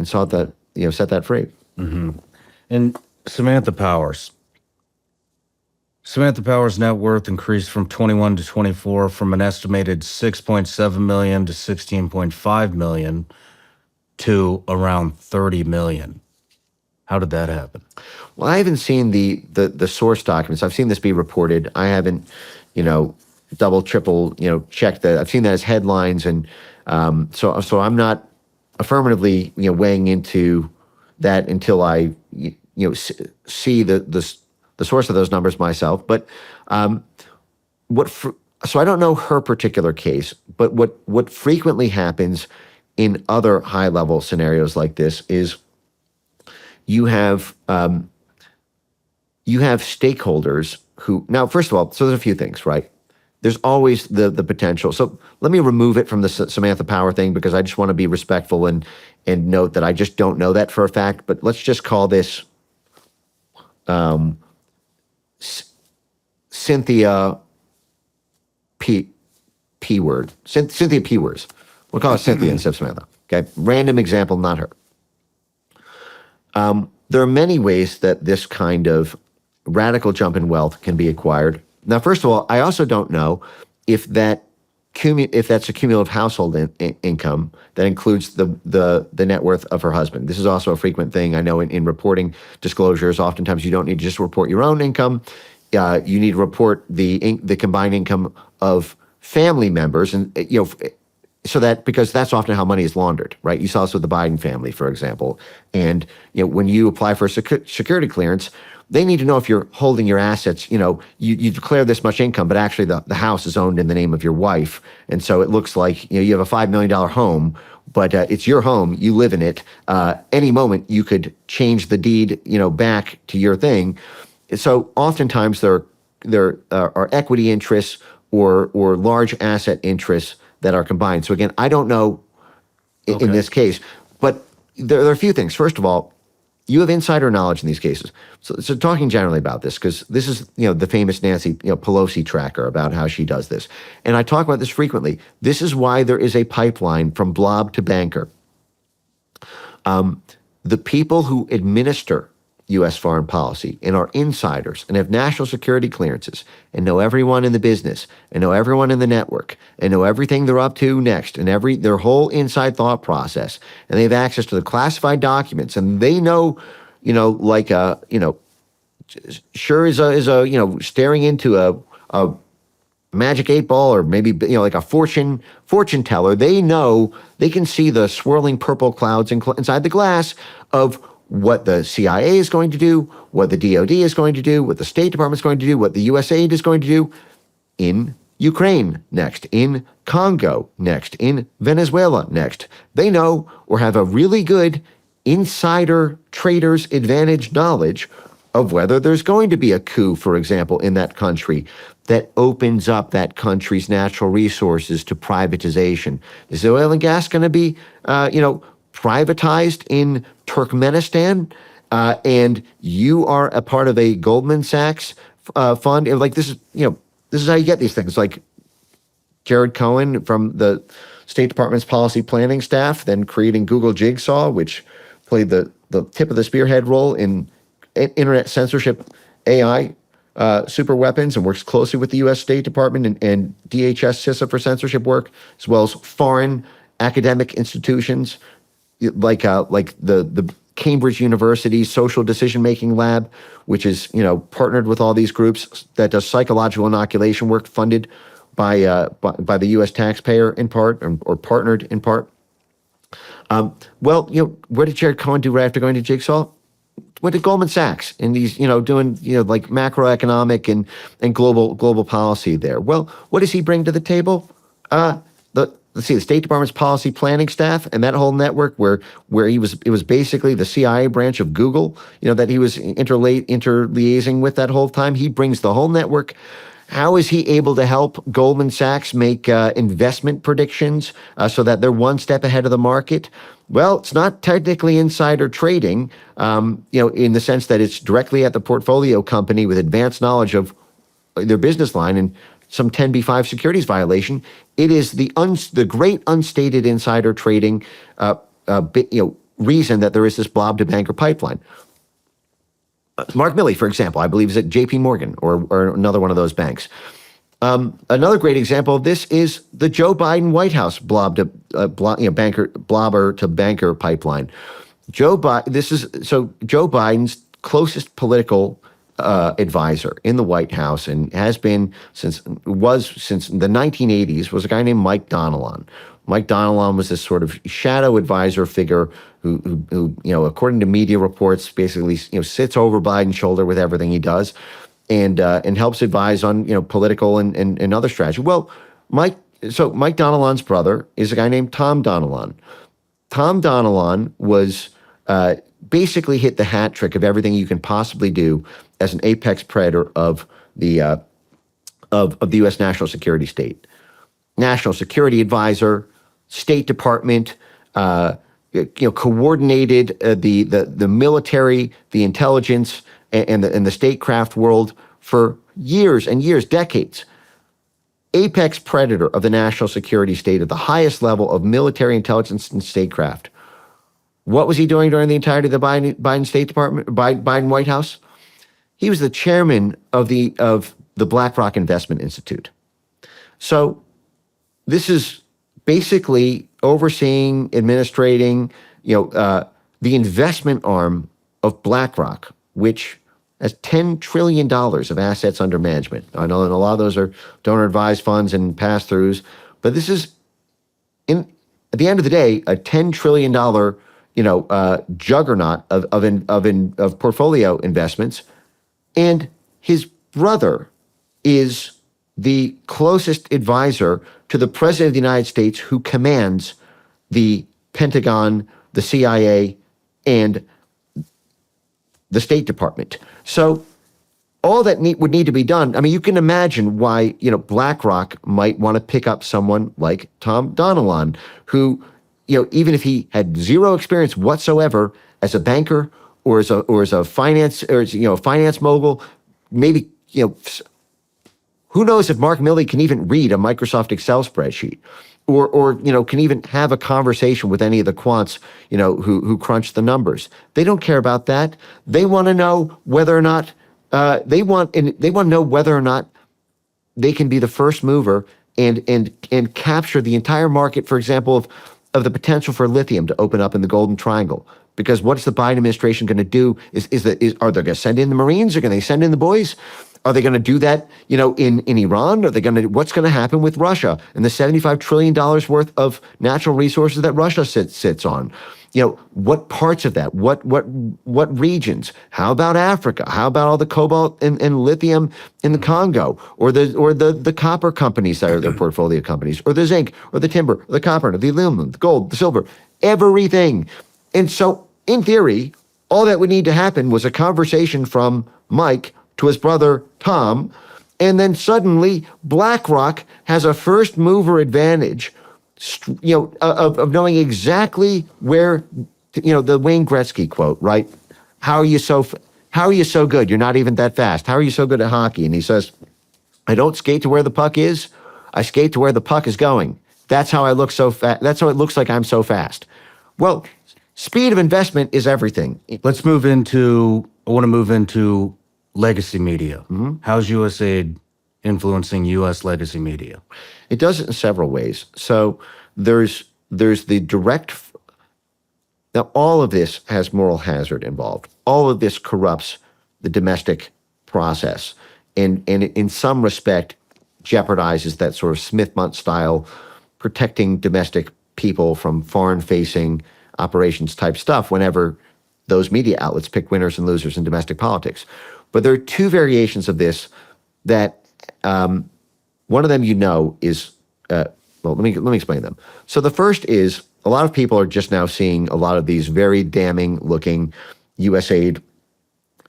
sought that, set that free. Mm-hmm. And Samantha Powers' net worth increased from 21 to 24 from an estimated 6.7 million to 16.5 million to around 30 million. How did that happen? Well, I haven't seen the source documents. I've seen this be reported. I haven't, double, triple, checked that. I've seen that as headlines, and so I'm not affirmatively, weighing into that until I, see the source of those numbers myself. But so I don't know her particular case, but what frequently happens in other high-level scenarios like this is you have stakeholders who, now, first of all, so there's a few things, right? There's always the potential. So let me remove it from the Samantha Power thing, because I just want to be respectful and note that I just don't know that for a fact. But let's just call this Cynthia P word. Cynthia P words. We'll call it Cynthia instead of Samantha. Okay, random example, not her. There are many ways that this kind of radical jump in wealth can be acquired. Now, first of all, I also don't know if that's a cumulative household income that includes the net worth of her husband. This is also a frequent thing I know in reporting disclosures. Oftentimes, you don't need to just report your own income. You need to report the combined income of family members, and so that, because that's often how money is laundered, right? You saw this with the Biden family, for example. And when you apply for a security clearance, they need to know if you're holding your assets. You declare this much income, but actually the house is owned in the name of your wife, and so it looks like you have a $5 million home, but it's your home. You live in it. Any moment you could change the deed, back to your thing. So oftentimes there are equity interests or large asset interests that are combined. So again, I don't know in this case, but there are a few things. First of all, you have insider knowledge in these cases. So talking generally about this, because this is the famous Nancy Pelosi tracker about how she does this, and I talk about this frequently. This is why there is a pipeline from blob to banker. The people who administer U.S. foreign policy and are insiders and have national security clearances and know everyone in the business and know everyone in the network and know everything they're up to next and their whole inside thought process, and they have access to the classified documents, and they know, sure is a staring into a magic 8 ball, or maybe like a fortune teller. They know, they can see the swirling purple clouds inside the glass of what the CIA is going to do, what the DOD is going to do, what the State Department is going to do, what the USAID is going to do in Ukraine next, in Congo next, in Venezuela next. They know, or have a really good insider trader's advantage knowledge of whether there's going to be a coup, for example, in that country that opens up that country's natural resources to privatization. Is the oil and gas going to be, privatized in Turkmenistan, and you are a part of a Goldman Sachs fund? This is how you get these things. Like Jared Cohen from the State Department's policy planning staff, then creating Google Jigsaw, which played the tip of the spearhead role in internet censorship AI superweapons, and works closely with the U.S. State Department and DHS CISA for censorship work, as well as foreign academic institutions like the Cambridge University Social Decision Making Lab, which is partnered with all these groups that does psychological inoculation work funded by the U.S. taxpayer in part, or partnered in part. What did Jared Cohen do right after going to Jigsaw? Went to Goldman Sachs, and he's doing like macroeconomic and global policy there. Well, what does he bring to the table? Let's see, the State Department's policy planning staff and that whole network where it was basically the CIA branch of Google, that he was interliaising with that whole time. He brings the whole network. How is he able to help Goldman Sachs make investment predictions so that they're one step ahead of the market? Well, it's not technically insider trading, in the sense that it's directly at the portfolio company with advanced knowledge of their business line and some 10b-5 securities violation. It is the great unstated insider trading reason that there is this blob to banker pipeline. Mark Milley, for example, I believe is at J.P. Morgan or another one of those banks. Another great example of this is the Joe Biden White House blobber to banker pipeline. Joe Biden's closest political advisor in the White House, and has been since the 1980s, was a guy named Mike Donilon. Mike Donilon was this sort of shadow advisor figure who according to media reports, basically sits over Biden's shoulder with everything he does, and helps advise on political and other strategy. Well, Mike Donilon's brother is a guy named Tom Donilon. Tom Donilon was basically hit the hat trick of everything you can possibly do as an apex predator of the U.S. national security state. National security advisor, State Department, coordinated the military, the intelligence, and the statecraft world for years and years, decades. Apex predator of the national security state at the highest level of military intelligence and statecraft. What was he doing during the entirety of the Biden State Department, Biden White House? He was the chairman of the BlackRock Investment Institute. So this is basically overseeing, administrating, the investment arm of BlackRock, which has $10 trillion of assets under management. I know that a lot of those are donor-advised funds and pass-throughs, but this is, at the end of the day, a $10 trillion, juggernaut of portfolio investments, and his brother is the closest advisor to the President of the United States, who commands the Pentagon, the CIA, and the State Department. So all that would need to be done. I mean, you can imagine why, BlackRock might want to pick up someone like Tom Donilon, who, even if he had zero experience whatsoever as a banker or as a finance finance mogul, maybe, who knows if Mark Milley can even read a Microsoft Excel spreadsheet, or can even have a conversation with any of the quants, who crunch the numbers. They don't care about that. They want to know whether or not they want to know whether or not they can be the first mover and capture the entire market, for example, of the potential for lithium to open up in the Golden Triangle. Because what's the Biden administration going to do? Are they going to send in the Marines? Are they going to send in the boys? Are they going to do that, in Iran? What's going to happen with Russia and the $75 trillion worth of natural resources that Russia sits on? What parts of that? What regions? How about Africa? How about all the cobalt and lithium in the Congo, or the copper companies that are their portfolio companies, or the zinc, or the timber, or the copper, the aluminum, the gold, the silver, everything. And so, in theory, all that would need to happen was a conversation from Mike to his brother Tom, and then suddenly BlackRock has a first mover advantage, of knowing exactly where, the Wayne Gretzky quote, right? How are you so good? You're not even that fast. How are you so good at hockey? And he says, I don't skate to where the puck is. I skate to where the puck is going. That's how I look so fast. That's how it looks like I'm so fast. Well, speed of investment is everything. I want to move into legacy media. Mm-hmm. How's USAID influencing U.S. legacy media? It does it in several ways. So there's the direct. Now, all of this has moral hazard involved. All of this corrupts the domestic process, and in some respect jeopardizes that sort of Smith-Munt style protecting domestic people from foreign-facing operations type stuff whenever those media outlets pick winners and losers in domestic politics. But there are two variations of this that one of them is, let me explain them. So the first is, a lot of people are just now seeing a lot of these very damning looking USAID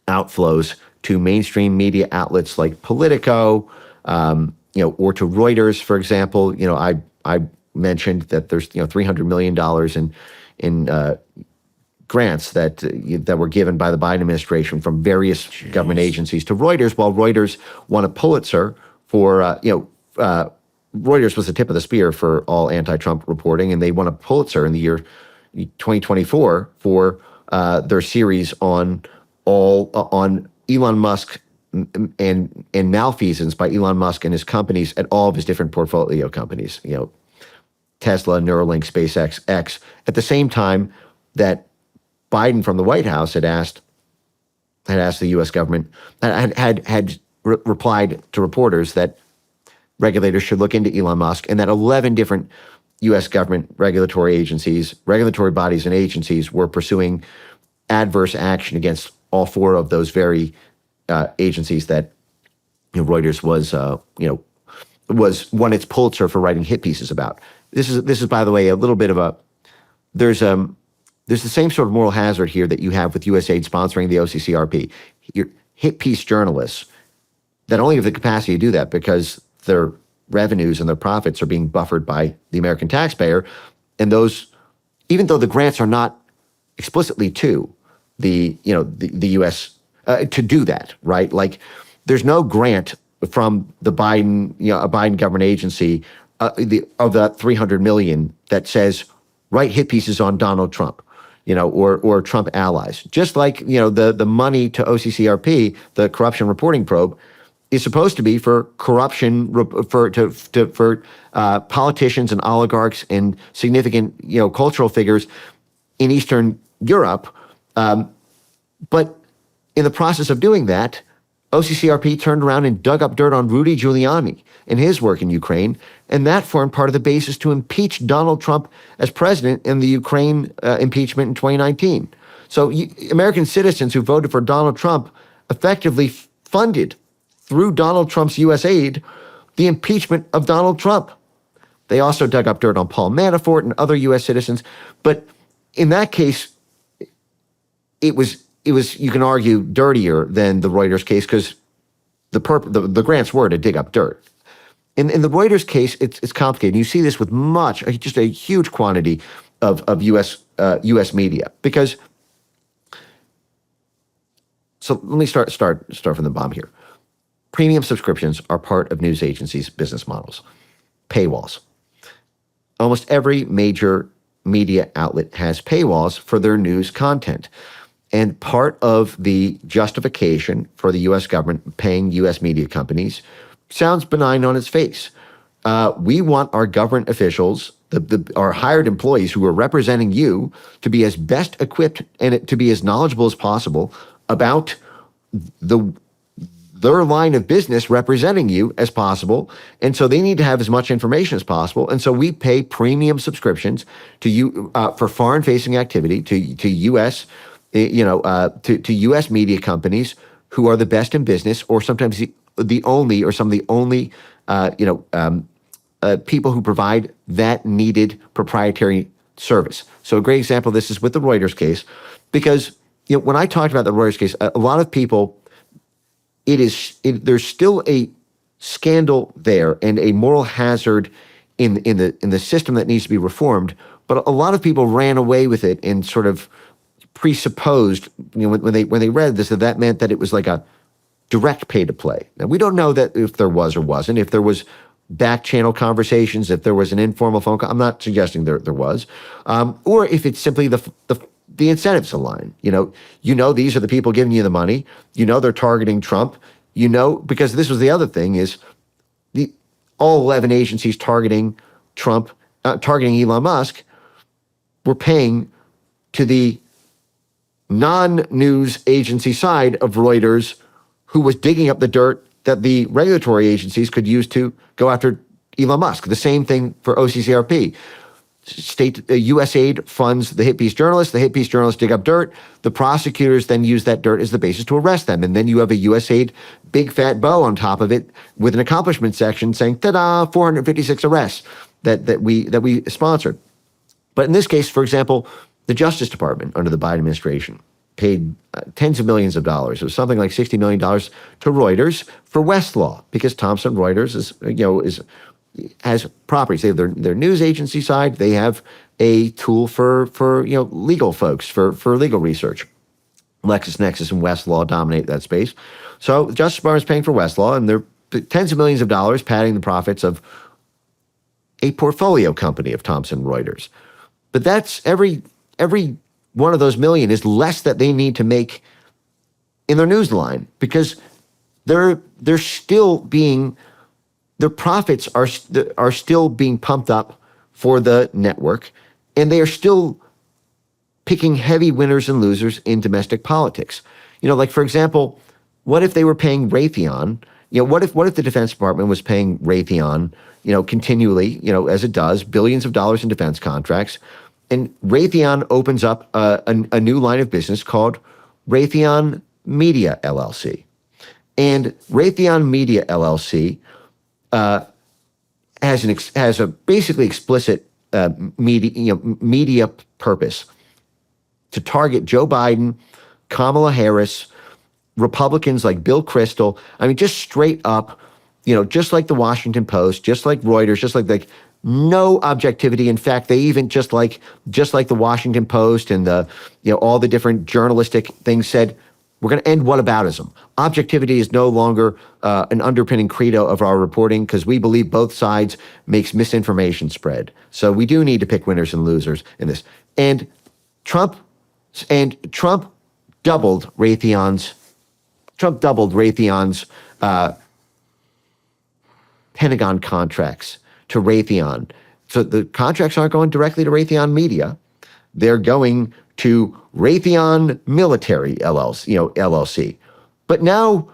outflows to mainstream media outlets like Politico, or to Reuters, for example. I mentioned that there's $300 million in grants that were given by the Biden administration from various government agencies to Reuters, while Reuters won a Pulitzer for, Reuters was the tip of the spear for all anti-Trump reporting, and they won a Pulitzer in the year 2024 for their series on Elon Musk and malfeasance by Elon Musk and his companies at all of his different portfolio companies, Tesla, Neuralink, SpaceX, X, at the same time that Biden from the White House had asked the U.S. government, had replied to reporters that regulators should look into Elon Musk, and that 11 different U.S. government regulatory agencies, regulatory bodies and agencies were pursuing adverse action against all four of those very agencies that Reuters was won its Pulitzer for writing hit pieces about. This is by the way a little bit of there's the same sort of moral hazard here that you have with USAID sponsoring the OCCRP. Your hit piece journalists that only have the capacity to do that because their revenues and their profits are being buffered by the American taxpayer, and those, even though the grants are not explicitly to the U.S. To do that, right? Like, there's no grant from the Biden, a Biden government agency of that $300 million that says write hit pieces on Donald Trump, or Trump allies. Just like the money to OCCRP, the corruption reporting probe, is supposed to be for corruption, for politicians and oligarchs and significant, cultural figures in Eastern Europe. But in the process of doing that, OCCRP turned around and dug up dirt on Rudy Giuliani and his work in Ukraine, and that formed part of the basis to impeach Donald Trump as president in the Ukraine impeachment in 2019. So American citizens who voted for Donald Trump effectively funded, through Donald Trump's USAID, the impeachment of Donald Trump. They also dug up dirt on Paul Manafort and other U.S. citizens. But in that case, it was, you can argue, dirtier than the Reuters case because the grants were to dig up dirt. In the Reuters case, it's complicated. You see this with just a huge quantity of U.S. media because. So let me start from the bottom here. Premium subscriptions are part of news agencies' business models. Paywalls. Almost every major media outlet has paywalls for their news content. And part of the justification for the U.S. government paying U.S. media companies sounds benign on its face. We want our government officials, our hired employees who are representing you, to be as best equipped and to be as knowledgeable as possible about their line of business representing you as possible. And so they need to have as much information as possible. And so we pay premium subscriptions to you for foreign-facing activity to U.S. To U.S. media companies who are the best in business, or sometimes the only, or some of the only, people who provide that needed proprietary service. So a great example of this is with the Reuters case, because when I talked about the Reuters case, a lot of people, there's still a scandal there and a moral hazard in the system that needs to be reformed. But a lot of people ran away with it and sort of presupposed, when they read this, that meant that it was like a direct pay to play. Now, we don't know that if there was or wasn't, if there was back channel conversations, if there was an informal phone call. I'm not suggesting there was, or if it's simply the incentives align. These are the people giving you the money. They're targeting Trump. Because this was the other thing is all 11 agencies targeting Trump, targeting Elon Musk, were paying to the non-news agency side of Reuters, who was digging up the dirt that the regulatory agencies could use to go after Elon Musk. The same thing for OCCRP. USAID funds the hit piece journalists. The hit piece journalists dig up dirt. The prosecutors then use that dirt as the basis to arrest them. And then you have a USAID big fat bow on top of it with an accomplishment section saying, ta-da, 456 arrests that we sponsored. But in this case, for example, the Justice Department under the Biden administration paid tens of millions of dollars. It was something like $60 million to Reuters for Westlaw, because Thomson Reuters has properties. They have their news agency side. They have a tool for legal folks, for legal research. LexisNexis and Westlaw dominate that space. So the Justice Department is paying for Westlaw, and they're tens of millions of dollars padding the profits of a portfolio company of Thomson Reuters. But that's every one of those million is less that they need to make in their news line, because they're still being, their profits are still being pumped up for the network, and they are still picking heavy winners and losers in domestic politics. Like, for example, what if they were paying Raytheon? What if the Defense Department was paying Raytheon, continually, as it does, billions of dollars in defense contracts, and Raytheon opens up a new line of business called Raytheon Media LLC. And Raytheon Media LLC has a basically explicit media purpose to target Joe Biden, Kamala Harris, Republicans like Bill Kristol. I mean, just straight up, just like the Washington Post, just like Reuters, just like no objectivity. In fact, they even just like the Washington Post and all the different journalistic things said, we're going to end whataboutism. Objectivity is no longer an underpinning credo of our reporting, because we believe both sides makes misinformation spread. So we do need to pick winners and losers in this. And Trump doubled Raytheon's Pentagon contracts to Raytheon. So the contracts aren't going directly to Raytheon Media. They're going to Raytheon Military LLC. But now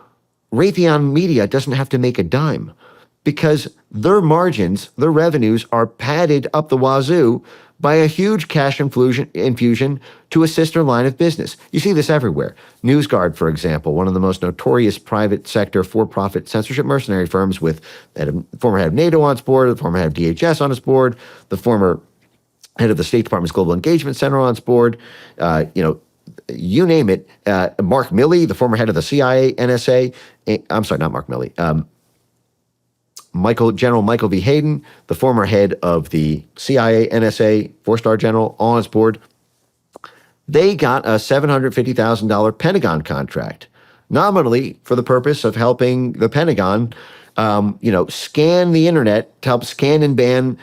Raytheon Media doesn't have to make a dime because their margins, their revenues are padded up the wazoo by a huge cash infusion to a sister line of business. You see this everywhere. NewsGuard, for example, one of the most notorious private sector for-profit censorship mercenary firms with the former head of NATO on its board, the former head of DHS on its board, the former head of the State Department's Global Engagement Center on its board, you name it. Mark Milley, the former head of the CIA, NSA, I'm sorry, not Mark Milley, General Michael V. Hayden, the former head of the CIA, NSA, four-star general on its board, they got a $750,000 Pentagon contract, nominally for the purpose of helping the Pentagon, scan the internet to help scan and ban,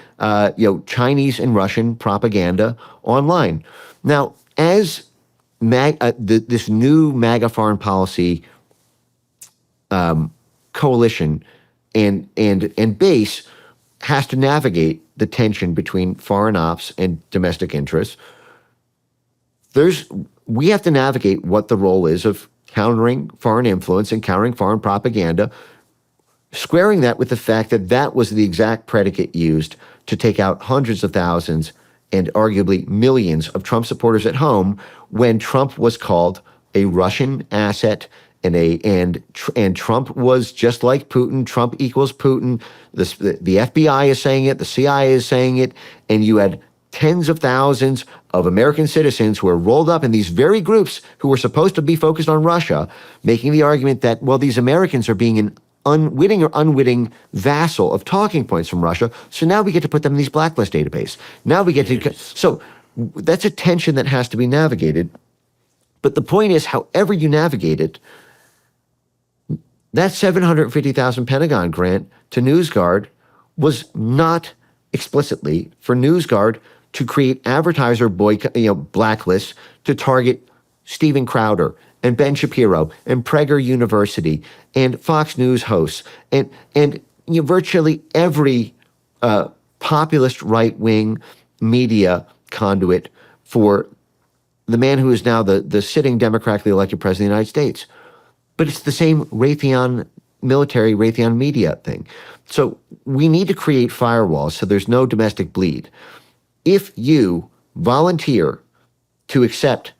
Chinese and Russian propaganda online. Now, as this new MAGA foreign policy coalition and base has to navigate the tension between foreign ops and domestic interests. We have to navigate what the role is of countering foreign influence and countering foreign propaganda, squaring that with the fact that that was the exact predicate used to take out hundreds of thousands and arguably millions of Trump supporters at home when Trump was called a Russian asset and Trump was just like Putin. Trump equals Putin. The FBI is saying it. The CIA is saying it. And you had tens of thousands of American citizens who were rolled up in these very groups who were supposed to be focused on Russia, making the argument that, well, these Americans are being an unwitting or unwitting vassal of talking points from Russia. So now we get to put them in these blacklist database. Now we get to, so that's a tension that has to be navigated. But the point is, however you navigate it, that $750,000 Pentagon grant to NewsGuard was not explicitly for NewsGuard to create advertiser blacklists to target Steven Crowder and Ben Shapiro and Prager University and Fox News hosts and virtually every populist right-wing media conduit for the man who is now the sitting democratically elected president of the United States. But it's the same Raytheon military, Raytheon media thing. So we need to create firewalls so there's no domestic bleed. If you volunteer to accept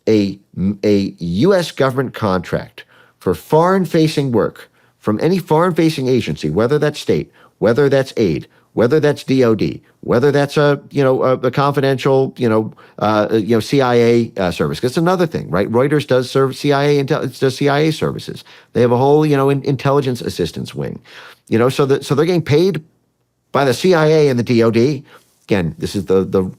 a U.S. government contract for foreign-facing work from any foreign-facing agency, whether that's state, whether that's aid, whether that's DOD, whether that's a confidential CIA service. That's another thing, right? Reuters does serve CIA services. They have a whole intelligence assistance wing, so they're getting paid by the CIA and the DOD. Again, this is the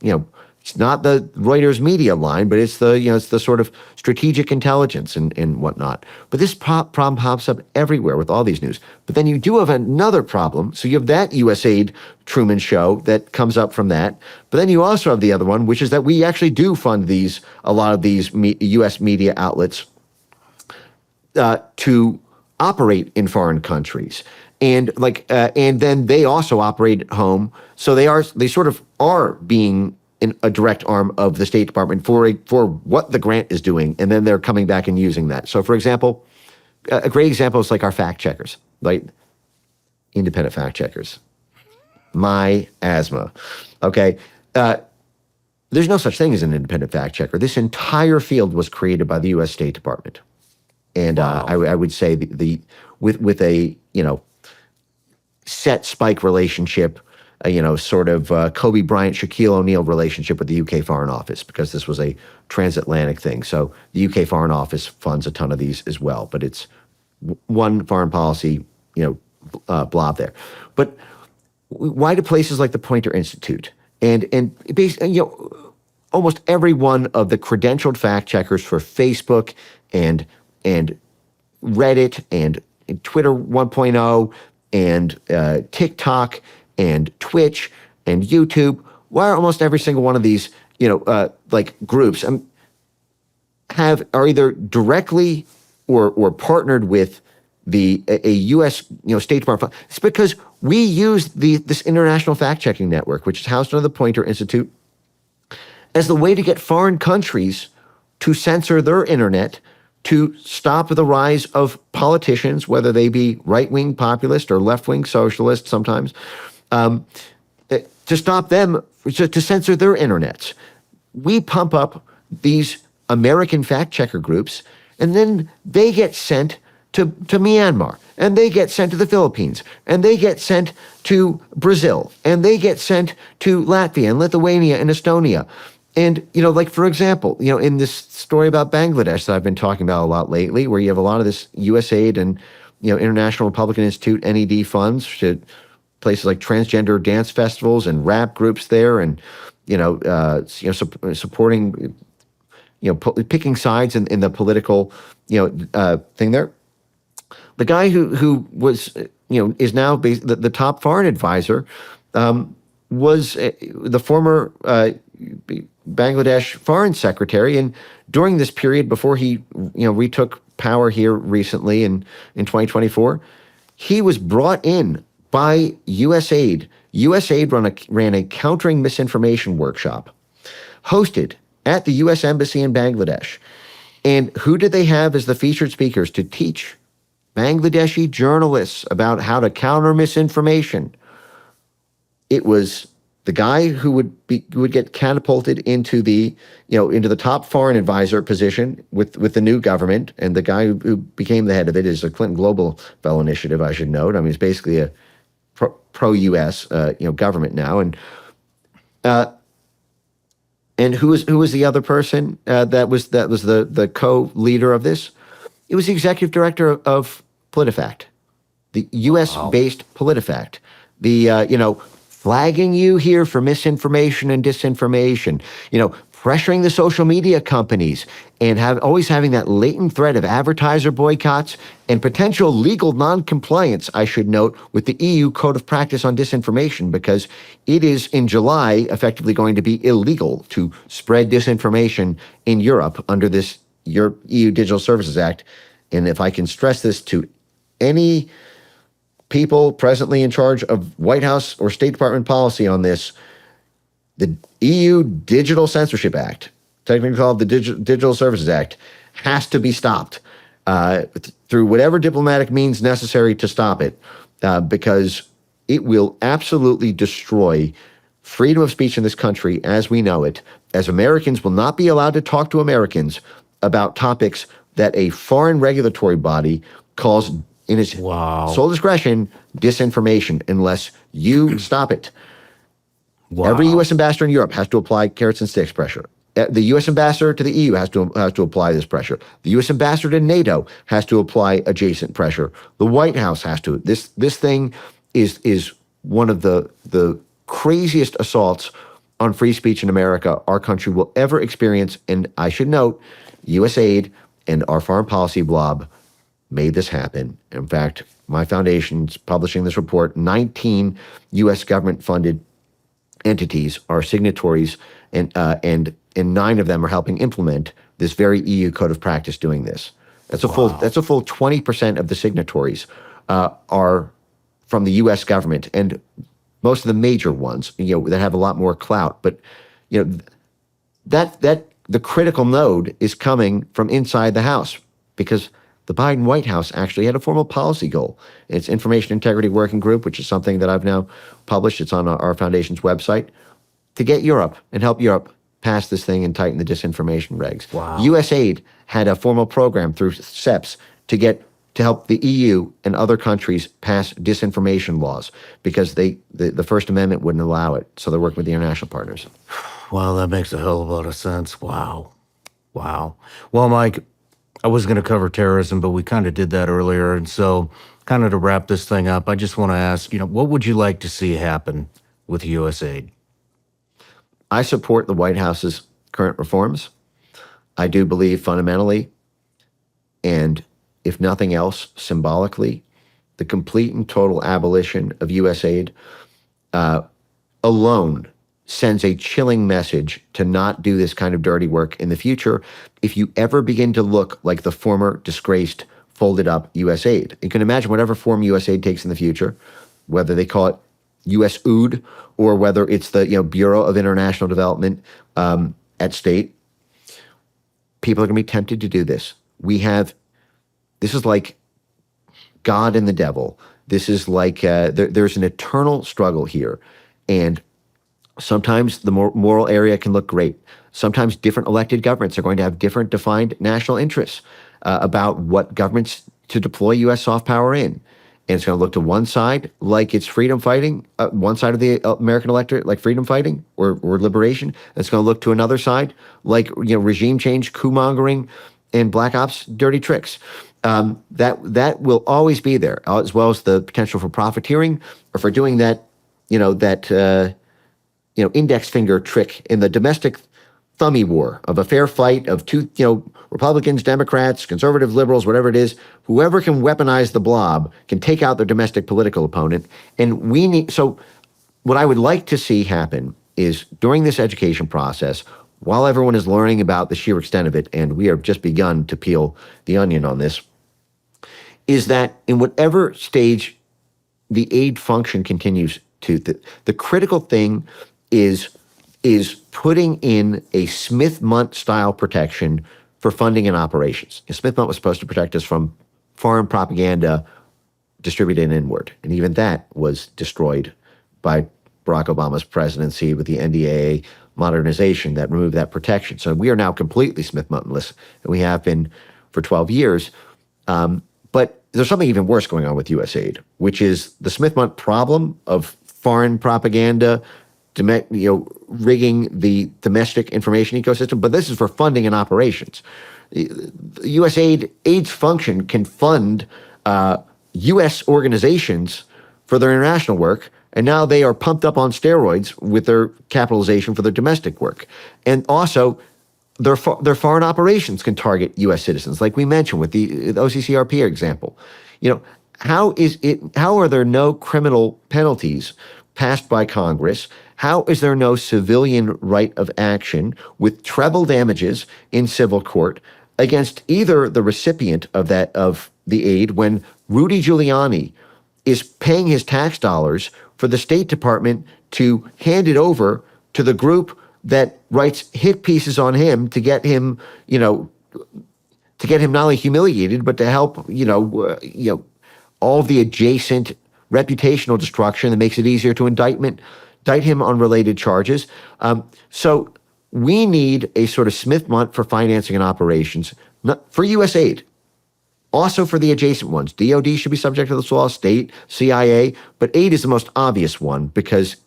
it's not the Reuters media line, but it's the sort of strategic intelligence and whatnot. But this problem pops up everywhere with all these news. But then you do have another problem. So you have that USAID Truman Show that comes up from that. But then you also have the other one, which is that we actually do fund a lot of these U.S. media outlets to operate in foreign countries. And then they also operate at home. So they sort of are being a direct arm of the State Department for what the grant is doing, and then they're coming back and using that. So, for example, a great example is like our fact checkers, right? Independent fact checkers. My asthma. Okay. There's no such thing as an independent fact checker. This entire field was created by the U.S. State Department, and wow. I would say with a set spike relationship. Sort of Kobe Bryant, Shaquille O'Neal relationship with the UK Foreign Office, because this was a transatlantic thing. So the UK Foreign Office funds a ton of these as well, but it's one foreign policy, blob there. But why do places like the Poynter Institute and basically, almost every one of the credentialed fact checkers for Facebook and Reddit and Twitter 1.0 and TikTok and Twitch and YouTube, why are almost every single one of these, groups are either directly or partnered with a U.S. State Department. It's because we use this international fact-checking network, which is housed under the Poynter Institute, as the way to get foreign countries to censor their internet, to stop the rise of politicians, whether they be right-wing populist or left-wing socialist sometimes, to stop them, to censor their internets. We pump up these American fact-checker groups, and then they get sent to Myanmar, and they get sent to the Philippines, and they get sent to Brazil, and they get sent to Latvia and Lithuania and Estonia. And, like, for example, in this story about Bangladesh that I've been talking about a lot lately, where you have a lot of this USAID and, International Republican Institute, NED funds to places like transgender dance festivals and rap groups there, and, supporting, picking sides in the political, thing there. The guy who was, is now the top foreign advisor, was the former Bangladesh foreign secretary, and during this period before he retook power here recently in 2024, he was brought in by USAID. USAID ran a countering misinformation workshop hosted at the U.S. Embassy in Bangladesh. And who did they have as the featured speakers to teach Bangladeshi journalists about how to counter misinformation? It was the guy who would get catapulted into the top foreign advisor position with the new government, and the guy who became the head of it is a Clinton Global Fellow Initiative, I should note. I mean, it's basically a pro-U.S. Government now, and who was the other person that was the co-leader of this? It was the executive director of PolitiFact, the U.S.-based PolitiFact. The flagging you here for misinformation and disinformation, pressuring the social media companies, and always having that latent threat of advertiser boycotts and potential legal non-compliance, I should note, with the EU Code of Practice on Disinformation, because it is in July effectively going to be illegal to spread disinformation in Europe under this EU Digital Services Act. And if I can stress this to any people presently in charge of White House or State Department policy on this, the EU Digital Censorship Act, technically called the Digital Services Act, has to be stopped through whatever diplomatic means necessary to stop it, because it will absolutely destroy freedom of speech in this country as we know it, as Americans will not be allowed to talk to Americans about topics that a foreign regulatory body calls, in its sole discretion, disinformation, unless you stop it. Wow. Every U.S. ambassador in Europe has to apply carrots and sticks pressure. The U.S. ambassador to the EU has to apply this pressure. The U.S. ambassador to NATO has to apply adjacent pressure. The White House has to. This thing is one of the craziest assaults on free speech in America our country will ever experience. And I should note, USAID and our foreign policy blob made this happen. In fact, my foundation's publishing this report. 19 U.S. government-funded entities are signatories, and 9 of them are helping implement this very EU Code of Practice doing this. That's a full 20% of the signatories are from the U.S. government, and most of the major ones, that have a lot more clout. But that the critical node is coming from inside the House, because the Biden White House actually had a formal policy goal. It's Information Integrity Working Group, which is something that I've now published. It's on our foundation's website, to get Europe and help Europe pass this thing and tighten the disinformation regs. Wow. USAID had a formal program through SEPs to help the EU and other countries pass disinformation laws, because the First Amendment wouldn't allow it. So they're working with the international partners. Wow, that makes a hell of a lot of sense. Wow. Well, Mike, I was going to cover terrorism, but we kind of did that earlier. And so kind of to wrap this thing up, I just want to ask, what would you like to see happen with USAID? I support the White House's current reforms. I do believe fundamentally, and if nothing else, symbolically, the complete and total abolition of USAID alone sends a chilling message to not do this kind of dirty work in the future. If you ever begin to look like the former disgraced folded up USAID. You can imagine whatever form USAID takes in the future, whether they call it USAID or whether it's the Bureau of International Development at state. People are going to be tempted to do this. This is like God and the devil. This is like there's an eternal struggle here. And sometimes the moral area can look great. Sometimes different elected governments are going to have different defined national interests about what governments to deploy U.S. soft power in. And it's going to look to one side like it's freedom fighting, one side of the American electorate like freedom fighting or liberation. And it's going to look to another side like regime change, coup mongering, and black ops dirty tricks. That will always be there, as well as the potential for profiteering or for doing that index finger trick in the domestic thummy war of a fair fight of two, Republicans, Democrats, conservative liberals, whatever it is. Whoever can weaponize the blob can take out their domestic political opponent. And so what I would like to see happen is during this education process, while everyone is learning about the sheer extent of it, and we have just begun to peel the onion on this, is that in whatever stage the aid function continues to, the critical thing is putting in a Smith-Mundt style protection for funding and operations. And Smith-Mundt was supposed to protect us from foreign propaganda distributed inward. And even that was destroyed by Barack Obama's presidency with the NDAA modernization that removed that protection. So we are now completely Smith-Munttless, and we have been for 12 years. But there's something even worse going on with USAID, which is the Smith-Mundt problem of foreign propaganda, rigging the domestic information ecosystem. But this is for funding and operations. USAID's function can fund U.S. organizations for their international work, and now they are pumped up on steroids with their capitalization for their domestic work. And also, their foreign operations can target U.S. citizens, like we mentioned with the OCCRP example. How are there no criminal penalties passed by Congress? How is there no civilian right of action with treble damages in civil court against either the recipient of the aid when Rudy Giuliani is paying his tax dollars for the State Department to hand it over to the group that writes hit pieces on him to get him, not only humiliated, but to help, all of the adjacent reputational destruction that makes it easier to indict him on related charges. So we need a sort of Smith-Mundt for financing and operations, not for USAID, also for the adjacent ones. DOD should be subject to this law, state, CIA, but aid is the most obvious one because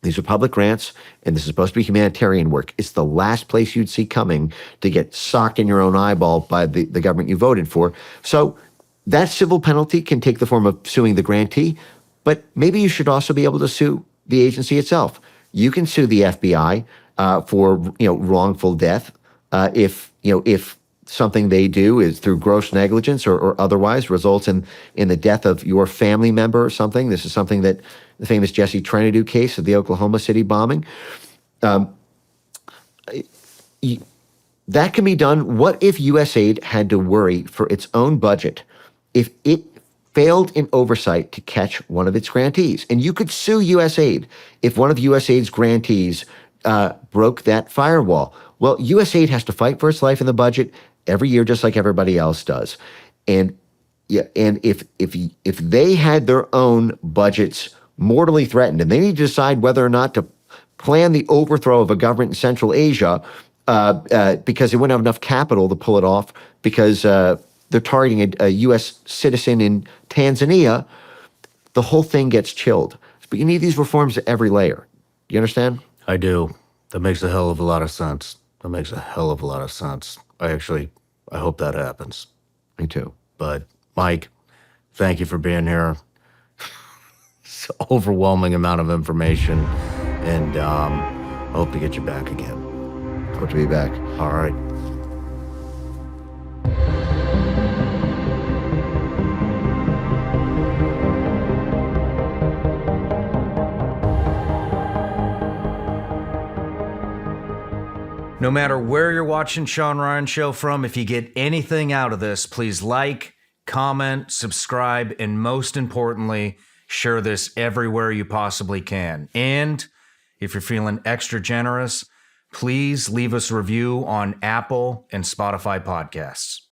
these are public grants, and this is supposed to be humanitarian work. It's the last place you'd see coming to get socked in your own eyeball by the government you voted for. So that civil penalty can take the form of suing the grantee, but maybe you should also be able to sue the agency itself. You can sue the FBI for wrongful death if something they do is through gross negligence or otherwise results in the death of your family member or something. This is something that the famous Jesse Trentadue case of the Oklahoma City bombing. That can be done. What if USAID had to worry for its own budget if it failed in oversight to catch one of its grantees? And you could sue USAID if one of USAID's grantees broke that firewall. Well, USAID has to fight for its life in the budget every year, just like everybody else does. And if they had their own budgets mortally threatened, and they need to decide whether or not to plan the overthrow of a government in Central Asia because they wouldn't have enough capital to pull it off because they're targeting a U.S. citizen in Tanzania, the whole thing gets chilled. But you need these reforms at every layer. You understand? I do. That makes a hell of a lot of sense. I hope that happens. Me too. But Mike, thank you for being here. It's an overwhelming amount of information, and I hope to get you back again. Hope to be back. All right. No matter where you're watching Sean Ryan Show from, if you get anything out of this, please like, comment, subscribe, and most importantly, share this everywhere you possibly can. And if you're feeling extra generous, please leave us a review on Apple and Spotify podcasts.